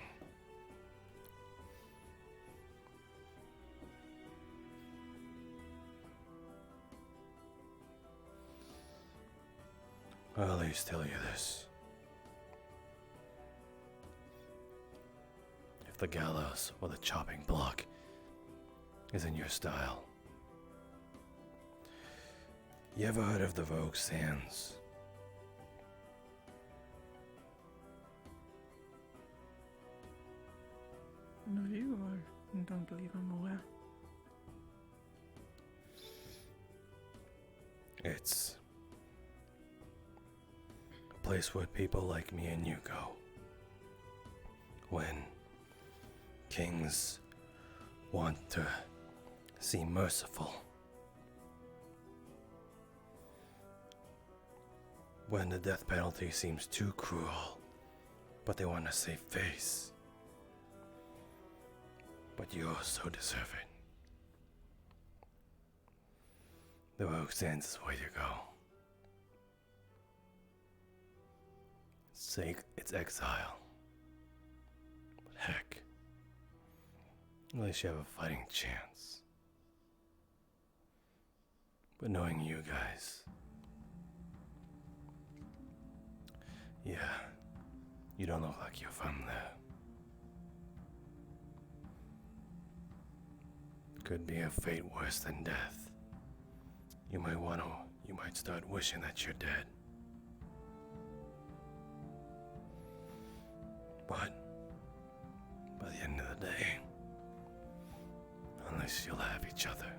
I'll at least tell you this. If the gallows or the chopping block is in your style, you ever heard of the Rogue Sands? No, you are. I don't believe I'm aware. It's a place where people like me and you go when kings want to seem merciful, when the death penalty seems too cruel, but they want to save face. But you're so deserving. The Rogue Sands is where you go. It's exile. But heck, at least you have a fighting chance. But knowing you guys, yeah, you don't look like you're from there. Could be a fate worse than death. You might start wishing that you're dead. But by the end of the day, unless you'll have each other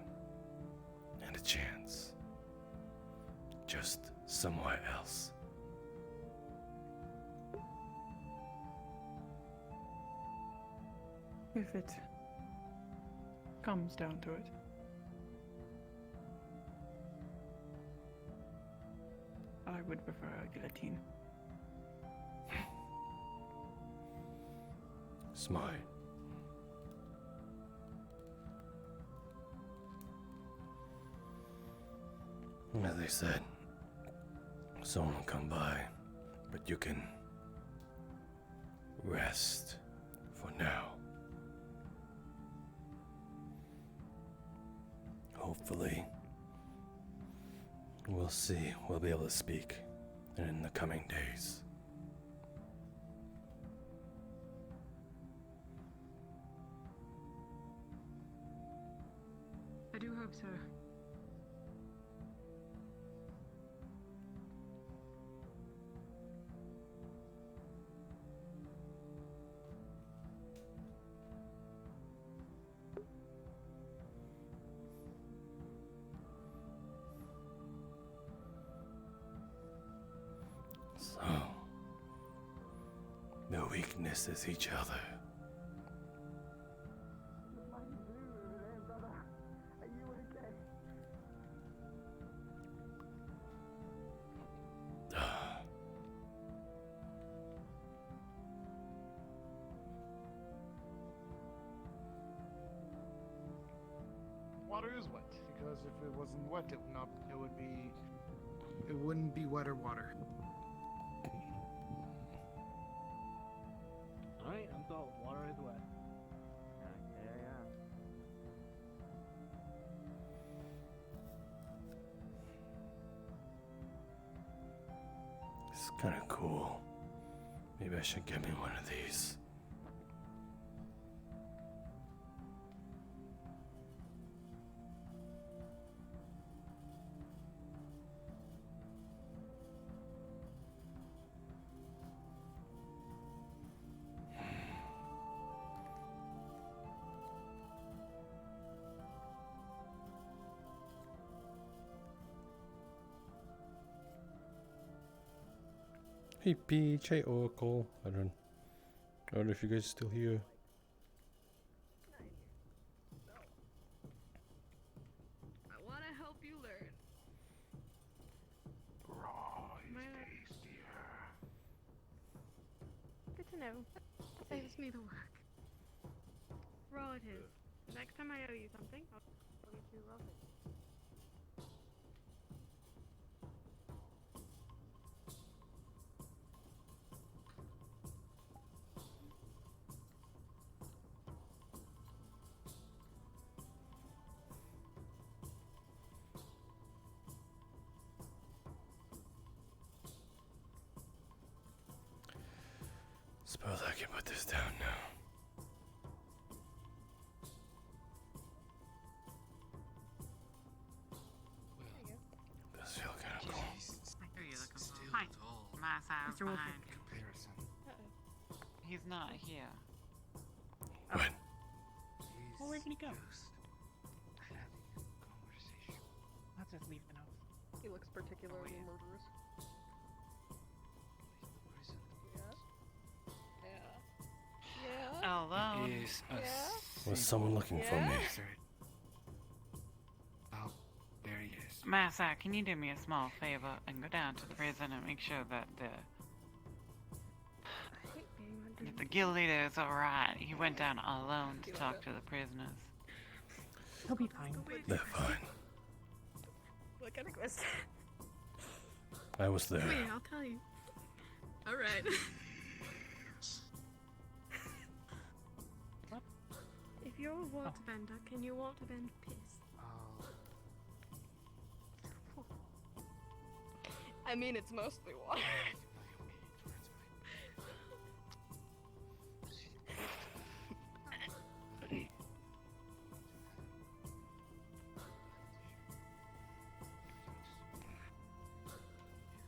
and a chance, just somewhere else. If it comes down to it. I would prefer a guillotine. Smart. As they said, someone will come by, but you can rest for now. Hopefully, we'll be able to speak in the coming days. I do hope so. So, the weakness is each other. water is wet. Because if it wasn't wet, it would not. It would be. It wouldn't be wetter water. Alright, I'm told water is wet. It's kind of cool. Maybe I should get me one of these. Hey Peach, hey Oracle. I don't know if you guys are still here. I want to help you learn. Good to know. Saves me the work. Raw it is. Next time I owe you something, I'll give you raw it. Suppose I can put this down now. Does feel kind of cool. I hear you looking for. Hi, Masou behind you. Comparison. He's not here. What? Well, where can he go? Conversation. Let's just leave the note. He looks particularly murderous. Hello. Is Was someone looking for me? Oh, there he is. Masou, can you do me a small favor and go down to the prison and make sure that the guild leader is alright? He went down alone to talk to the prisoners. He'll be fine. They're fine. Look at Chris. I was there. Wait, I'll tell you. Alright. If you're a waterbender, can you waterbend piss? I mean, it's mostly water.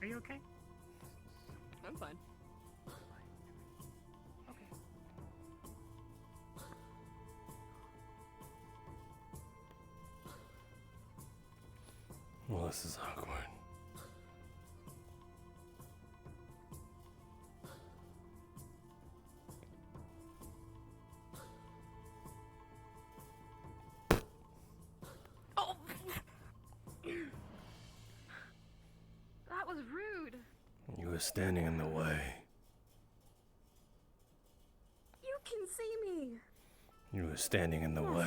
Are you okay? I'm fine. Well, this is awkward. Oh! That was rude. You were standing in the way. You can see me. You were standing in the way.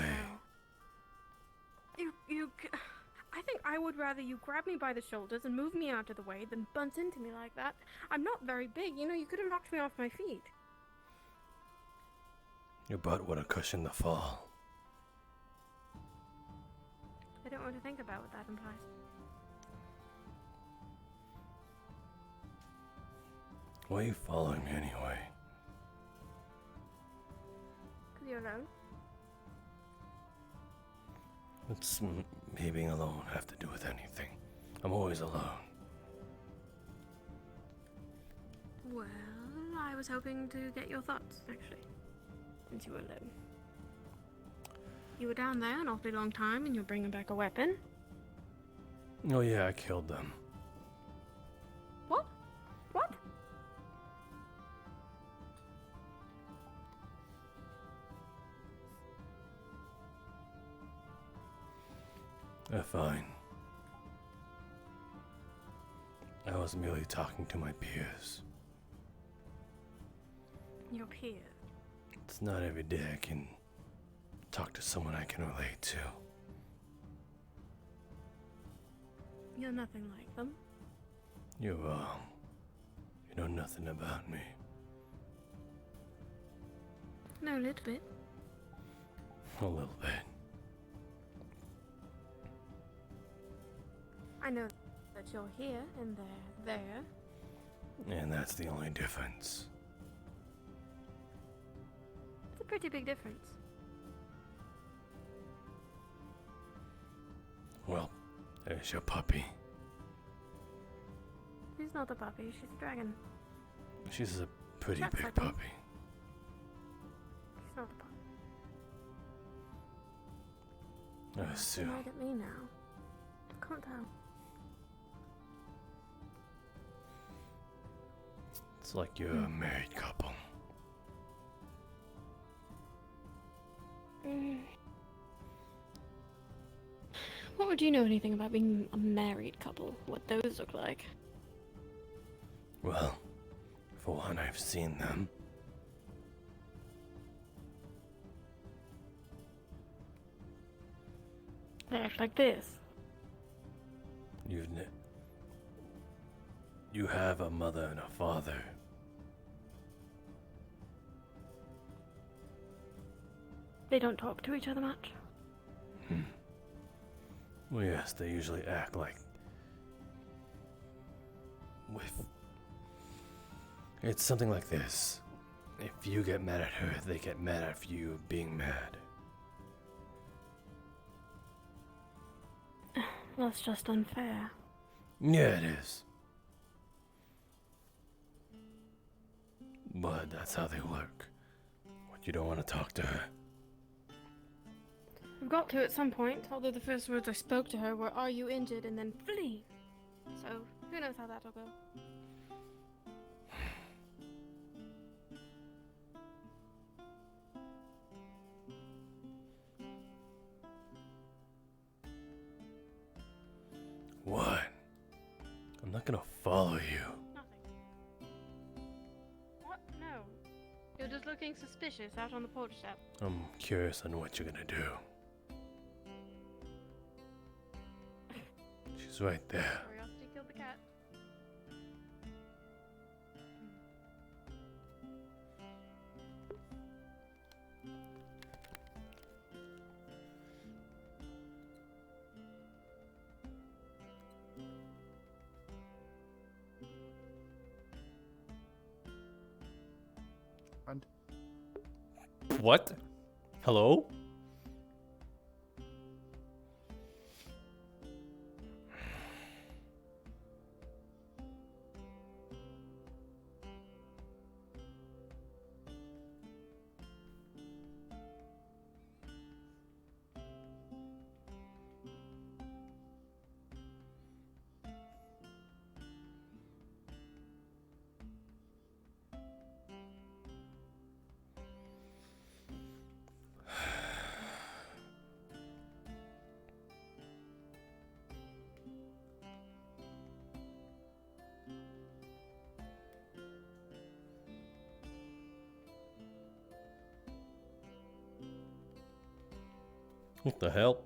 I think I would rather you grab me by the shoulders and move me out of the way than bunt into me like that. I'm not very big, you know, you could have knocked me off my feet. Your butt would have cushioned the fall. I don't want to think about what that implies. Why are you following me anyway? Because you're alone. What's me being alone have to do with anything? I'm always alone. Well, I was hoping to get your thoughts, actually. Since you were alone. You were down there an awfully long time and you're bringing back a weapon. Oh yeah, I killed them. What? What? They're fine. I was merely talking to my peers. Your peer. It's not every day I can talk to someone I can relate to. You're nothing like them. You know nothing about me. No, a little bit. A little bit. I know that you're here and they're there. And that's the only difference. It's a pretty big difference. Well, there's your puppy. She's not a puppy, she's a dragon. She's a pretty That's big like me. puppy. She's not a puppy. Sue. You're mad at me now. Calm down. It's like you're a married couple. What would you know anything about being a married couple? What those look like? Well, for one, I've seen them. They act like this. You have a mother and a father. They don't talk to each other much. Well, yes, they usually act like... It's something like this. If you get mad at her, they get mad at you being mad. That's just unfair. Yeah, it is. But that's how they work. What, you don't want to talk to her? I've got to at some point, although the first words I spoke to her were, "Are you injured?" and then flee. So, who knows how that'll go. What? I'm not gonna follow you. Nothing. What? No. You're just looking suspicious out on the porch step. I'm curious on what you're gonna do. She's right there. Curiosity killed the cat. What? Hello? What the hell?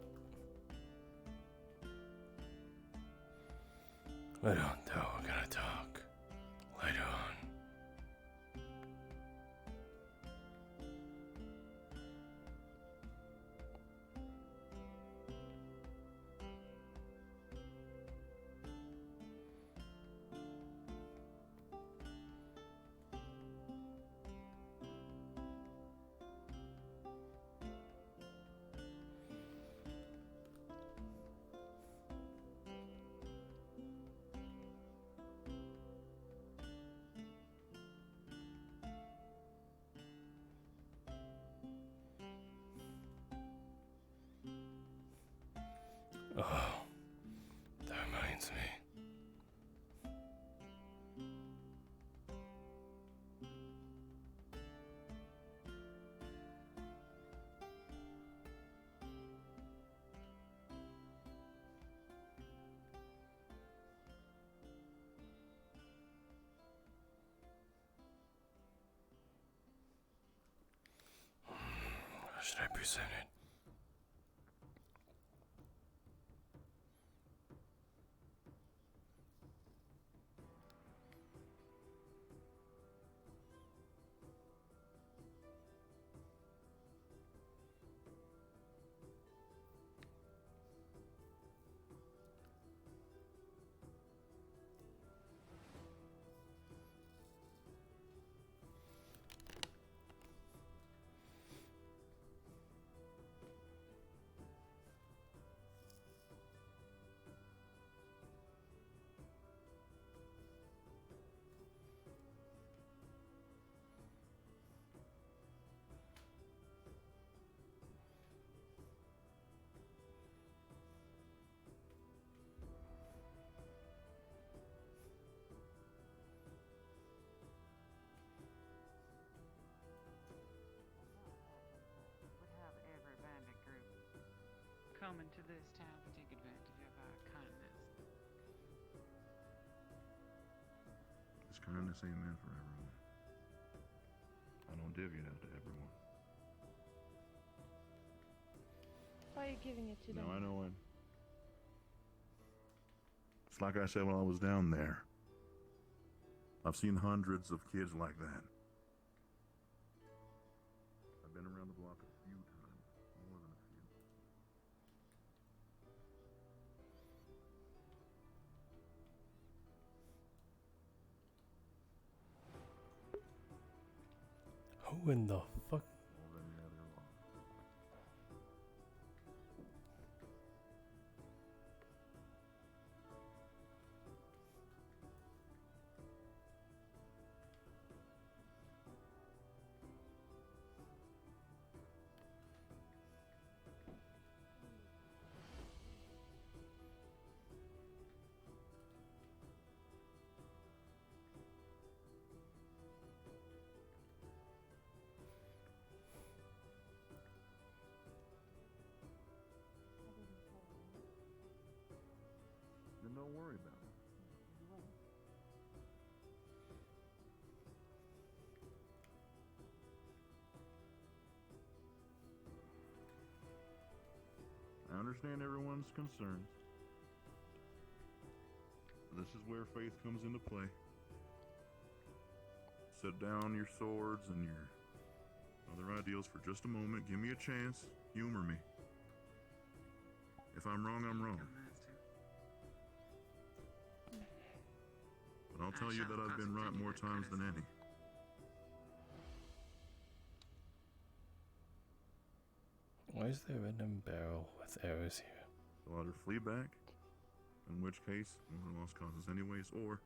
I don't know. We're gonna talk later on. Oh, that reminds me. How should I present it? coming to this town to take advantage of our kindness. This kindness ain't meant for everyone. I don't divvy it out to everyone. Why are you giving it to them? No, I know it. It's like I said when I was down there. I've seen hundreds of kids like that. I've been around the block a few times, more than a few. Who in the fuck? Then don't worry about it. I understand everyone's concerns. This is where faith comes into play. Set down your swords and your other ideals for just a moment. Give me a chance. Humor me. If I'm wrong, I'm wrong. But I'll tell you that I've been right more times than any. Why is there a random barrel with arrows here? So either flee back, in which case, more lost causes anyways, or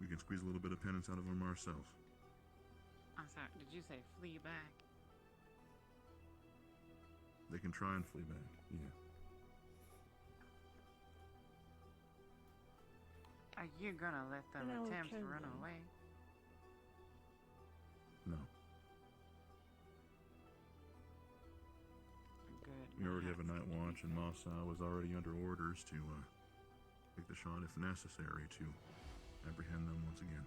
we can squeeze a little bit of penance out of them ourselves. I'm sorry, did you say flee back? They can try and flee back, yeah. Are you gonna let them And I'll attempt to kill run them. away? No. Good. We already have a night watch, and Masou was already under orders to take the shot if necessary to apprehend them once again.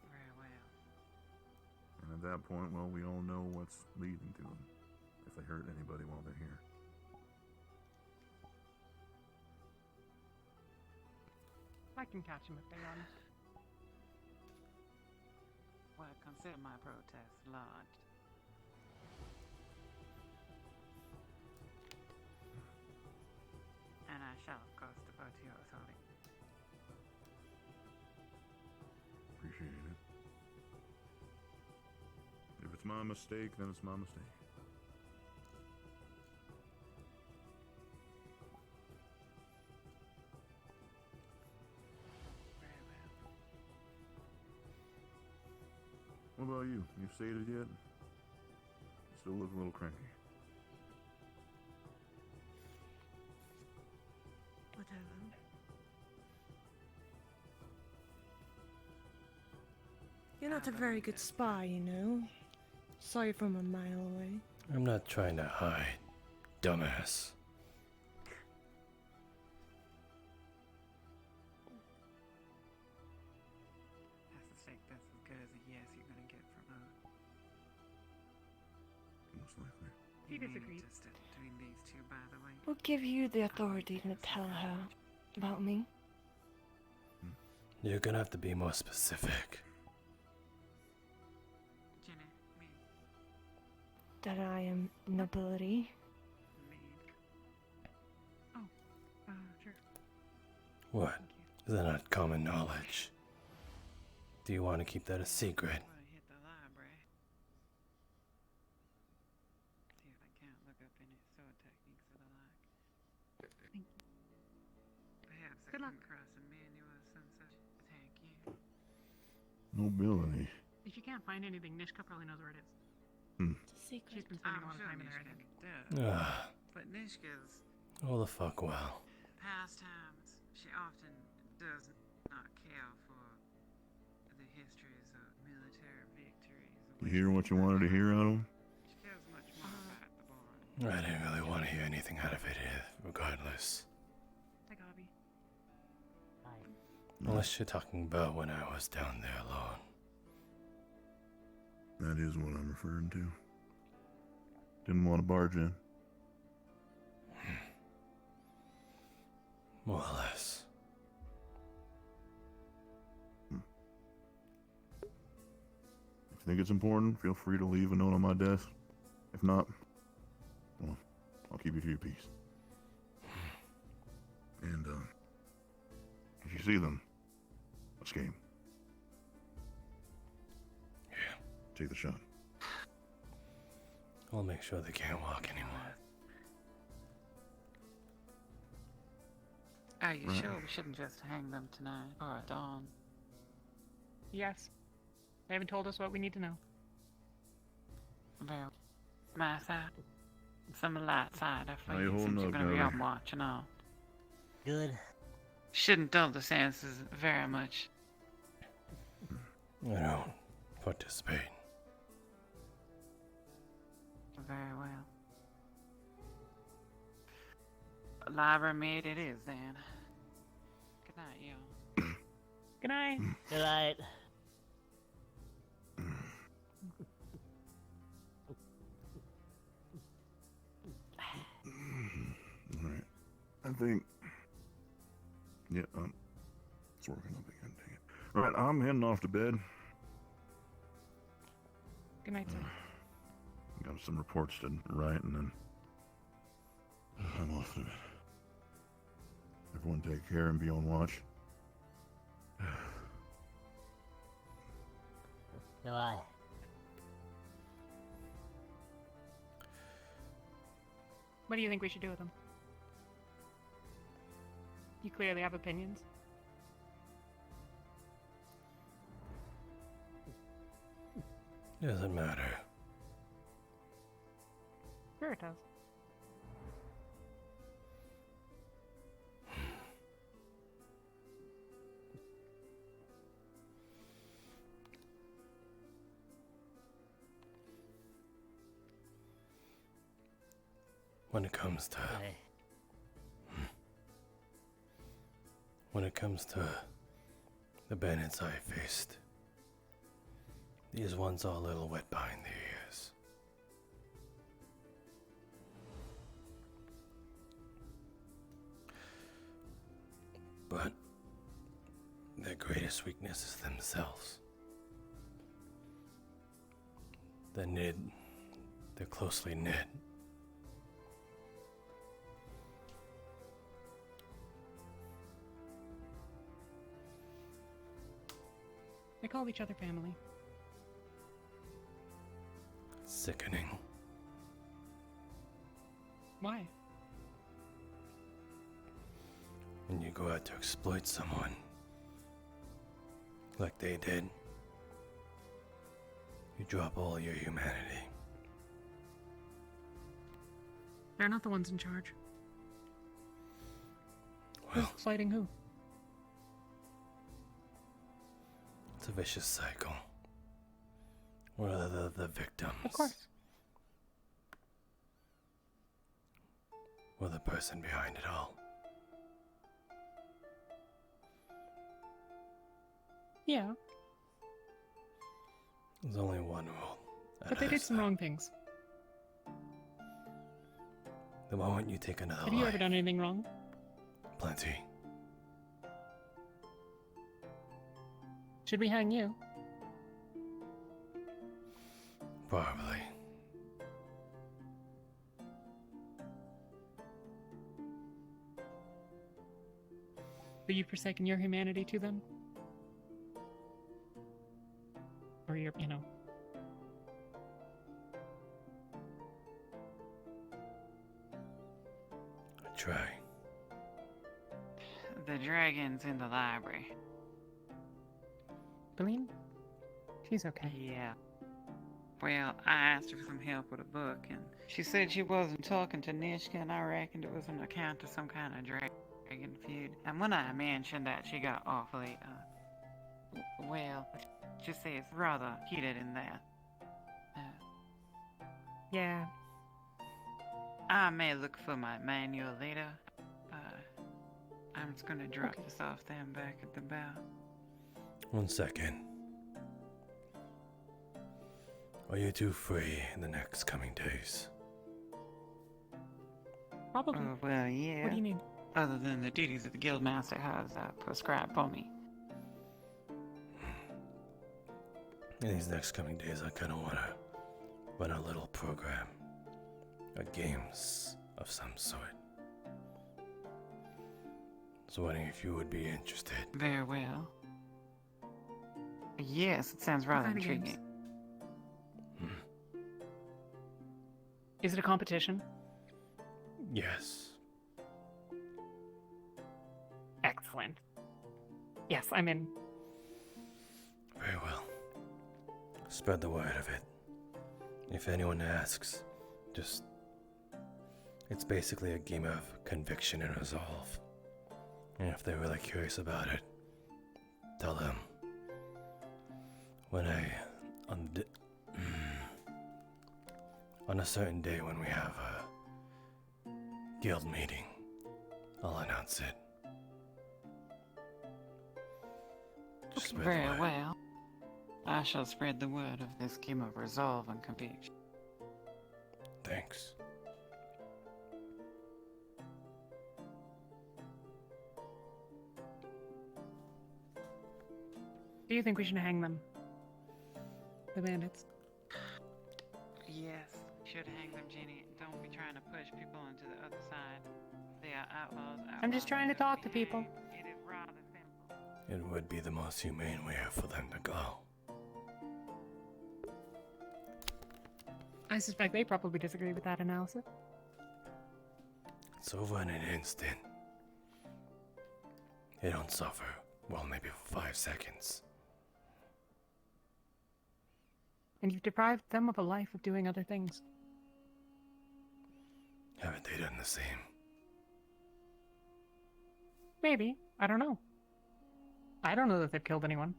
Very well. And at that point, well, we all know what's leading to them, if they hurt anybody while they're here. I can catch him if they run. Well, consider my protest lodged. And I shall, of course, defer to your authority. Appreciate it. If it's my mistake, then it's my mistake. What about you? You sated yet? Still look a little cranky. Whatever. You're not a very good spy, you know. Saw you from a mile away. I'm not trying to hide, dumbass. I suspect that's as good as a yes you're gonna get from her. Most likely. He disagreed. Just between these two, by the way. What give you the authority to tell her about me? You're gonna have to be more specific. Jenny, me, That I am nobility? me. Sure. What? Is that not common knowledge? Do you want to keep that a secret? I want to hit the library. See if I can't look up any sword techniques or the like. Thank you. Perhaps I Good luck. come across a manual of some such. Thank you. Nobility. If you can't find anything, Nishka probably knows where it is. It's a secret. She's been spending a lot of time in there, I think. Ah, But Nishka's all the fuck well. pastimes, she often does not care for the histories of military victories. You hear what you wanted to hear out of them? She cares much more I didn't really want to hear anything out of it, regardless. Hi, Gobby. Unless you're talking about when I was down there alone. That is what I'm referring to. Didn't want to barge in. More or less. If you think it's important, feel free to leave a note on my desk. If not, well, I'll keep you to your piece. And, if you see them, escape. Yeah. Take the shot. I'll make sure they can't walk anymore. Are you sure we shouldn't just hang them tonight or at dawn? Yes. They haven't told us what we need to know. Well, my side. Some light side, I How you feel, since holding you're up, gonna be Gabby? on watch and all. Good. Shouldn't dull the senses very much. I don't participate. Very well. Library maid it is then. Good night, y'all. Good night. Good night. Alright. I think... Yeah, it's working up again, dang it. Alright, I'm heading off to bed. Good night, sir. Got some reports to write, and then... I'm off to bed. Everyone take care and be on watch. Goodbye. What do you think we should do with them? You clearly have opinions. Doesn't matter. Sure it does. When it comes to... When it comes to the bandits I faced, these ones are a little wet behind the ears. But their greatest weakness is themselves. They're closely knit. They call each other family. Sickening. Why? When you go out to exploit someone, like they did, you drop all your humanity. They're not the ones in charge. Well, who's fighting who? It's a vicious cycle. We're the victims. Of course. We're the person behind it all. Yeah, There's only one rule. but they did some wrong things. The moment you take another Have you life, ever done anything wrong? plenty. Should we hang you? Probably. Will you forsaken your humanity to them? Or your, you know. I try. The dragon's in the library. Beline? She's okay. Yeah. Well, I asked her for some help with a book, and she said she wasn't talking to Nishka, and I reckoned it was an account of some kind of dragon feud. And when I mentioned that, she got awfully, well, she says rather heated in that. Yeah. I may look for my manual later. I'm just gonna drop this off then back at the bow. 1 second. Are you two free in the next coming days? Probably. Well, yeah. What do you need? Other than the duties that the guildmaster has prescribed for me. In these next coming days, I kind of want to run a little program. Games of some sort. So wondering if you would be interested. Very well. Yes, it sounds rather kind of games? intriguing. Is it a competition? Yes. Excellent. Yes, I'm in. Very well. Spread the word of it. If anyone asks, just... It's basically a game of conviction and resolve. And if they're really curious about it, tell them. When on a certain day when we have a guild meeting, I'll announce it. Just spread the Very word. well. I shall spread the word of this game of resolve and conviction. Thanks. Do you think we should hang them? The bandits. Yes, should hang them, Jenny. Don't be trying to push people into the other side. They are outlaws. I'm just trying to talk to people. It is rather simple. It would be the most humane way for them to go. I suspect they probably disagree with that analysis. It's over in an instant. They don't suffer, well, maybe for 5 seconds. And you've deprived them of a life of doing other things. Haven't they done the same? Maybe. I don't know. I don't know that they've killed anyone.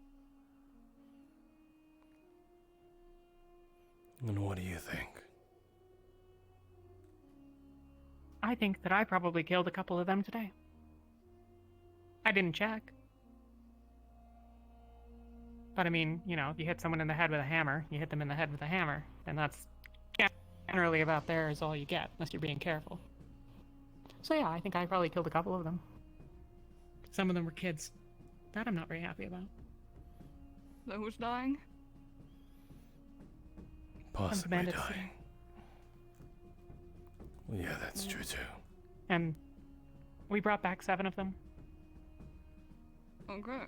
And what do you think? I think that I probably killed a couple of them today. I didn't check. But I mean, you know, if you hit someone in the head with a hammer, you hit them in the head with a hammer, and that's generally about there is all you get, unless you're being careful. So yeah, I think I probably killed a couple of them. Some of them were kids. That I'm not very happy about. That was dying? Possibly bandits dying. Well, yeah, that's true too. And we brought back 7 of them. Okay.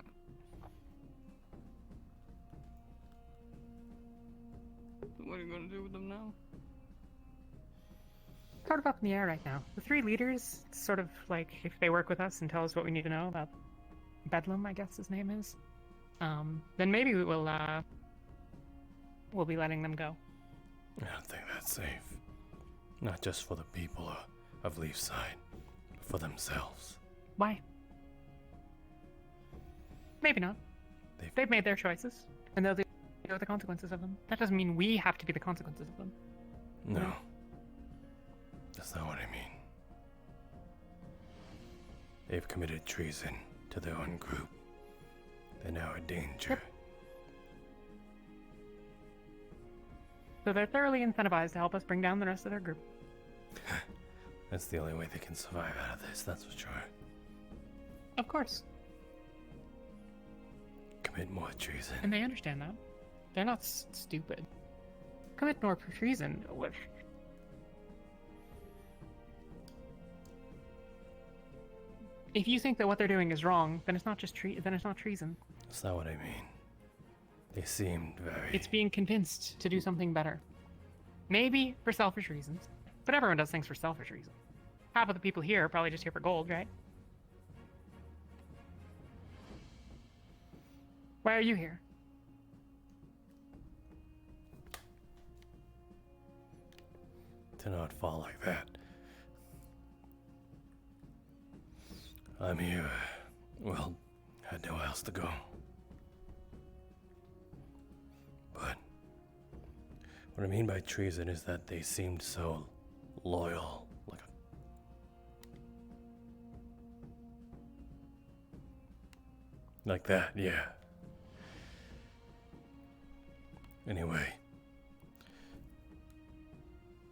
What are you gonna do with them now? Sort of up in the air right now. The 3 leaders, sort of like, if they work with us and tell us what we need to know about Bedlam, I guess his name is, then maybe we'll be letting them go. I don't think that's safe. Not just for the people of Leafside, but for themselves. Why? Maybe not. They've made their choices, and they'll deal with the consequences of them. That doesn't mean we have to be the consequences of them. No. That's not what I mean. They've committed treason to their own group. They're now a danger. Yep. So they're thoroughly incentivized to help us bring down the rest of their group. That's the only way they can survive out of this, that's for sure. Of course. Commit more treason. And they understand that. They're not stupid. Commit more treason. If you think that what they're doing is wrong, then it's not just then it's not treason. That's not what I mean. They seemed very... It's being convinced to do something better. Maybe for selfish reasons, but everyone does things for selfish reasons. Half of the people here are probably just here for gold, right? Why are you here? To not fall like that. I'm here. Well, had nowhere else to go. But what I mean by treason is that they seemed so loyal Like that, yeah. Anyway.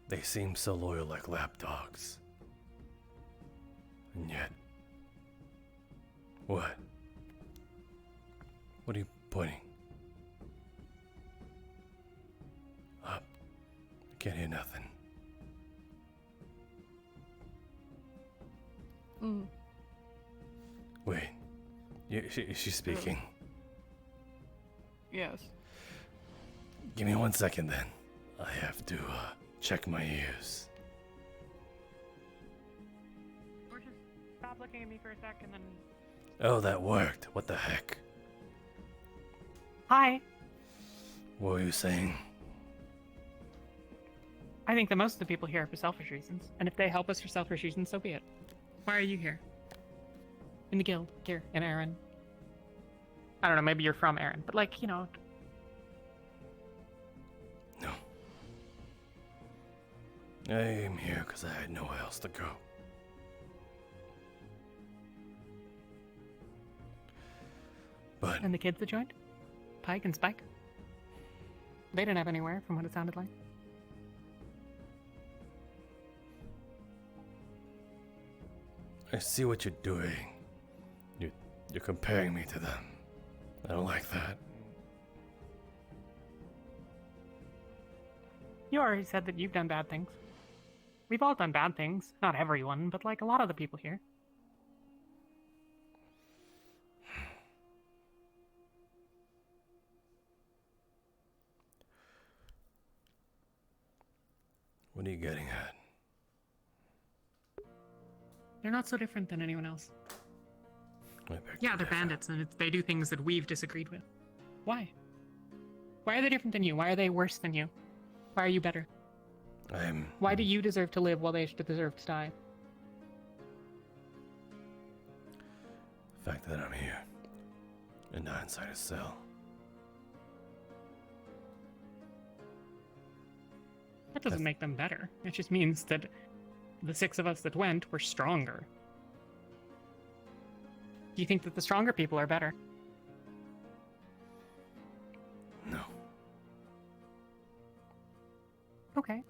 They seem so loyal like lapdogs. And yet... What? What are you pointing? Up. I can't hear nothing. Wait. Is she speaking? Yes. Give me 1 second then. I have to check my ears. Or just stop looking at me for a sec and then... Oh, that worked. What the heck? Hi. What were you saying? I think that most of the people here are for selfish reasons, and if they help us for selfish reasons, so be it. Why are you here? In the guild, here, in Aaron. I don't know, maybe you're from Aaron, but like, you know... No. I am here because I had nowhere else to go. But... And the kids that joined? Pike and Spike? They didn't have anywhere, from what it sounded like. I see what you're doing. You're comparing me to them. I don't like that. You already said that you've done bad things. We've all done bad things. Not everyone, but like a lot of the people here. What are you getting at? They're not so different than anyone else. I beg Yeah, to they're differ. bandits, and they do things that we've disagreed with. Why? Why are they different than you? Why are they worse than you? Why are you better? Why do you deserve to live while they should deserve to die? The fact that I'm here and not inside a cell. That doesn't make them better. It just means that the 6 of us that went were stronger. Do you think that the stronger people are better? No. Okay.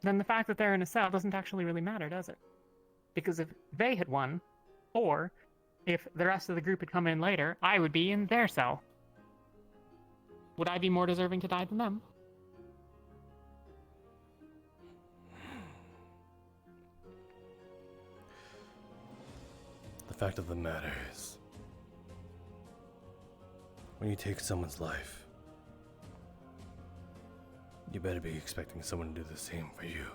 Then the fact that they're in a cell doesn't actually really matter, does it? Because if they had won, or if the rest of the group had come in later, I would be in their cell. Would I be more deserving to die than them? The fact of the matter is, when you take someone's life, you better be expecting someone to do the same for you.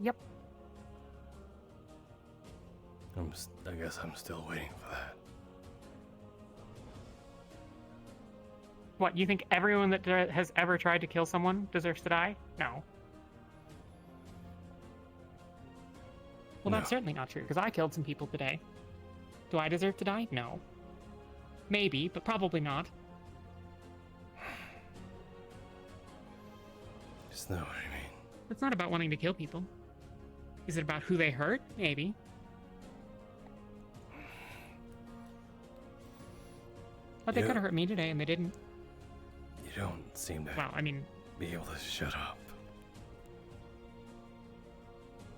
Yep. I guess I'm still waiting for that. What, you think everyone that has ever tried to kill someone deserves to die? No. Well, that's certainly not true, because I killed some people today. Do I deserve to die? No. Maybe, but probably not. It's not what I mean. It's not about wanting to kill people. Is it about who they hurt? Maybe. But they could have hurt me today, and they didn't. You don't seem to Well, I mean, be able to shut up.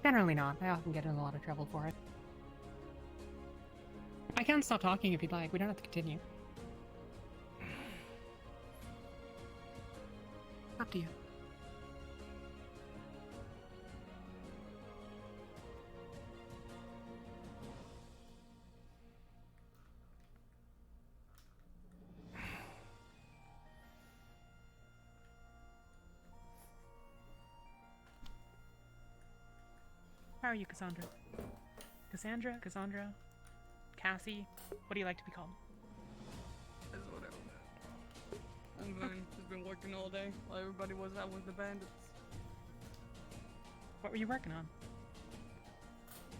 generally not. I often get in a lot of trouble for it. I can stop talking if you'd like. We don't have to continue. Up to you. How are you, Cassandra? Cassandra? Cassie? What do you like to be called? It's whatever. I'm fine. Just been working all day while everybody was out with the bandits. What were you working on?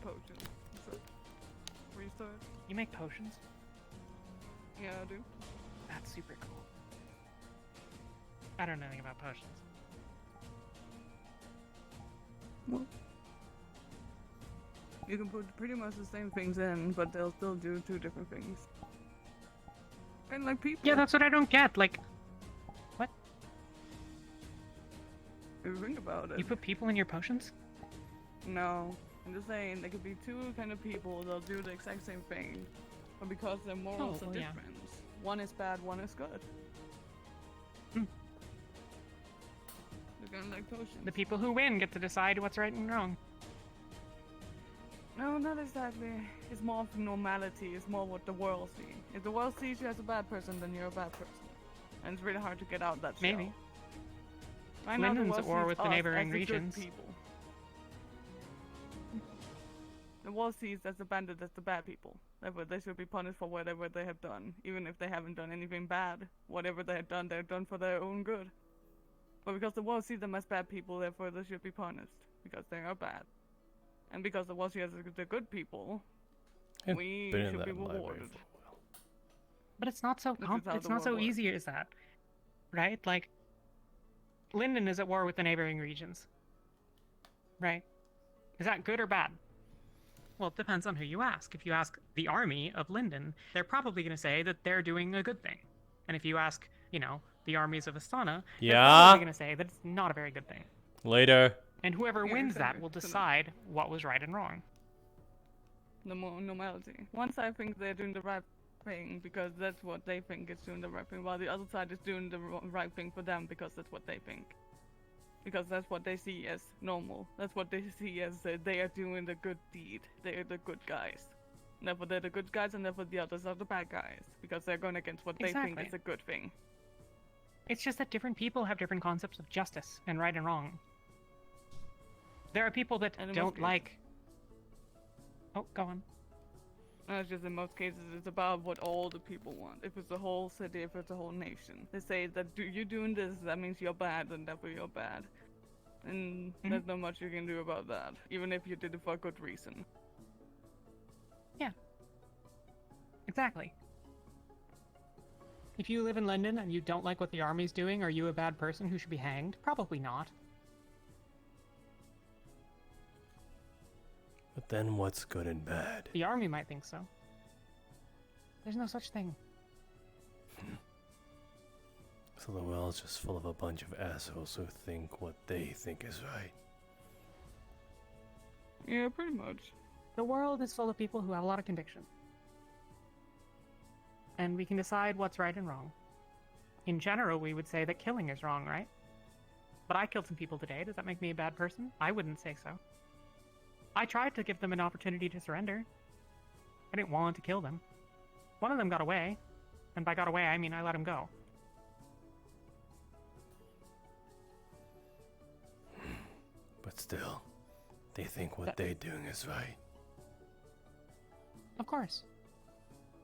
Potion. So, where you start? You make potions? Yeah, I do. That's super cool. I don't know anything about potions. Well, You can put pretty much the same things in, but they'll still do two different things. And like people. Yeah, that's what I don't get. Like, what? If you think about it. You put people in your potions? No. I'm just saying, there could be two kind of people, they'll do the exact same thing. But because their morals are different. One is bad, one is good. They're kind of like potions. The people who win get to decide what's right and wrong. No, not exactly. It's more of normality. It's more what the world sees. If the world sees you as a bad person, then you're a bad person. And it's really hard to get out that shell. Maybe. Right now, the Linden's world at war sees with the us neighboring as the good regions. people. The world sees as the bandits as the bad people. Therefore, they should be punished for whatever they have done. Even if they haven't done anything bad. Whatever they have done, they're done for their own good. But because the world sees them as bad people, therefore they should be punished. Because they are bad. And because the world sees us as the good people, we should be rewarded. But it's not so it's not so easy as that, right? Like, Linden is at war with the neighboring regions, right? Is that good or bad? Well, it depends on who you ask. If you ask the army of Linden, they're probably going to say that they're doing a good thing. And if you ask, you know, the armies of Astana, they're probably going to say that it's not a very good thing. Later. And whoever wins that will decide what was right and wrong. The more normality. One side thinks they're doing the right thing because that's what they think is doing the right thing, while the other side is doing the right thing for them because that's what they think. Because that's what they see as normal. That's what they see as they are doing the good deed. They are the good guys. Therefore they're the good guys, and therefore the others are the bad guys. Because they're going against what they think is a good thing. It's just that different people have different concepts of justice and right and wrong. There are people that don't like... Oh, go on. No, it's just in most cases it's about what all the people want. If it's the whole city, if it's the whole nation. They say that you're doing this, that means you're bad, and therefore you're bad. And there's not much you can do about that, even if you did it for a good reason. Yeah. Exactly. If you live in London and you don't like what the army's doing, are you a bad person who should be hanged? Probably not. But then what's good and bad? The army might think so. There's no such thing. So the world's just full of a bunch of assholes who think what they think is right. Yeah, pretty much. The world is full of people who have a lot of conviction. And we can decide what's right and wrong. In general, we would say that killing is wrong, right? But I killed some people today. Does that make me a bad person? I wouldn't say so. I tried to give them an opportunity to surrender. I didn't want to kill them. One of them got away. And by got away, I mean I let him go. But still, they think what they're doing is right. Of course.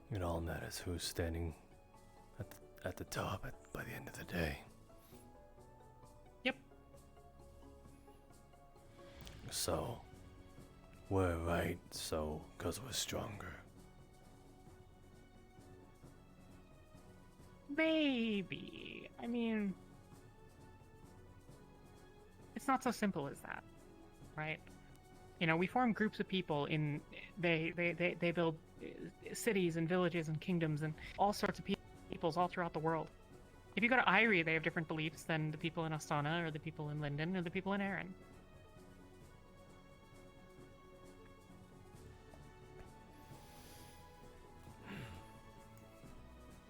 It all matters who's standing at the top by the end of the day. Yep. So, we're right, so, 'cause we're stronger. Maybe. I mean, it's not so simple as that, right? You know, we form groups of people in, they build cities and villages and kingdoms and all sorts of peoples all throughout the world. If you go to Irie, they have different beliefs than the people in Astana or the people in Linden or the people in Erin.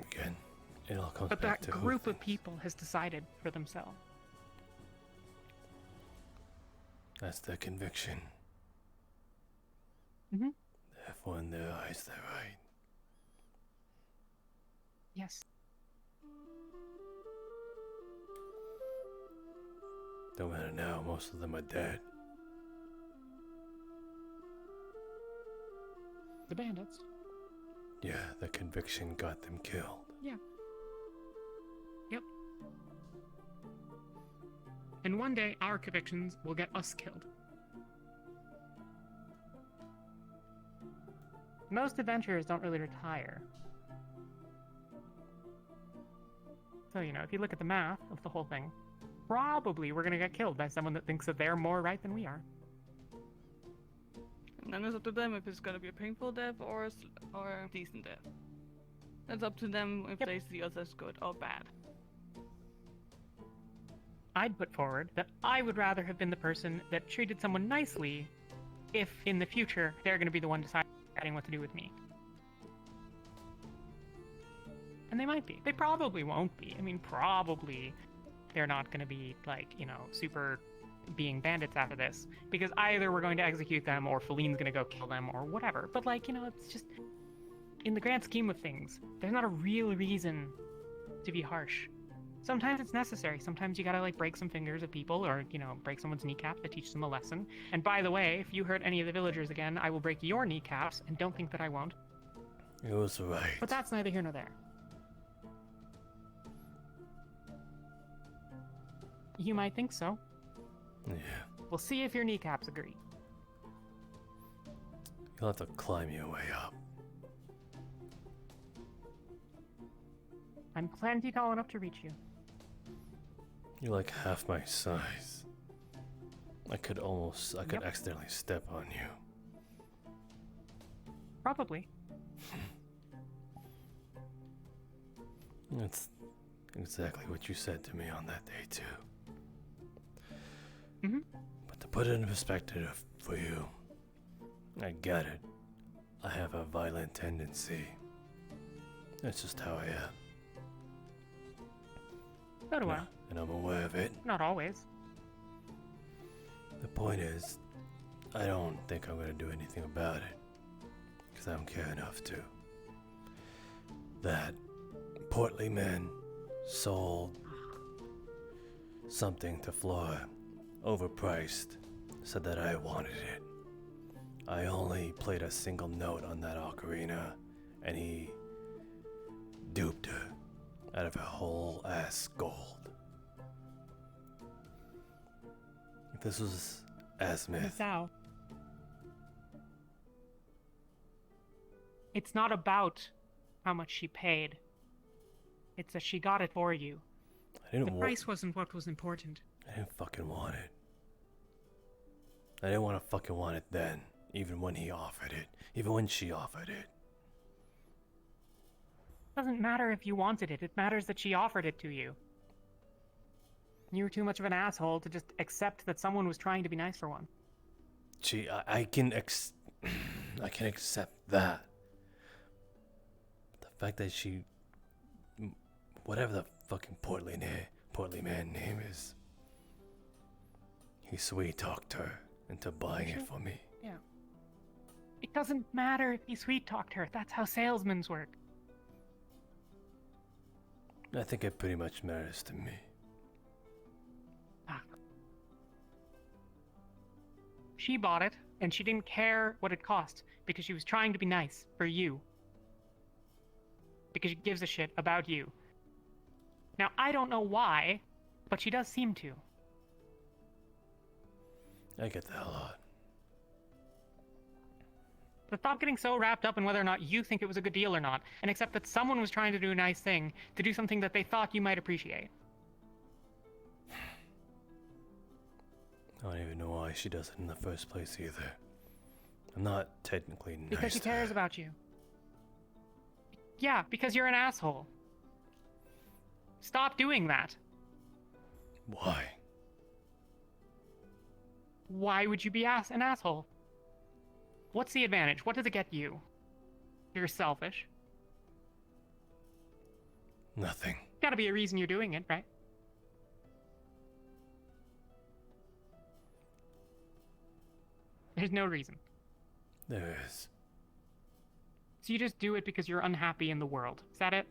Again, it all comes But back that to group of people has decided for themselves. That's their conviction. Mm-hmm. Therefore, in their eyes, they're right. Yes. Don't matter now, most of them are dead. The bandits. Yeah, the conviction got them killed. Yeah. Yep. And one day, our convictions will get us killed. Most adventurers don't really retire. So, you know, if you look at the math of the whole thing, probably we're gonna get killed by someone that thinks that they're more right than we are. And then it's up to them if it's gonna be a painful death or a decent death. It's up to them if they see us as good or bad. I'd put forward that I would rather have been the person that treated someone nicely if in the future they're going to be the one deciding what to do with me. And they might be. They probably won't be. I mean, probably they're not going to be, like, you know, super being bandits after this. Because either we're going to execute them or Feline's going to go kill them or whatever. But, like, you know, it's just... in the grand scheme of things, there's not a real reason to be harsh. Sometimes it's necessary. Sometimes you gotta, like, break some fingers of people or, you know, break someone's kneecap to teach them a lesson. And by the way, if you hurt any of the villagers again, I will break your kneecaps, and don't think that I won't. It was right. But that's neither here nor there. You might think so. Yeah. We'll see if your kneecaps agree. You'll have to climb your way up. I'm plenty tall enough to reach you. You're like half my size. I could accidentally step on you. Probably. That's exactly what you said to me on that day, too. Mm-hmm. But to put it in perspective for you, I get it. I have a violent tendency. That's just how I am. So do I. And I'm aware of it. Not always. The point is, I don't think I'm gonna do anything about it. Because I don't care enough to. That portly man sold something to Flora, overpriced, said that I wanted it. I only played a single note on that ocarina, and he duped her out of her whole ass gold. If this was Asmith, Masou. It's not about how much she paid. It's that she got it for you. The price wasn't what was important. I didn't fucking want it. I didn't want to fucking want it then, even when he offered it, even when she offered it. Doesn't matter if you wanted it, it matters that she offered it to you. You were too much of an asshole to just accept that someone was trying to be nice for one. Gee, I can accept that. But the fact that she, whatever the fucking portly man name is, he sweet talked her into buying it for me. Yeah. It doesn't matter if he sweet talked her. That's how salesmen work. I think it pretty much matters to me. She bought it, and she didn't care what it cost, because she was trying to be nice for you. Because she gives a shit about you. Now, I don't know why, but she does seem to. I get that a lot. But stop getting so wrapped up in whether or not you think it was a good deal or not, and accept that someone was trying to do a nice thing, to do something that they thought you might appreciate. I don't even know why she does it in the first place either. I'm not technically nice. Because she cares about you. Yeah, because you're an asshole. Stop doing that. Why? Why would you be an asshole? What's the advantage? What does it get you? You're selfish. Nothing. Gotta be a reason you're doing it, right? There's no reason. There is. So you just do it because you're unhappy in the world. Is that it?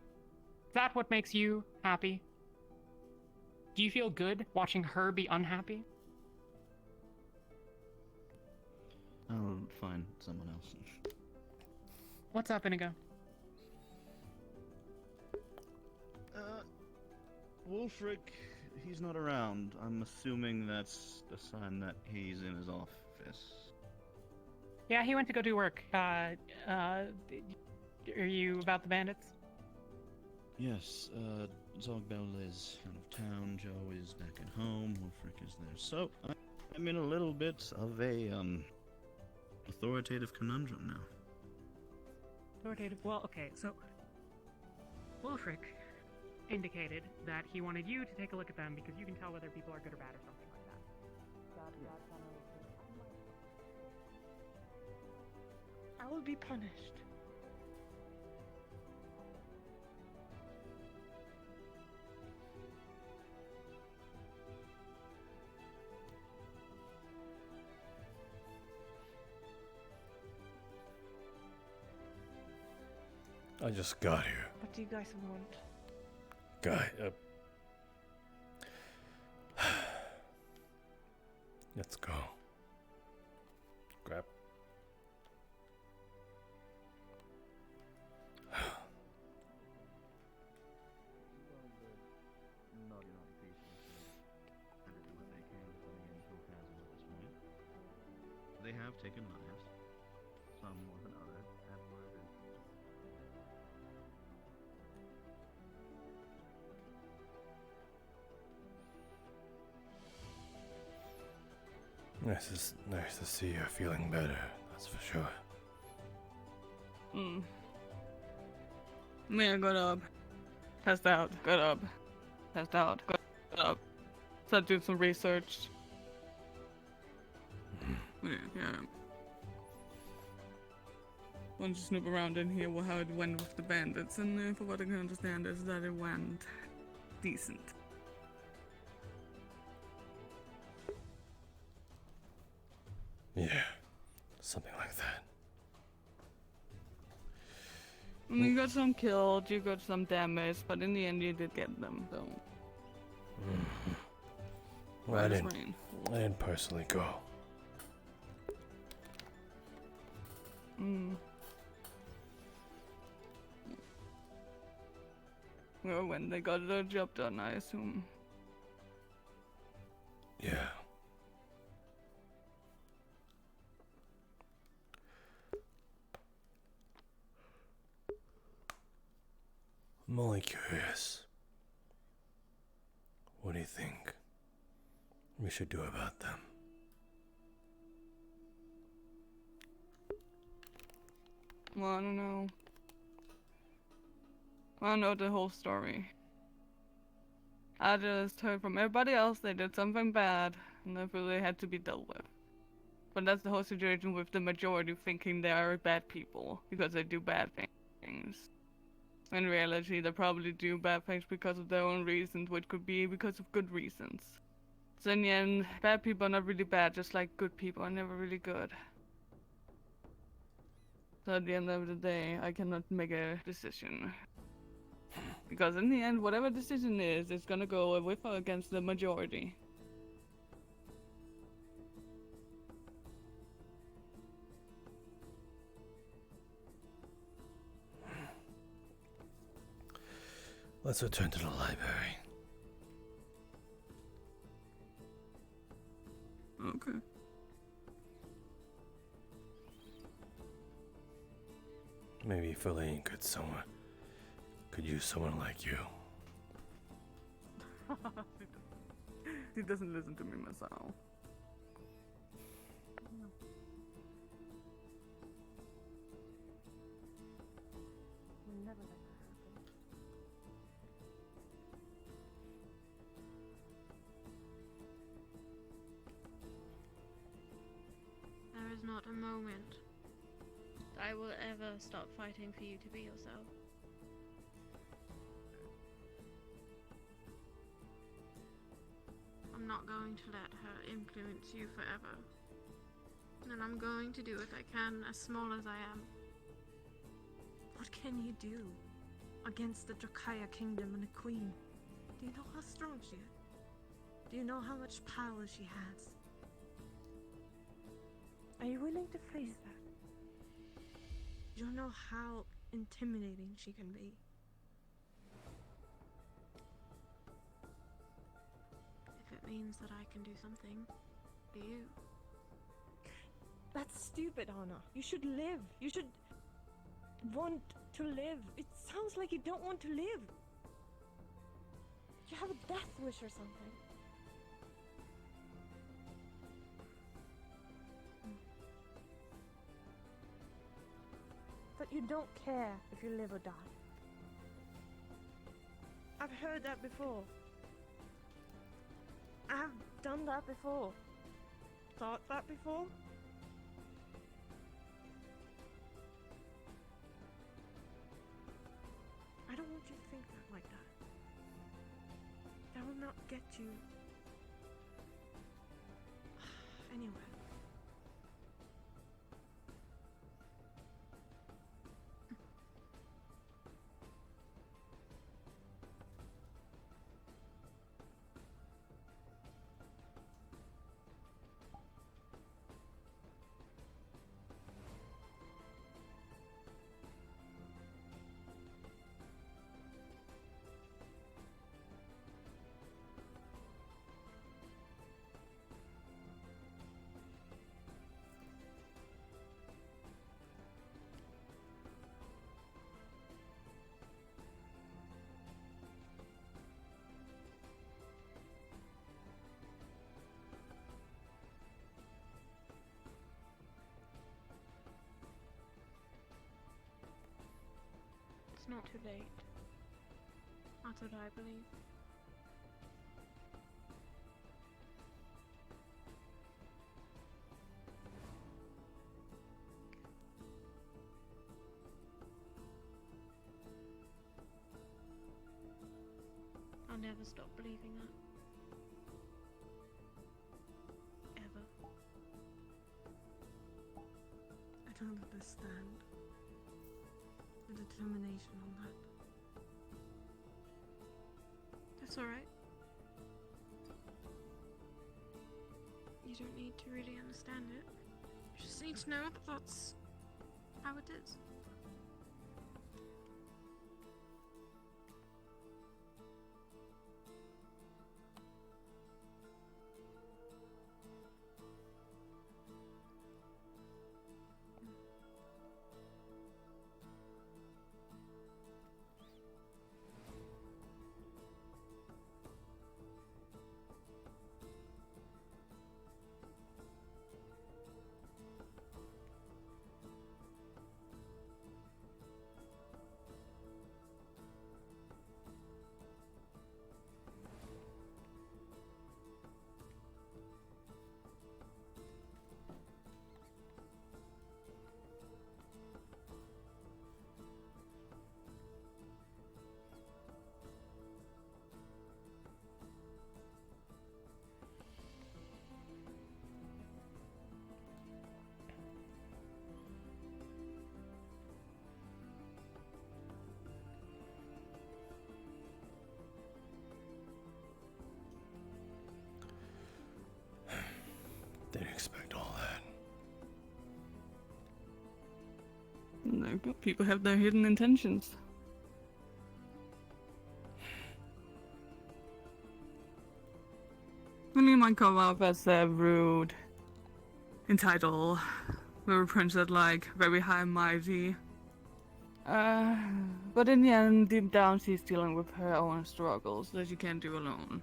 Is that what makes you happy? Do you feel good watching her be unhappy? I'll find someone else. What's up, Inigo? Wolfric, he's not around. I'm assuming that's the sign that he's in his office. Yeah, he went to go do work. Are you about the bandits? Yes, Zogbel is out of town, Joe is back at home, Wolfric is there. So, I'm in a little bit of a, authoritative conundrum now. Authoritative. Well, okay, so Wolfric indicated that he wanted you to take a look at them because you can tell whether people are good or bad or something like that. I will be punished. I just got here. What do you guys want? Guy, let's go. Grab. They have taken lives, some more than others, and murdered. Nice to see you're feeling better, that's for sure. Yeah, got up. Passed out. Got up. Passed out. Got up. Started doing some research. Yeah. Want to snoop around in here how it went with the bandits, and for what I can understand is that it went decent. Yeah, something like that. You got some killed, you got some damaged, but in the end you did get them, so. Well, I didn't personally go. Well, when they got their job done, I assume. Yeah. I'm only curious. What do you think we should do about them? Well, I don't know. I don't know the whole story. I just heard from everybody else they did something bad, and therefore they had to be dealt with. But that's the whole situation with the majority thinking they are bad people, because they do bad things. In reality, they probably do bad things because of their own reasons, which could be because of good reasons. So in the end, bad people are not really bad, just like good people are never really good. So at the end of the day, I cannot make a decision. Because in the end, whatever decision is, it's gonna go with or against the majority. Let's return to the library. Okay. Maybe Feline could use someone like you. He doesn't listen to me, Masou. We'll never let that happen. There is not a moment that I will ever stop fighting for you to be yourself. I'm not going to let her influence you forever. And I'm going to do what I can, as small as I am. What can you do against the Drakaya kingdom and the queen? Do you know how strong she is? Do you know how much power she has? Are you willing to face that? You don't know how intimidating she can be. If it means that I can do something for you. That's stupid, Anna. You should live. You should want to live. It sounds like you don't want to live. You have a death wish or something. you don't care if you live or die. I've heard that before. I've done that before. Thought that before. I don't want you to think that like that. That will not get you anywhere. It's not too late. That's what I believe. I'll never stop believing that. Ever. I don't understand the determination on that. That's alright. You don't need to really understand it. You just need to know that that's how it is. Didn't expect all that. No, but people have their hidden intentions. When you might come up as rude, entitled, very princess like, very high and mighty. But in the end, deep down, she's dealing with her own struggles that she can't do alone.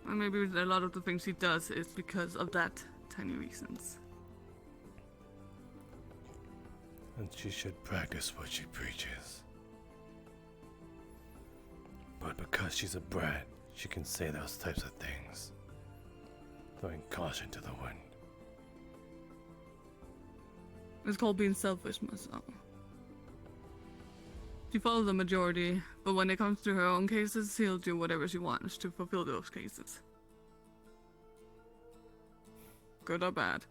And maybe a lot of the things she does is because of that tiny reasons. And she should practice what she preaches. But because she's a brat, she can say those types of things, throwing caution to the wind. It's called being selfish, Masou. She follows the majority, but when it comes to her own cases, she'll do whatever she wants to fulfill those cases. Good or bad.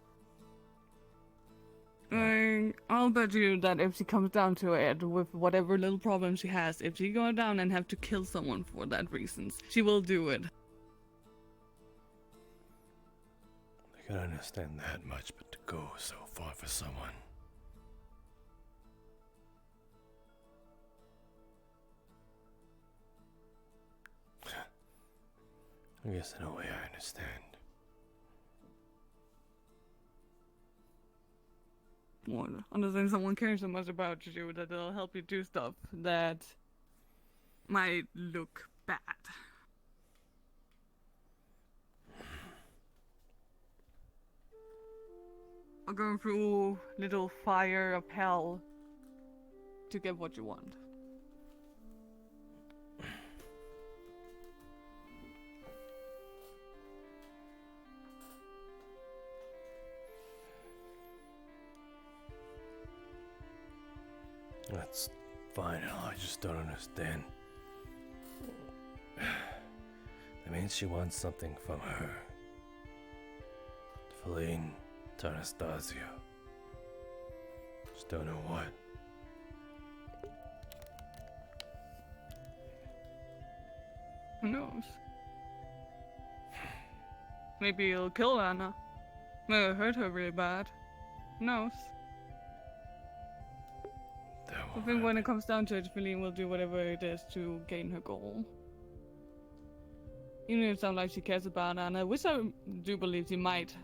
I'll bet you that if she comes down to it, with whatever little problem she has, if she go down and have to kill someone for that reasons, she will do it. I can understand that much, but to go so far for someone. I guess in a way I understand. Well, understand someone cares so much about you that they'll help you do stuff that might look bad. or going through little fire of hell to get what you want. That's fine, I just don't understand. That means she wants something from her. Feline to Anastasio. Just don't know what. Who knows? Maybe he'll kill Anna. Maybe hurt her really bad. Who knows? I think when it comes down to it, Feline will do whatever it is to gain her goal. Even if it sounds like she cares about Anna, which I do believe she might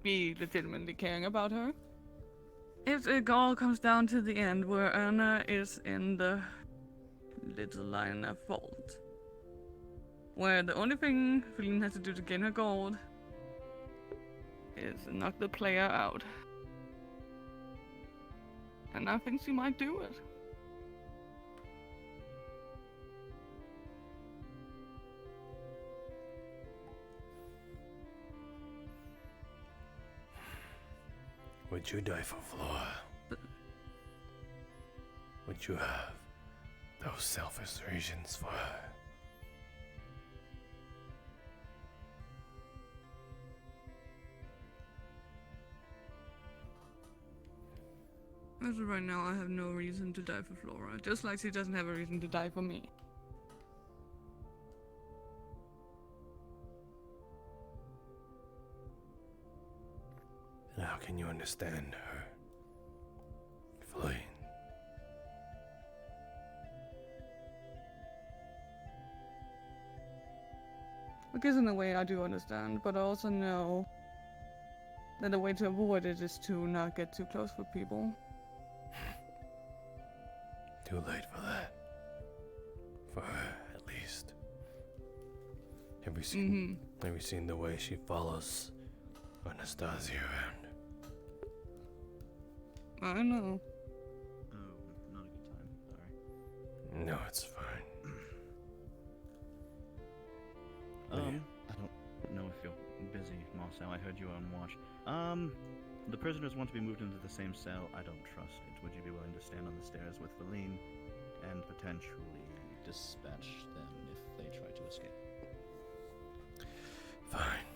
be legitimately caring about her. If it all comes down to the end where Anna is in the little line of fault, where the only thing Feline has to do to gain her gold is knock the player out. And I think she might do it. Would you die for Flora? Would you have those selfish reasons for her? As of right now, I have no reason to die for Flora, just like she doesn't have a reason to die for me. And how can you understand her, Feline? I guess in a way I do understand, but I also know that the way to avoid it is to not get too close with people. Too late for that. For her, at least. Have you seen the way she follows Anastasia around? I know. Oh, not a good time. Sorry. No, it's fine. I don't know if you're busy, Masou. I heard you were on watch. The prisoners want to be moved into the same cell. I don't trust it. Would you be willing to stand on the stairs with Feline and potentially dispatch them if they try to escape? Fine.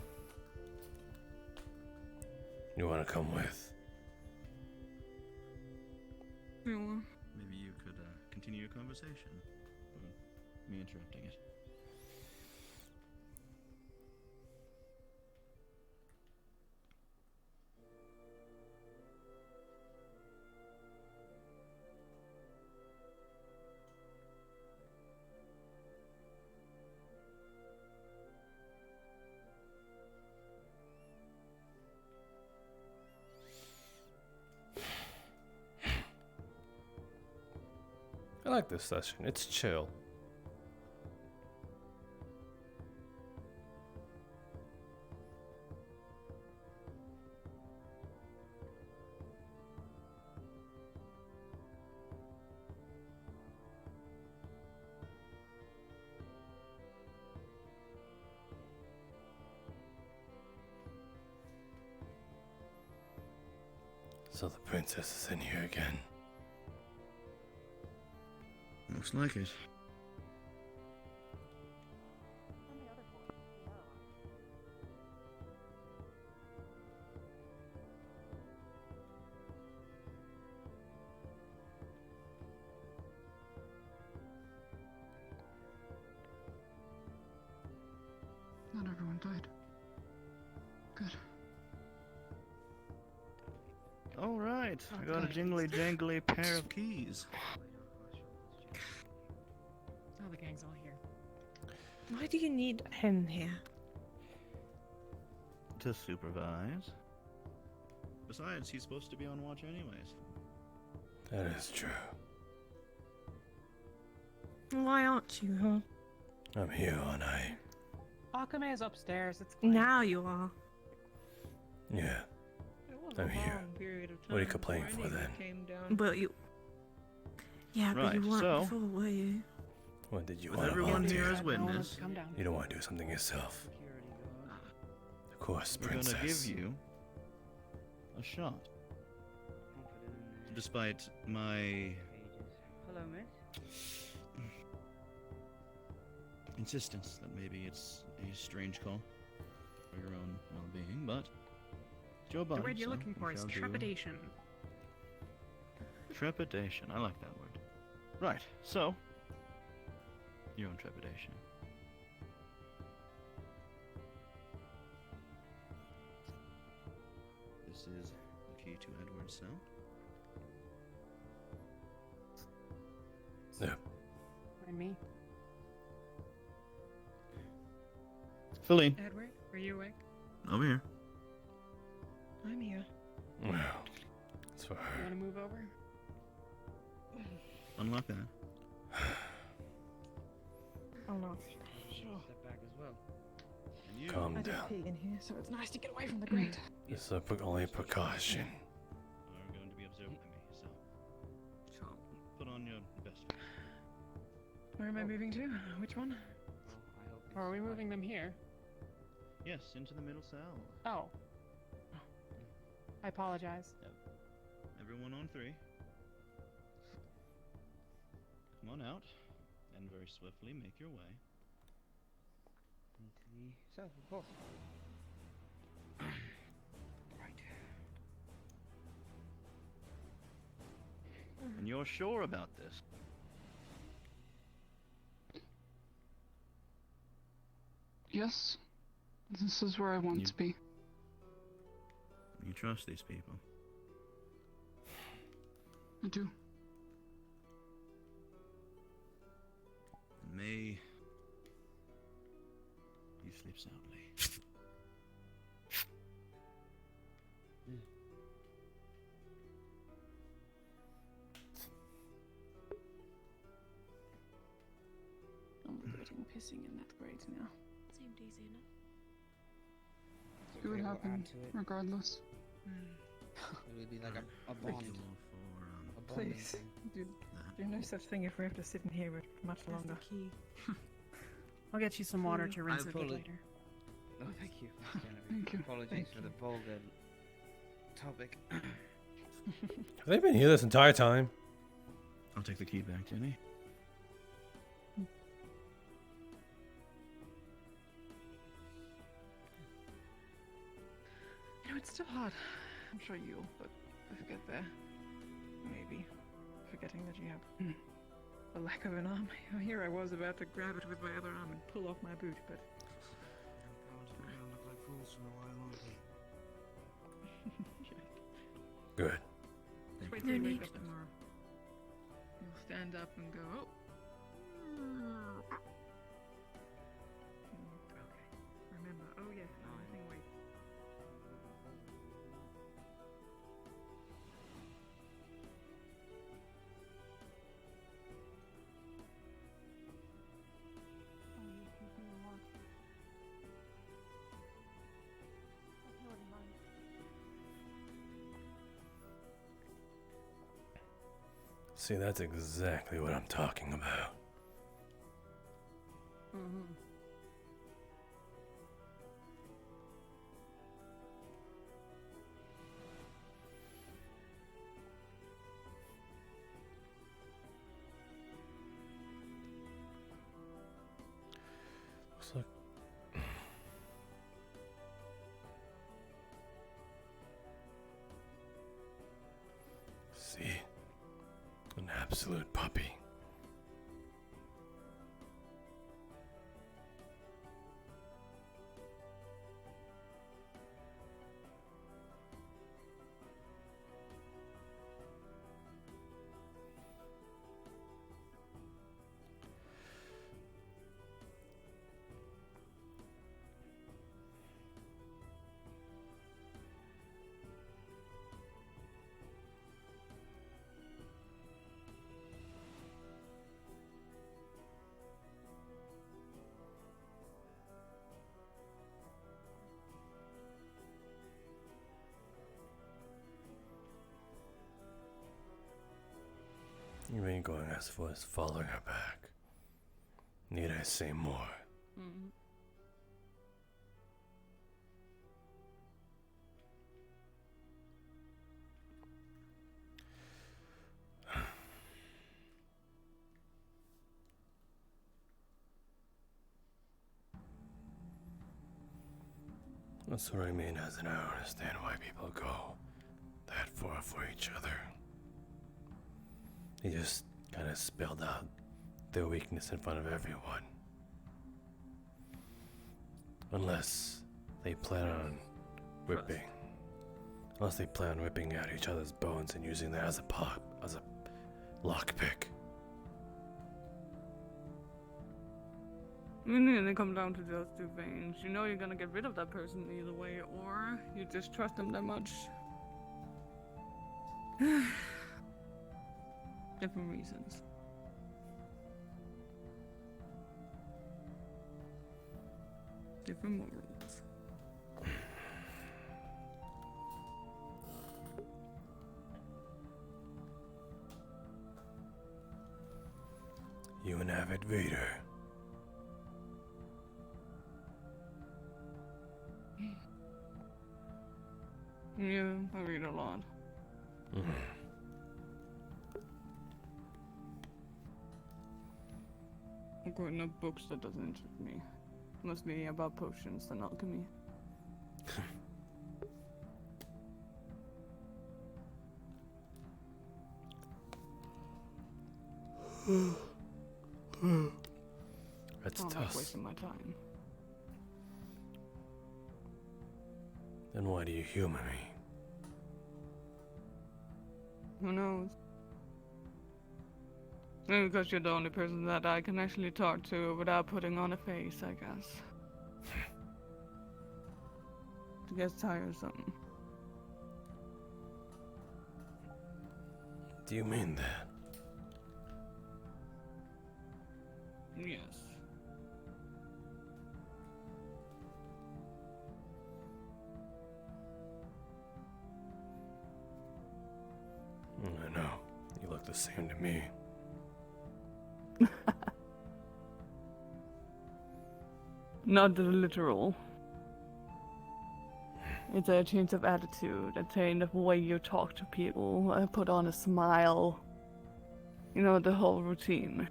You want to come with? Maybe you could continue your conversation. Me interrupting it. I like this session. It's chill. So the princess is in here again. Looks like it. Not everyone died. Good. All right, I got a jingly jangly pair of keys. Oh, the gang's all here. Why do you need him here? To supervise. Besides, he's supposed to be on watch anyways. That is true. Why aren't you, huh? I'm here, aren't I? Akame is upstairs. It's fine. Now you are. Yeah. I'm here. What are you complaining for then? But you. Yeah, but you Right, weren't so- before, were you? What did you With want to everyone volunteer? here as witness, Calm down. You don't want to do something yourself. Of course, we're princess. gonna give you a shot. Despite my Hello, miss. insistence that maybe it's a strange call for your own well-being, but it's your body. The word you're so looking for we is shall do- trepidation. Trepidation. I like that word. Right. So, your own trepidation. This is the key to Edward's cell. Yeah. And me. Philly, Edward, are you awake? over here. I'm here. Well, it's for You her. want to move over? Unlock that. Oh no. Sure. Step back as well. And you. Calm I did down. pee in here, so it's nice to get away from the grate. This is only a precaution. Are going to be observed by me, so put on your best. Where am I moving to? Which one? Or are we moving them here? Yes, into the middle cell. Oh. I apologize. Everyone on 3. Come on out, and very swiftly make your way. So, of course. Right. And you're sure about this? Yes, this is where I want to be. You trust these people? I do. May you sleep soundly. I'm regretting pissing in that grate now. Same days, Anna. It would happen regardless. It would be like a bond. A bonding Please, thing. dude. There's no such thing if we have to sit in here much That's longer. the key. I'll get you some water to rinse I it with apolo- later. Oh, thank you. Thank you. Apologies Thank for the vulgar topic. Have they been here this entire time? I'll take the key back, Jenny. You know, it's still hard. I'm sure you'll, but we'll get there. Maybe. Forgetting that you have the lack of an arm. Here I was about to grab it with my other arm and pull off my boot, but... Good. Just wait No till you wake need. up tomorrow. You'll stand up and go, oh. Okay. Remember, oh yes, everything waits. See, that's exactly what I'm talking about. Mm-hmm. Looks like... See? An absolute puppy. You ain't going as far as following her back. Need I say more? Mm. That's what I mean, as in I don't understand why people go that far for each other. He just kind of spelled out their weakness in front of everyone. Unless they plan on whipping. Unless they plan on ripping out each other's bones and using that as a lockpick. You need to come down to those two things. You know you're gonna get rid of that person either way, or you just trust them that much. Different reasons. Different morals. You an avid reader. Yeah, I read a lot. I'm going up books that doesn't interest me. Mostly about potions and alchemy. That's I'm not tough. wasting my time. Then why do you humor me? Who knows? Maybe because you're the only person that I can actually talk to without putting on a face, I guess. It gets tiresome. Do you mean that? Yes. I know. You look the same to me. Not the literal. It's a change of attitude, a change of way you talk to people, put on a smile. You know, the whole routine.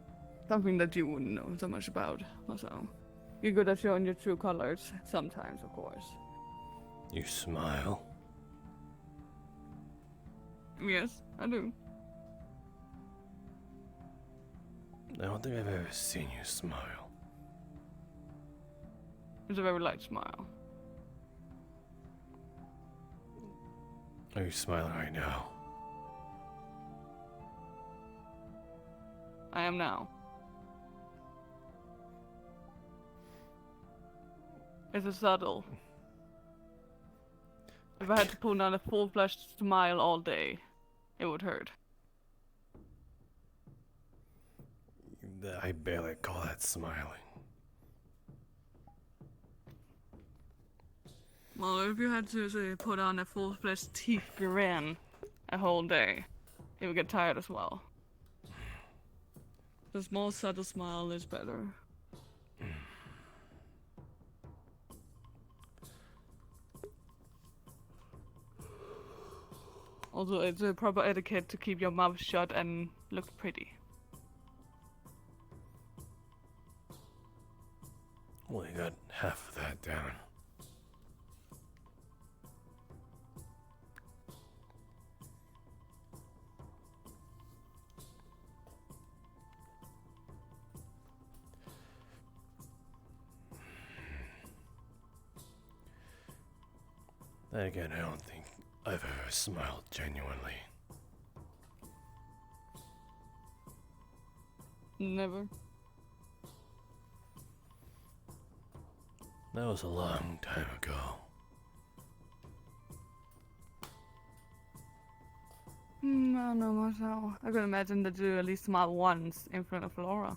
Something that you wouldn't know so much about, Masou. You're good at showing your true colors, sometimes, of course. You smile? Yes, I do. I don't think I've ever seen you smile. It's a very light smile. Are you smiling right now? I am now. It's a subtle. If I had to put on a full-fledged smile all day, it would hurt. I barely call that smiling. Well, if you had to, say, put on a full-fledged teeth grin a whole day, it would get tired as well. The small, subtle smile is better. Also, it's a proper etiquette to keep your mouth shut and look pretty. Well, you got half of that down. Then again, I don't think I've ever smiled genuinely. Never. That was a long time ago. I don't know myself. I could imagine that you at least smile once in front of Laura.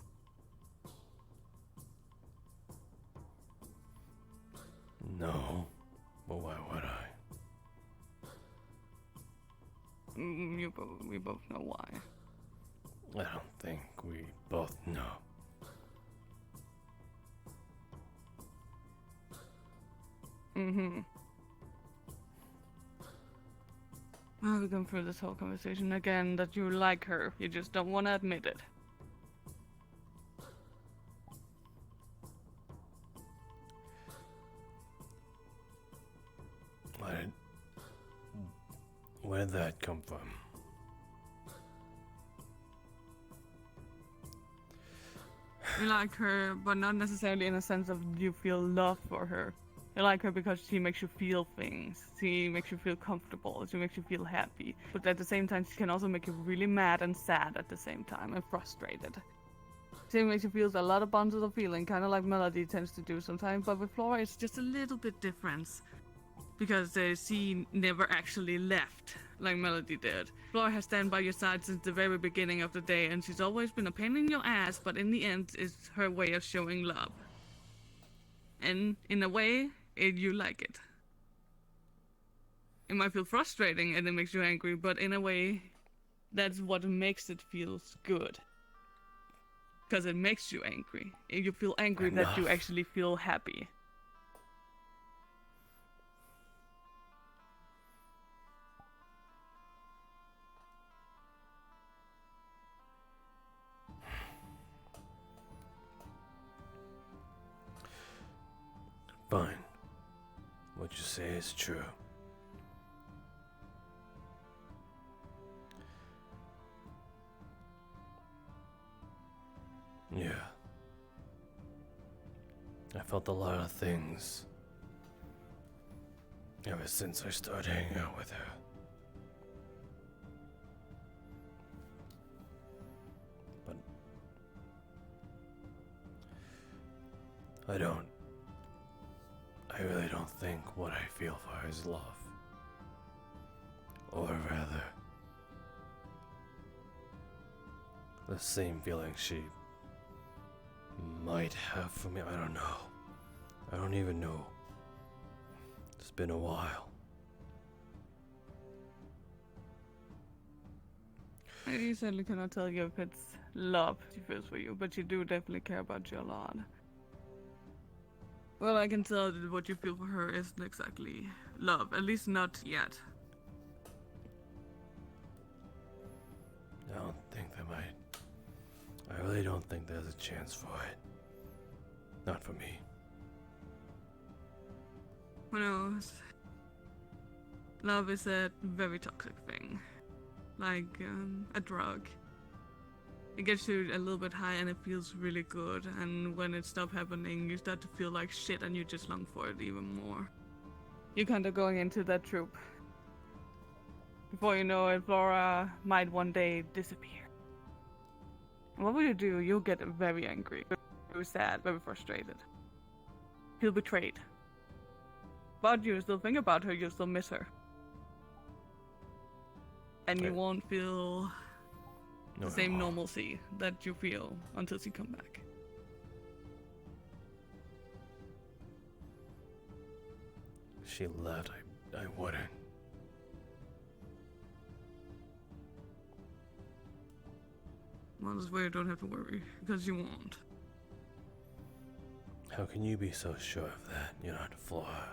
No, but why would I? We both know why. I don't think we both know. Mm-hmm. Well, we've gone through this whole conversation again that you like her. You just don't want to admit it. Where did that come from? You like her, but not necessarily in a sense of you feel love for her. You like her because she makes you feel things. She makes you feel comfortable. She makes you feel happy. But at the same time, she can also make you really mad and sad at the same time and frustrated. She makes you feel a lot of bundles of feeling, kind of like Melody tends to do sometimes. But with Flora, it's just a little bit different. Because she never actually left like Melody did. Flora has stand by your side since the very beginning of the day, and she's always been a pain in your ass, but in the end, it's her way of showing love. And in a way, you like it. It might feel frustrating and it makes you angry, but in a way, that's what makes it feel good. Because it makes you angry. If you feel angry, that you actually feel happy. Fine. What you say is true. Yeah. I felt a lot of things ever since I started hanging out with her. But I really don't think what I feel for her is love. Or rather, the same feeling she might have for me. I don't know. I don't even know. It's been a while. I certainly cannot tell you if it's love she feels for you, but she do definitely care about you a lot. Well, I can tell that what you feel for her isn't exactly love, at least not yet. I don't think there might. I really don't think there's a chance for it. Not for me. Who knows? Love is a very toxic thing. Like a drug. It gets you a little bit high and it feels really good, and when it stops happening, you start to feel like shit and you just long for it even more. You're kind of going into that troop. Before you know it, Flora might one day disappear. What will you do? You'll get very angry, very sad, very frustrated. Feel betrayed. But you still think about her, you still miss her. And you won't feel the same normalcy that you feel until she come back. If she left, I wouldn't. Well, this way you don't have to worry, because you won't. How can you be so sure of that? You're not Flora.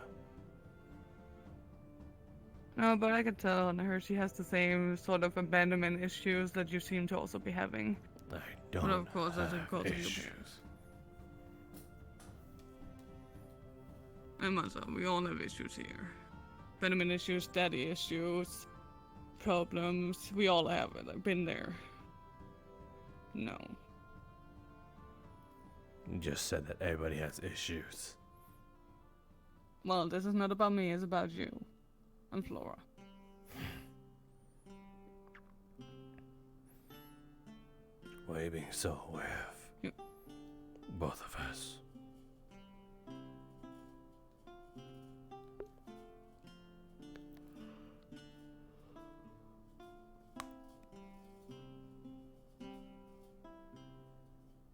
No, but I could tell on her she has the same sort of abandonment issues that you seem to also be having. I don't But of course, that's have because of your issues. parents. And Masou, we all have issues here. Abandonment issues, daddy issues, problems. We all have it. I've been there. No. You just said that everybody has issues. Well, this is not about me, it's about you. And Flora. Why are you being so aware of both of us?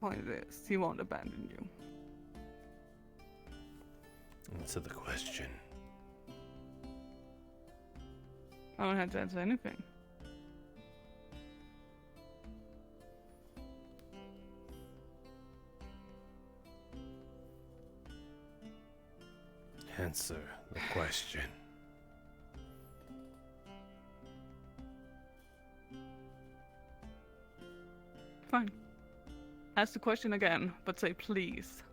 Point is, he won't abandon you. Answer the question. I don't have to answer anything. Answer the question. Fine. Ask the question again, but say please.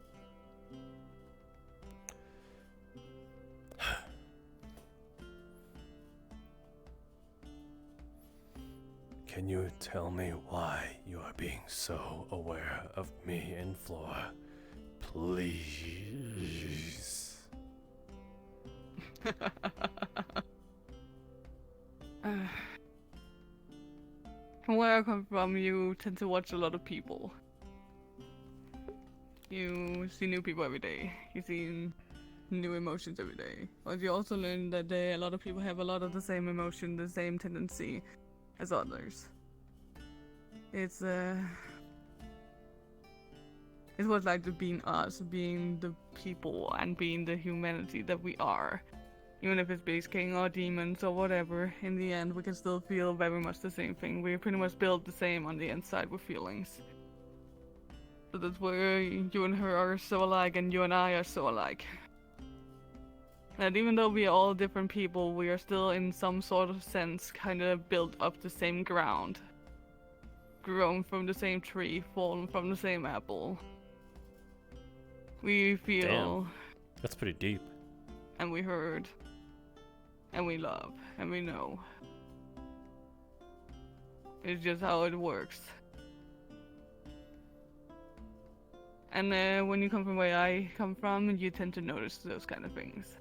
Can you tell me why you are being so aware of me and Flora? Please. From where I come from, you tend to watch a lot of people. You see new people every day. You see new emotions every day. But you also learn that a lot of people have a lot of the same emotion, the same tendency as others. It's what like to being us, being the people, and being the humanity that we are. Even if it's Beast King or demons or whatever, in the end we can still feel very much the same thing. We're pretty much built the same on the inside with feelings. So that's where you and her are so alike and you and I are so alike. And even though we are all different people, we are still in some sort of sense kind of built up the same ground. Grown from the same tree, fallen from the same apple. We feel... Damn. That's pretty deep. And we heard. And we love. And we know. It's just how it works. And when you come from where I come from, you tend to notice those kind of things.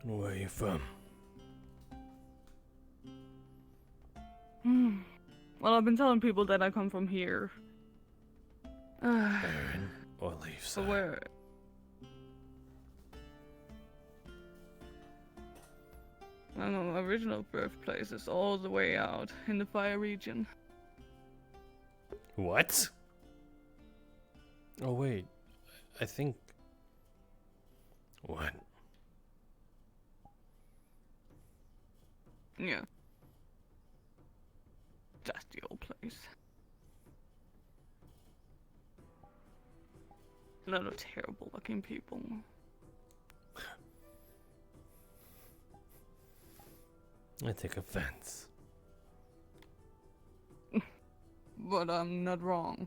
Where are you from? Well, I've been telling people that I come from here. Baron or Leafside? So where? I don't know, my original birthplace is all the way out in the fire region. What? Oh wait, I think... What? Yeah. That's the old place. A lot of terrible looking people. I take offense. But I'm not wrong.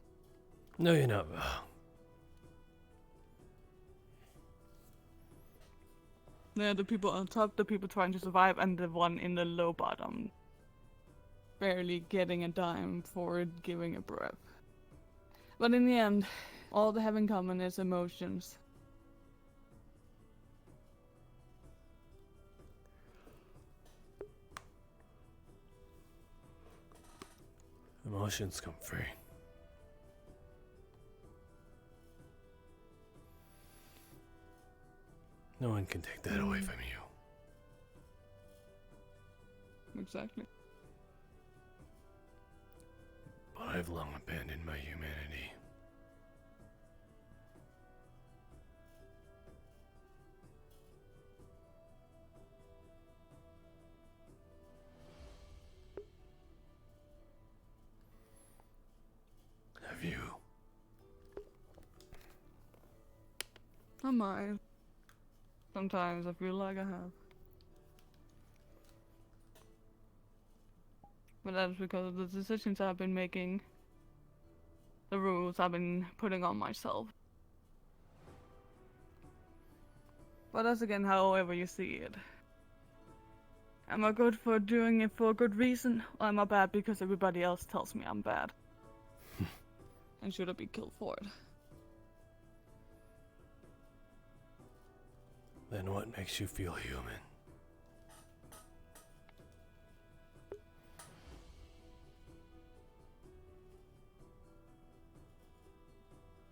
No, you're not wrong. They're the people on top, the people trying to survive, and the one in the low bottom. Barely getting a dime for giving a breath. But in the end, all they have in common is emotions. Emotions come free. No one can take that away from you. Exactly. But I've long abandoned my humanity. Have you? I might. Sometimes I feel like I have. But that's because of the decisions I've been making. The rules I've been putting on myself. But that's again however you see it. Am I good for doing it for a good reason? Or am I bad because everybody else tells me I'm bad? And should I be killed for it? Then what makes you feel human?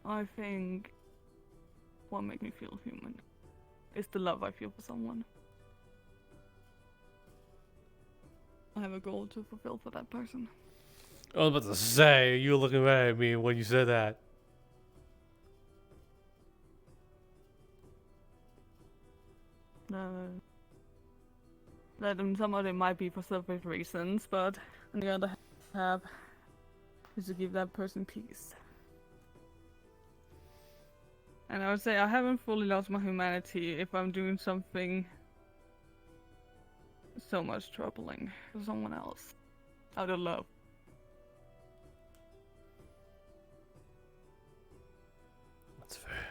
I think what makes me feel human is the love I feel for someone. I have a goal to fulfill for that person. I was about to say, you were looking right at me when you said that. That some of it might be for selfish reasons, but on the other hand, is to give that person peace. And I would say I haven't fully lost my humanity if I'm doing something so much troubling for someone else. Out of love. That's fair.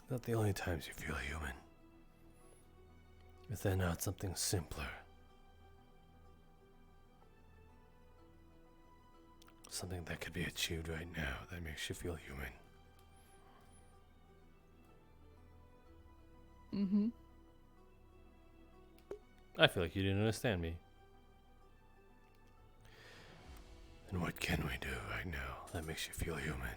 Not the only times you feel human. Is there not something simpler? Something that could be achieved right now that makes you feel human? Mm-hmm. I feel like you didn't understand me. Then what can we do right now that makes you feel human?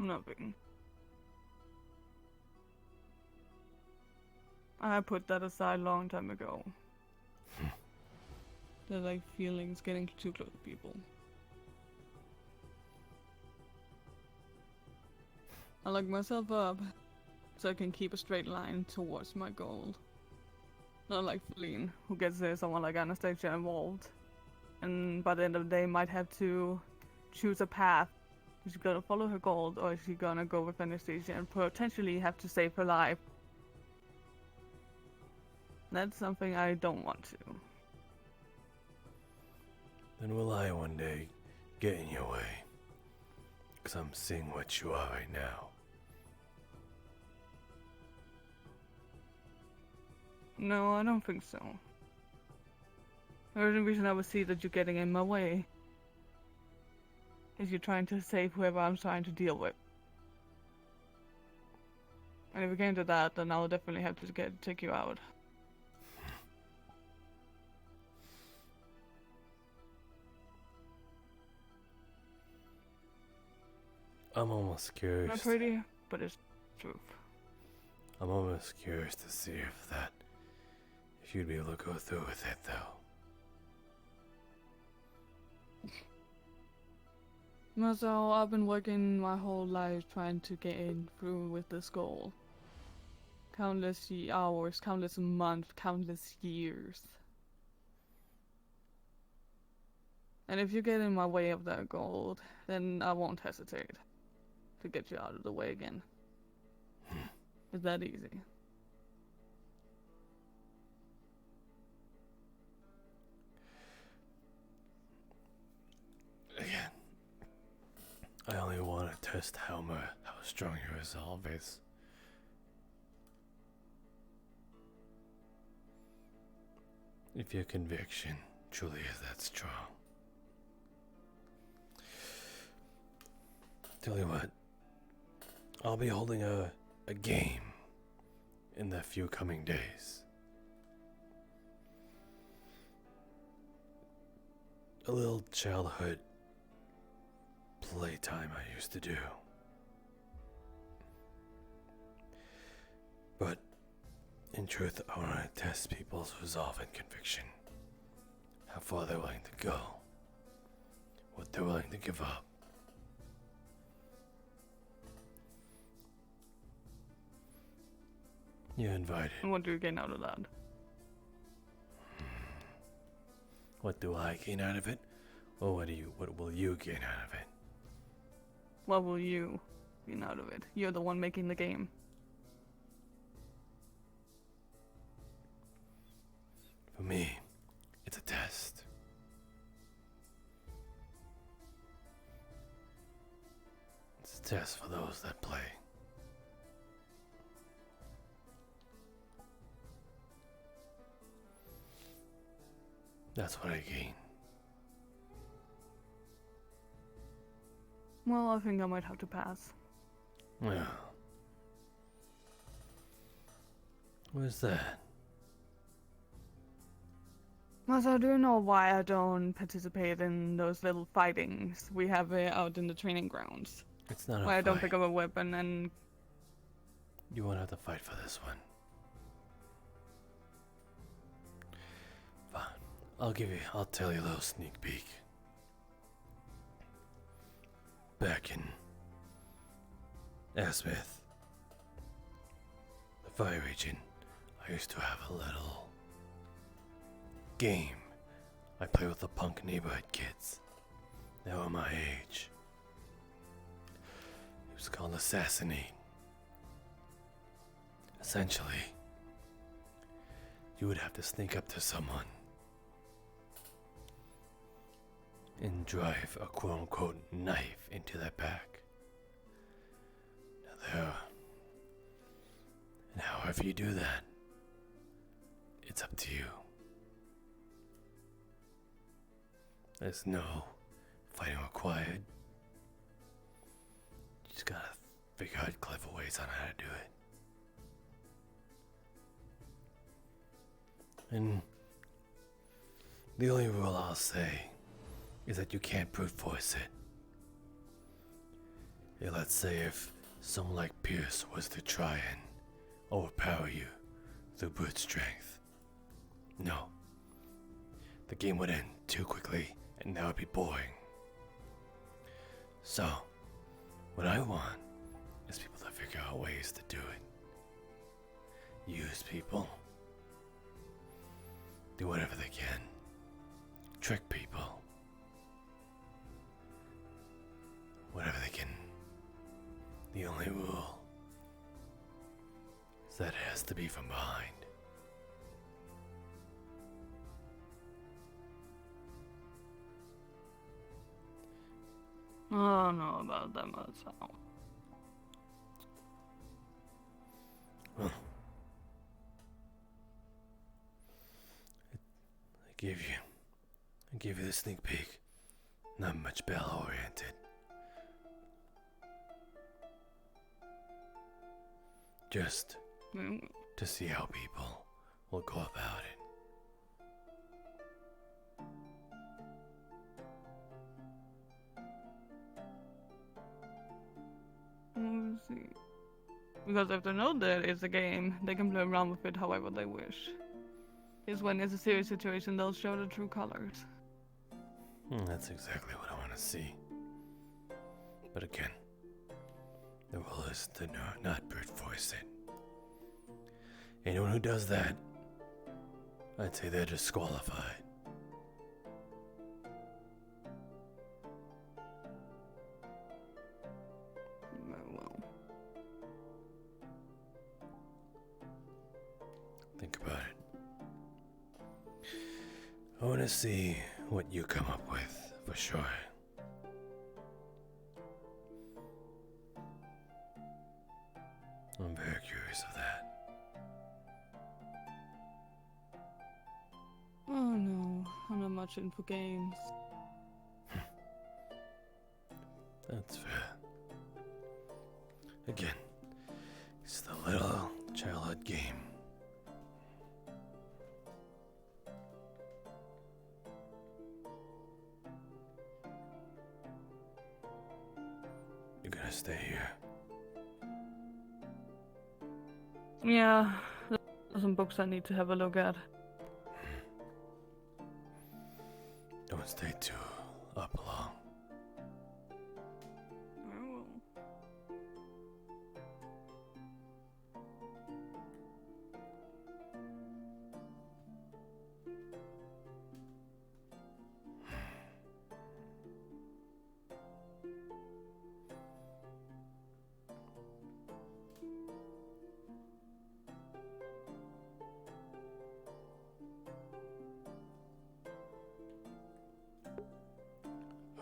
Nothing. I put that aside a long time ago. They're like feelings getting too close to people. I lock myself up so I can keep a straight line towards my goal. Not like Feline, who gets there, someone like Anastasia involved. And by the end of the day might have to choose a path. Is she gonna follow her goal, or is she gonna go with Anastasia and potentially have to save her life? That's something I don't want to. Then will I one day get in your way? Because I'm seeing what you are right now. No, I don't think so. The only reason I would see that you're getting in my way is you're trying to save whoever I'm trying to deal with. And if it came to that, then I'll definitely have to take you out. I'm almost curious. Not pretty, but it's truth. I'm almost curious to see if you'd be able to go through with it, though. So I've been working my whole life trying to get in through with this goal. Countless hours, countless months, countless years. And if you get in my way of that goal, then I won't hesitate to get you out of the way again. It's that easy. Again, I only want to test how strong your resolve is. If your conviction truly is that strong. Tell you what, I'll be holding a game in the few coming days. A little childhood playtime I used to do. But in truth, I want to test people's resolve and conviction. How far they're willing to go. What they're willing to give up. You're invited. And what do you gain out of that? What do I gain out of it? Or what will you gain out of it? What will you gain out of it? You're the one making the game. For me, it's a test. It's a test for those that play. That's what I gain. Well, I think I might have to pass. Well. Where's that? Well, so I do know why I don't participate in those little fightings we have out in the training grounds. It's not a why I don't fight. pick up a weapon and You won't have to fight for this one. Fine. I'll tell you a little sneak peek. Back in Asmith, the fire region, I used to have a little game I play with the punk neighborhood kids. They were my age. It was called Assassinate. Essentially, you would have to sneak up to someone and drive a quote-unquote knife into their back. And however you do that, it's up to you. There's no fighting required. You just gotta figure out clever ways on how to do it. And the only rule I'll say is that you can't brute force it. Yeah, let's say if someone like Pierce was to try and overpower you through brute strength. No. The game would end too quickly and that would be boring. So, what I want is people to figure out ways to do it. Use people. Do whatever they can. Trick people. Whatever they can. The only rule is that it has to be from behind. I don't know about that myself. Well, I gave you the sneak peek. Not much battle oriented. Just to see how people will go about it. Let's see. Because if they know that it's a game, they can play around with it however they wish. Is when it's a serious situation, they'll show the true colors. That's exactly what I want to see. But again, the rule is to not brute force it. Anyone who does that, I'd say they're disqualified. Well. Think about it. I want to see what you come up with, for sure. I'm very curious of that. Oh no, I'm not much in for games. That's fair. Again, it's the little childhood game. You're gonna stay here. Yeah, there's some books I need to have a look at. Don't stay too up long. I will.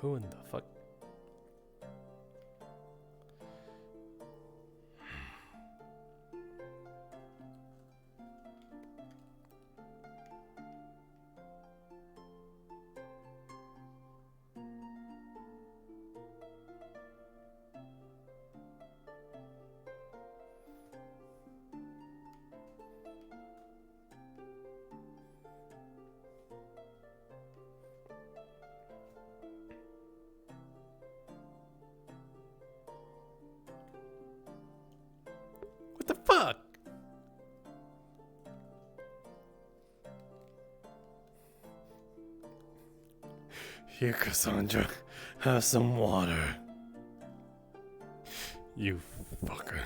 Who in the fuck? Here, Cassandra. Have some water. You fucker.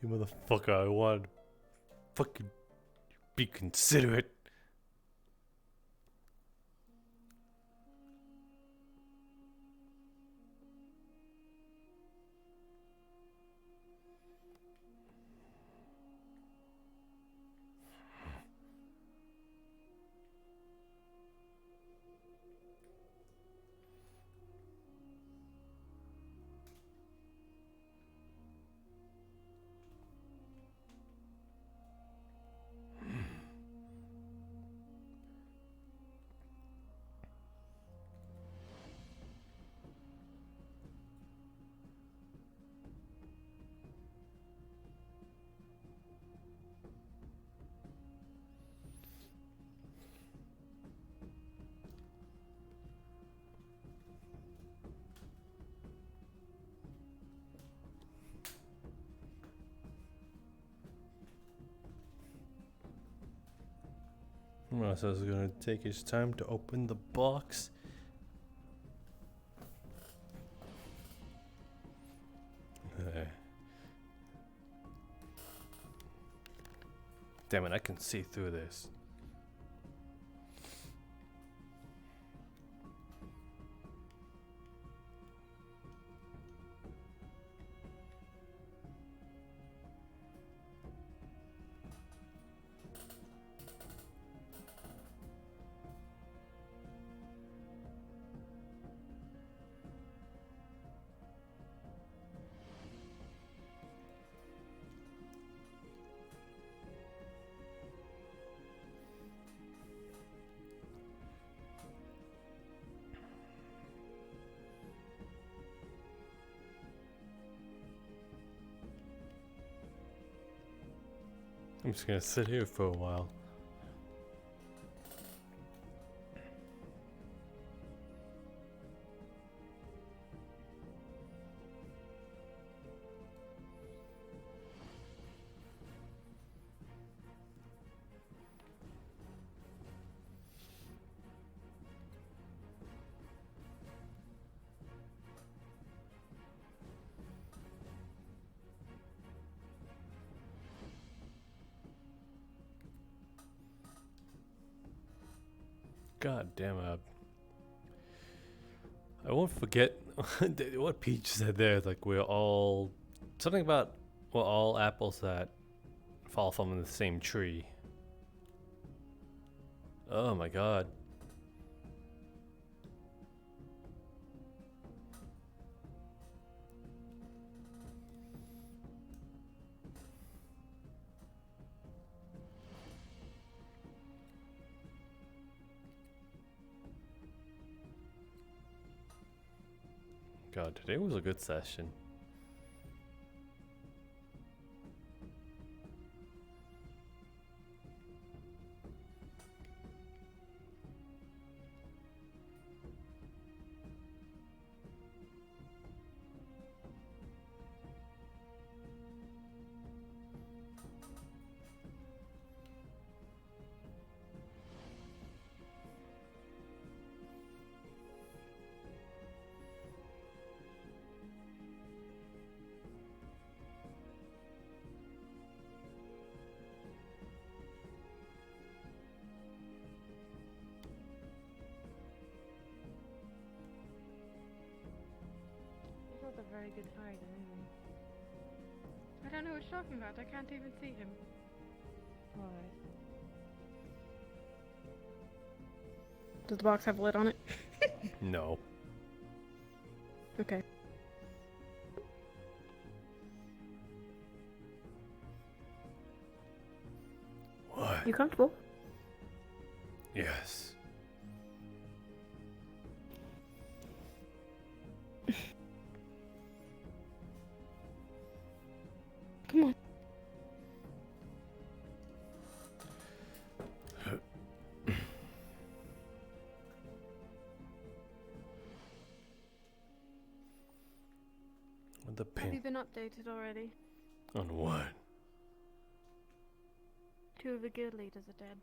You motherfucker, I want fucking be considerate. Masou's gonna take his time to open the box. Damn it, I can see through this. I'm just gonna sit here for a while. God damn it. I won't forget what Peach said there. Like, we're all. Something about we're all apples that fall from the same tree. Oh my god. God, today was a good session. A very good hide, anyway. I don't know what you're talking about. I can't even see him. Alright. Does the box have a lid on it? No. Okay. What? You comfortable? Yes. Come on. Have you been updated already? On what? 2 of the guild leaders are dead.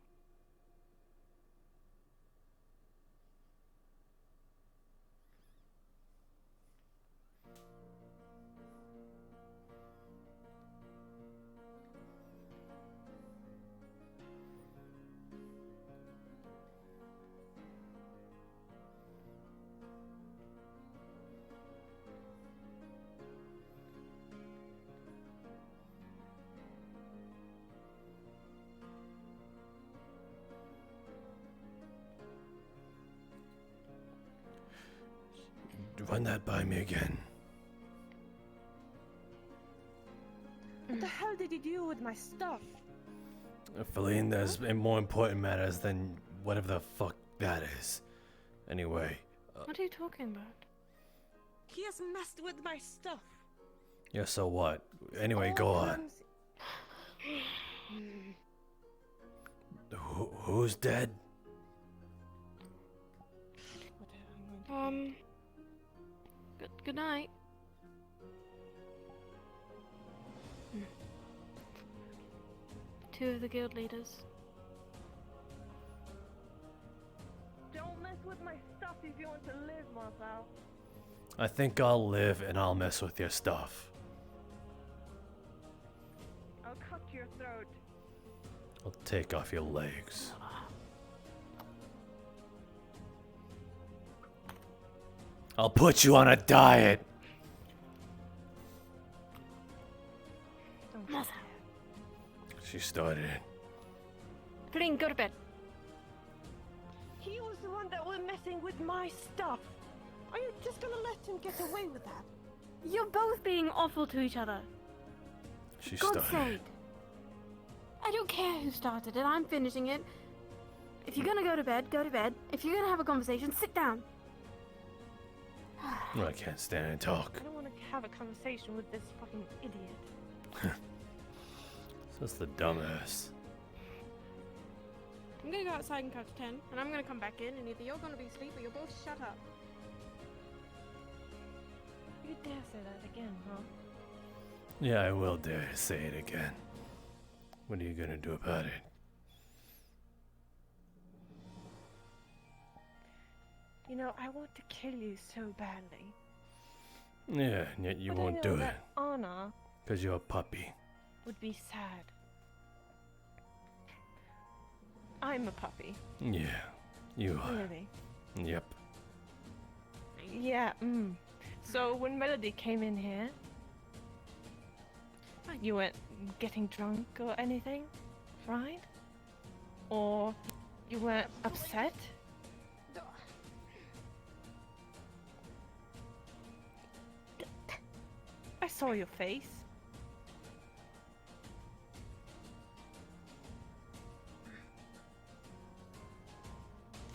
Run that by me again. What the hell did you do with my stuff? Feline, there's more important matters than whatever the fuck that is. Anyway. What are you talking about? He has messed with my stuff. Yeah, so what? Anyway, go on. Who's dead? Good night. Two of the guild leaders. Don't mess with my stuff if you want to live, Masou. I think I'll live and I'll mess with your stuff. I'll cut your throat. I'll take off your legs. I'll put you on a diet. Masou. She started it. Feline, go to bed. He was the one that was messing with my stuff. Are you just gonna let him get away with that? You're both being awful to each other. She For God's started sake. I don't care who started it, I'm finishing it. If you're gonna go to bed, go to bed. If you're gonna have a conversation, sit down. Well, I can't stand and talk. I don't want to have a conversation with this fucking idiot. That's the dumbass. I'm gonna go outside and count to 10, and I'm gonna come back in, and either you're gonna be asleep or you'll both shut up. You dare say that again, huh? Yeah, I will dare say it again. What are you gonna do about it? You know, I want to kill you so badly. Yeah, and yet you But won't I know do it. that Anna Because you're a puppy. would be sad. I'm a puppy. Yeah, you are. Really? Yep. Yeah, So when Melody came in here, you weren't getting drunk or anything, right? Or you weren't upset? I saw your face.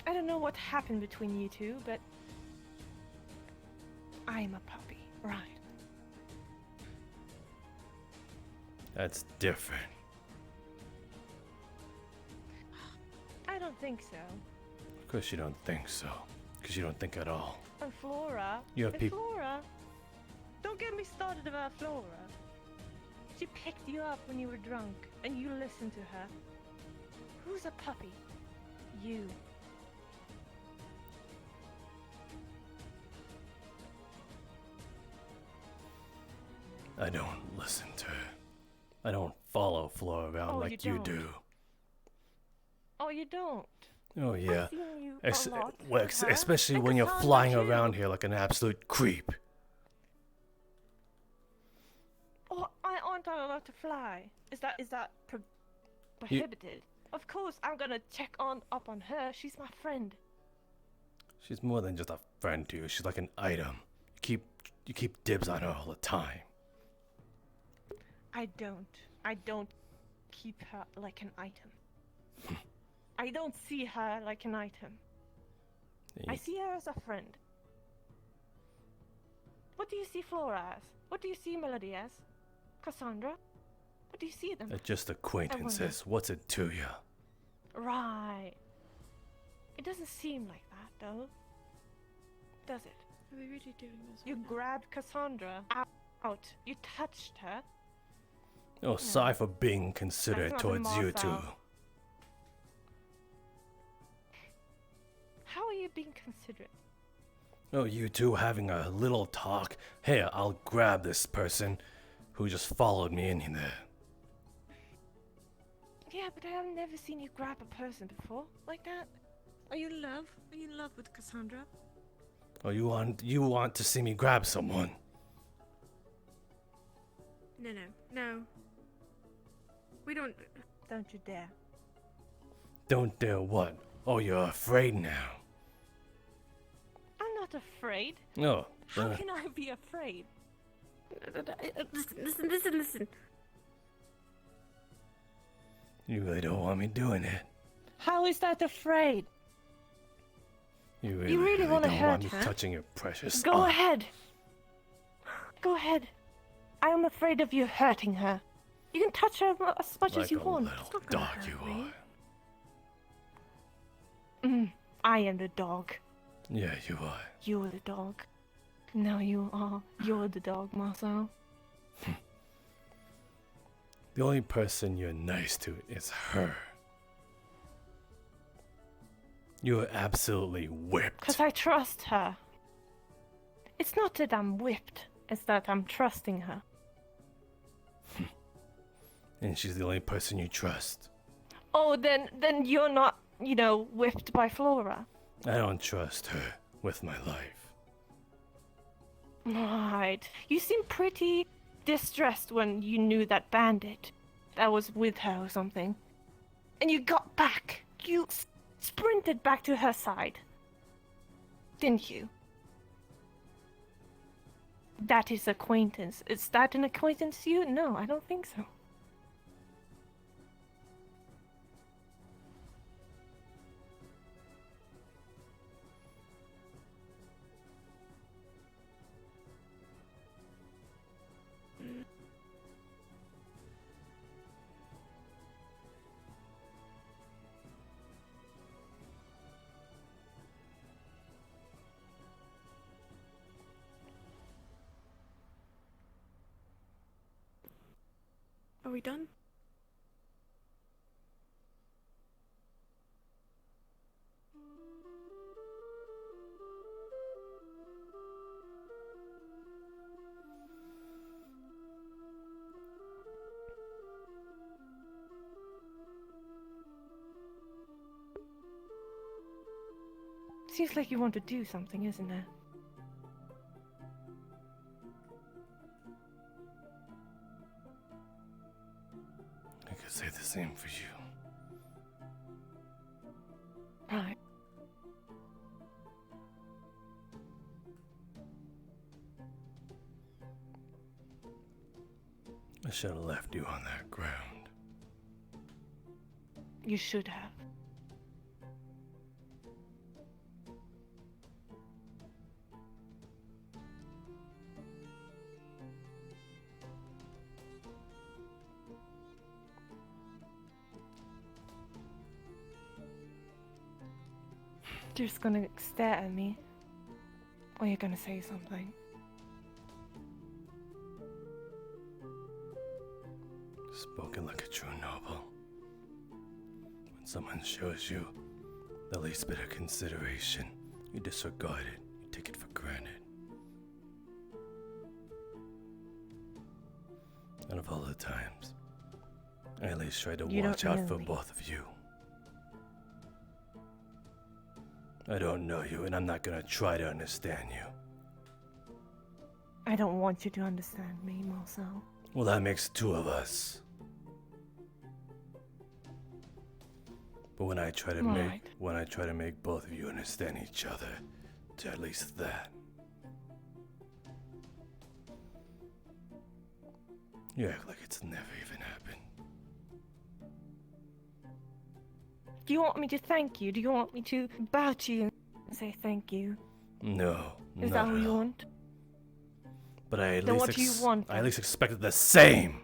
I don't know what happened between you two, but I'm a puppy, right? That's different. I don't think so. Of course you don't think so. Because you don't think at all. And Flora. You have peop- Flora. Don't get me started about Flora. She picked you up when you were drunk, and you listened to her. Who's a puppy? You. I don't listen to her. I don't follow Flora around Oh, like you you don't? do. Oh, you don't? Oh yeah. I've seen you a lot Well, with her. especially And when you're Cassandra, flying too. around here like an absolute creep. Oh, aren't I allowed to fly? Is that prohibited? Of course, I'm gonna check up on her. She's my friend. She's more than just a friend to you. She's like an item. You keep dibs on her all the time. I don't keep her like an item. I don't see her like an item. I see her as a friend. What do you see Flora as? What do you see Melody as? Cassandra? What do you see them? They're just acquaintances. What's it to you? Right. It doesn't seem like that, though. Does it? Are we really doing this? You grabbed Cassandra out out. You touched her. Oh, sorry for being considerate That's not towards you two. Masou. How are you being considerate? Oh, you two having a little talk? Hey, I'll grab this person who just followed me in there. Yeah, but I have never seen you grab a person before like that. Are you in love? Are you in love with Cassandra? Oh, you want to see me grab someone? No. We don't. Don't you dare. Don't dare what? Oh, you're afraid now. I'm not afraid. No. How can I be afraid? Listen. You really don't want me doing it. How is that afraid? You really really wanna don't hurt want me her? touching your precious Go arm. ahead. Go ahead. I am afraid of you hurting her. You can touch her as much as you want. Little dog you are. I am the dog. Yeah, you are. You're the dog. No, you are. You're the dog, Masou. The only person you're nice to is her. You're absolutely whipped. Because I trust her. It's not that I'm whipped. It's that I'm trusting her. And she's the only person you trust. Oh, then you're not, whipped by Flora. I don't trust her with my life. Right. You seem pretty distressed when you knew that bandit that was with her or something. And you got back. You sprinted back to her side. Didn't you? That is acquaintance. Is that an acquaintance to you? No, I don't think so. Are we done? Seems like you want to do something, isn't it? I could say the same for you. Right. I should have left you on that ground. You should have. You're just gonna stare at me? Or you're gonna say something? Spoken like a true noble. When someone shows you the least bit of consideration, you disregard it, you take it for granted. And of all the times, I at least try to watch out for both of you. I don't know you, and I'm not gonna try to understand you. I don't want you to understand me, Masou. Well, that makes two of us. But when I try to make both of you understand each other, to at least that, you act like it's never even happened. Do you want me to thank you? Do you want me to bow to you and say thank you? No, Is that what you want? But I Then what do you want, I at least expected the same.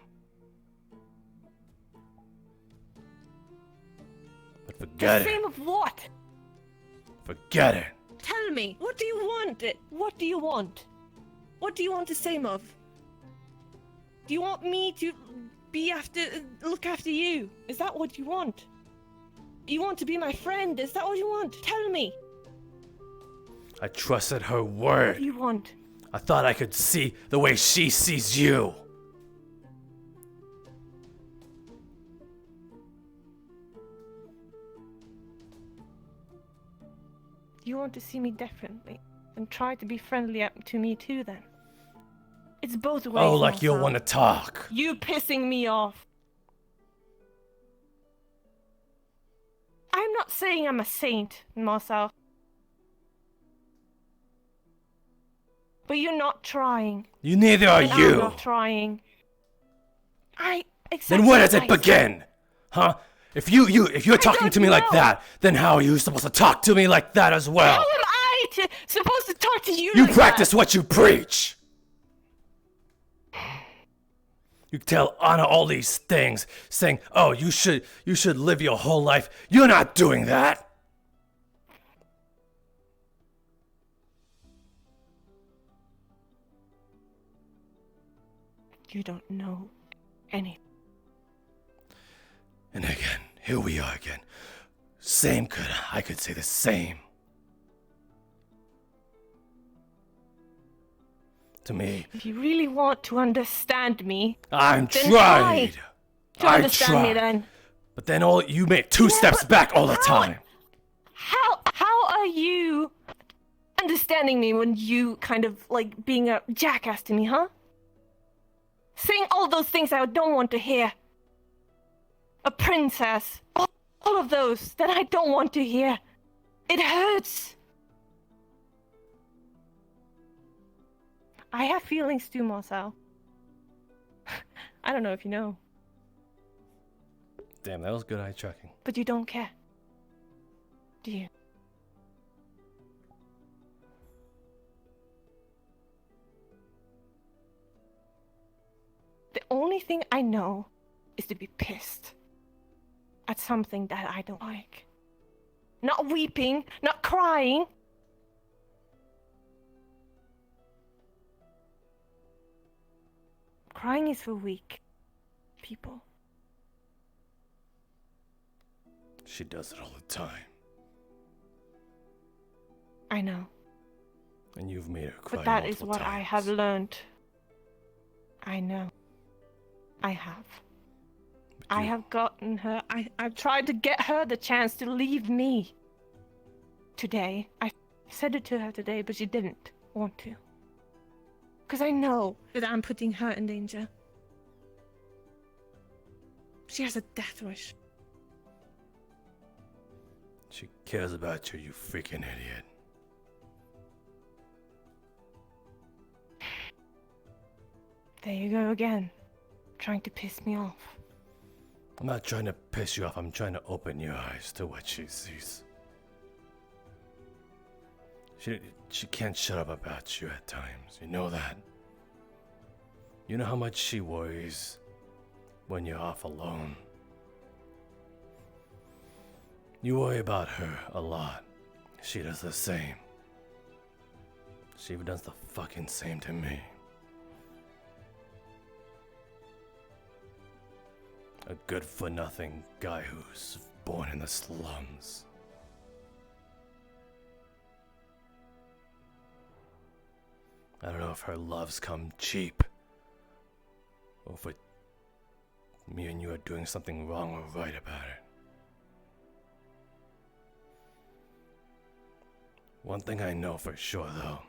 But forget The it. same of what? Forget it. Tell me, what do you want? What do you want? What do you want the same of? Do you want me to look after you? Is that what you want? You want to be my friend? Is that what you want? Tell me. I trusted her word. What do you want? I thought I could see the way she sees you. You want to see me differently and try to be friendly to me too then. It's both ways. Oh, like Masou. you want to talk. You pissing me off. I'm not saying I'm a saint, Masou. But you're not trying. You neither are And you. I'm not trying. Then where does it begin? Huh? If you're talking to me like that, then how are you supposed to talk to me like that as well? How am I supposed to talk to you You like practice that? what you preach. You tell Anna all these things, saying, "Oh, you should live your whole life." You're not doing that. You don't know anything. And again, here we are again. I could say the same. To me, If you really want to understand me, I'm then tried. try to understand me then. But then you make two steps back all the time. How are you understanding me when you kind of like being a jackass to me, huh? Saying all those things I don't want to hear. A princess. All of those that I don't want to hear. It hurts. I have feelings too, Masou. I don't know if you know, Damn, that was good eye tracking. but you don't care. Do you? The only thing I know is to be pissed at something that I don't like. Not weeping, not crying. Crying is for weak people. She does it all the time. I know. And you've made her cry But that is multiple what I have learned. I know. I have. I have gotten her. I've tried to get her the chance to leave me. Today. I said it to her today, but she didn't want to. Because I know that I'm putting her in danger. She has a death wish. She cares about you, you freaking idiot. There you go again. Trying to piss me off. I'm not trying to piss you off, I'm trying to open your eyes to what she sees. She can't shut up about you at times, you know that. You know how much she worries when you're off alone. You worry about her a lot. She does the same. She even does the fucking same to me. A good-for-nothing guy who's born in the slums. I don't know if her loves come cheap, or if me and you are doing something wrong or right about it. One thing I know for sure, though.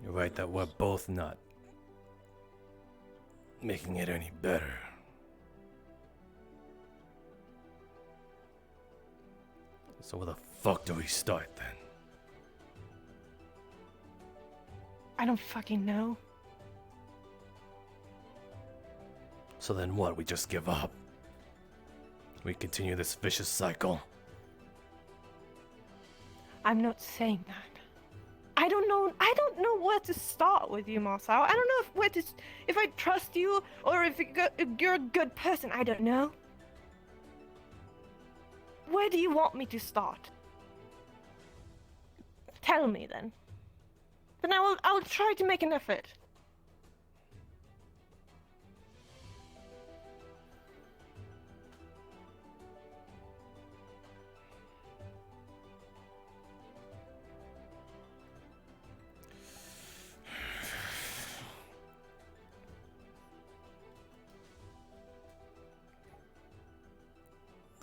You're right that we're both not making it any better. So where the fuck do we start then? I don't fucking know. So then what? We just give up? We continue this vicious cycle? I'm not saying that. I don't know where to start with you, Masou. I don't know if I trust you or if you're a good person. I don't know. Where do you want me to start? Tell me then. Then I'll try to make an effort.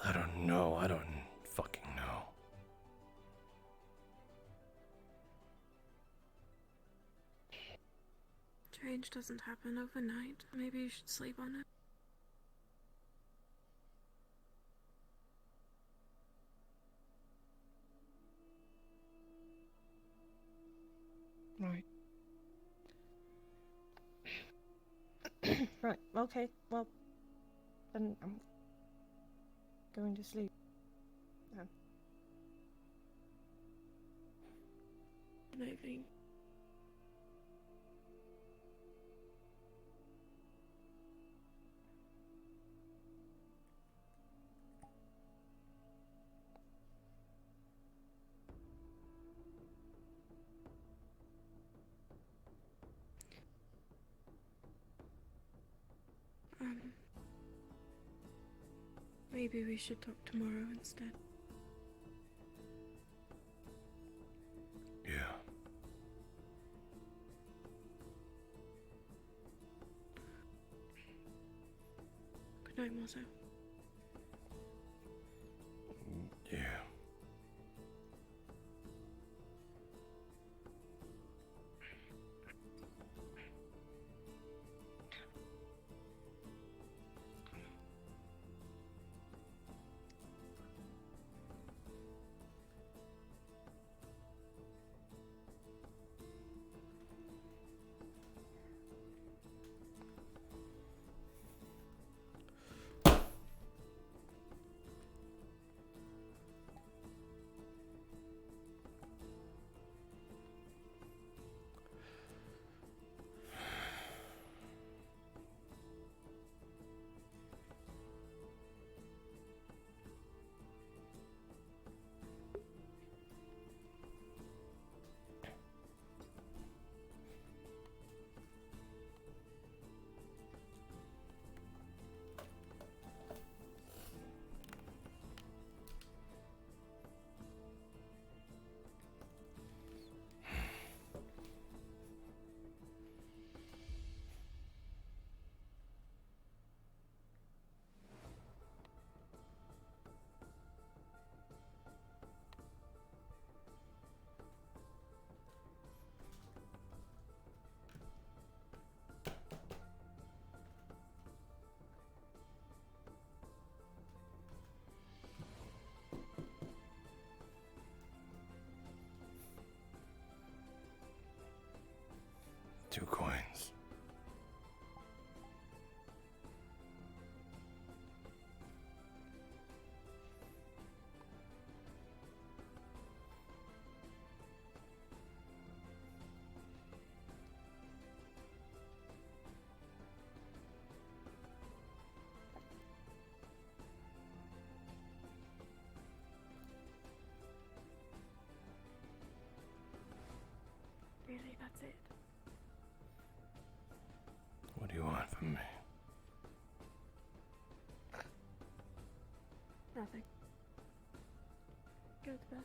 I don't know. I don't fucking know. Change doesn't happen overnight. Maybe you should sleep on it. Right. Right, okay, well, then I'm going to sleep. Good night, Vane. Maybe we should talk tomorrow instead. Yeah. Good night, Masou. Yeah. Two coins. Really, that's it. What do you want from me? Nothing. Go to bed.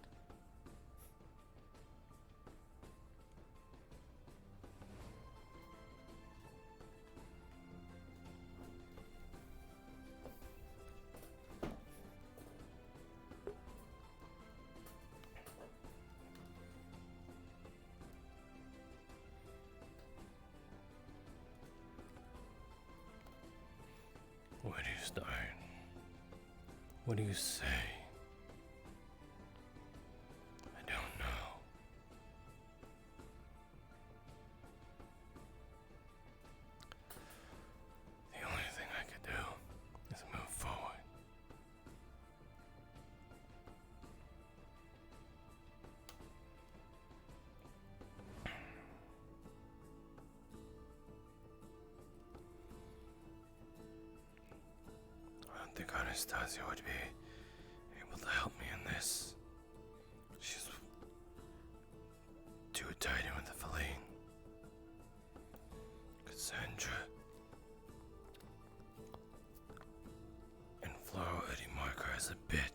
Where do you start? What do you say? I don't know. The only thing I could do is move forward. I don't think Anastasia would be able to help me in this. She's too tied in with the Feline. Sandra. And Flora Eddie Marker is a bitch.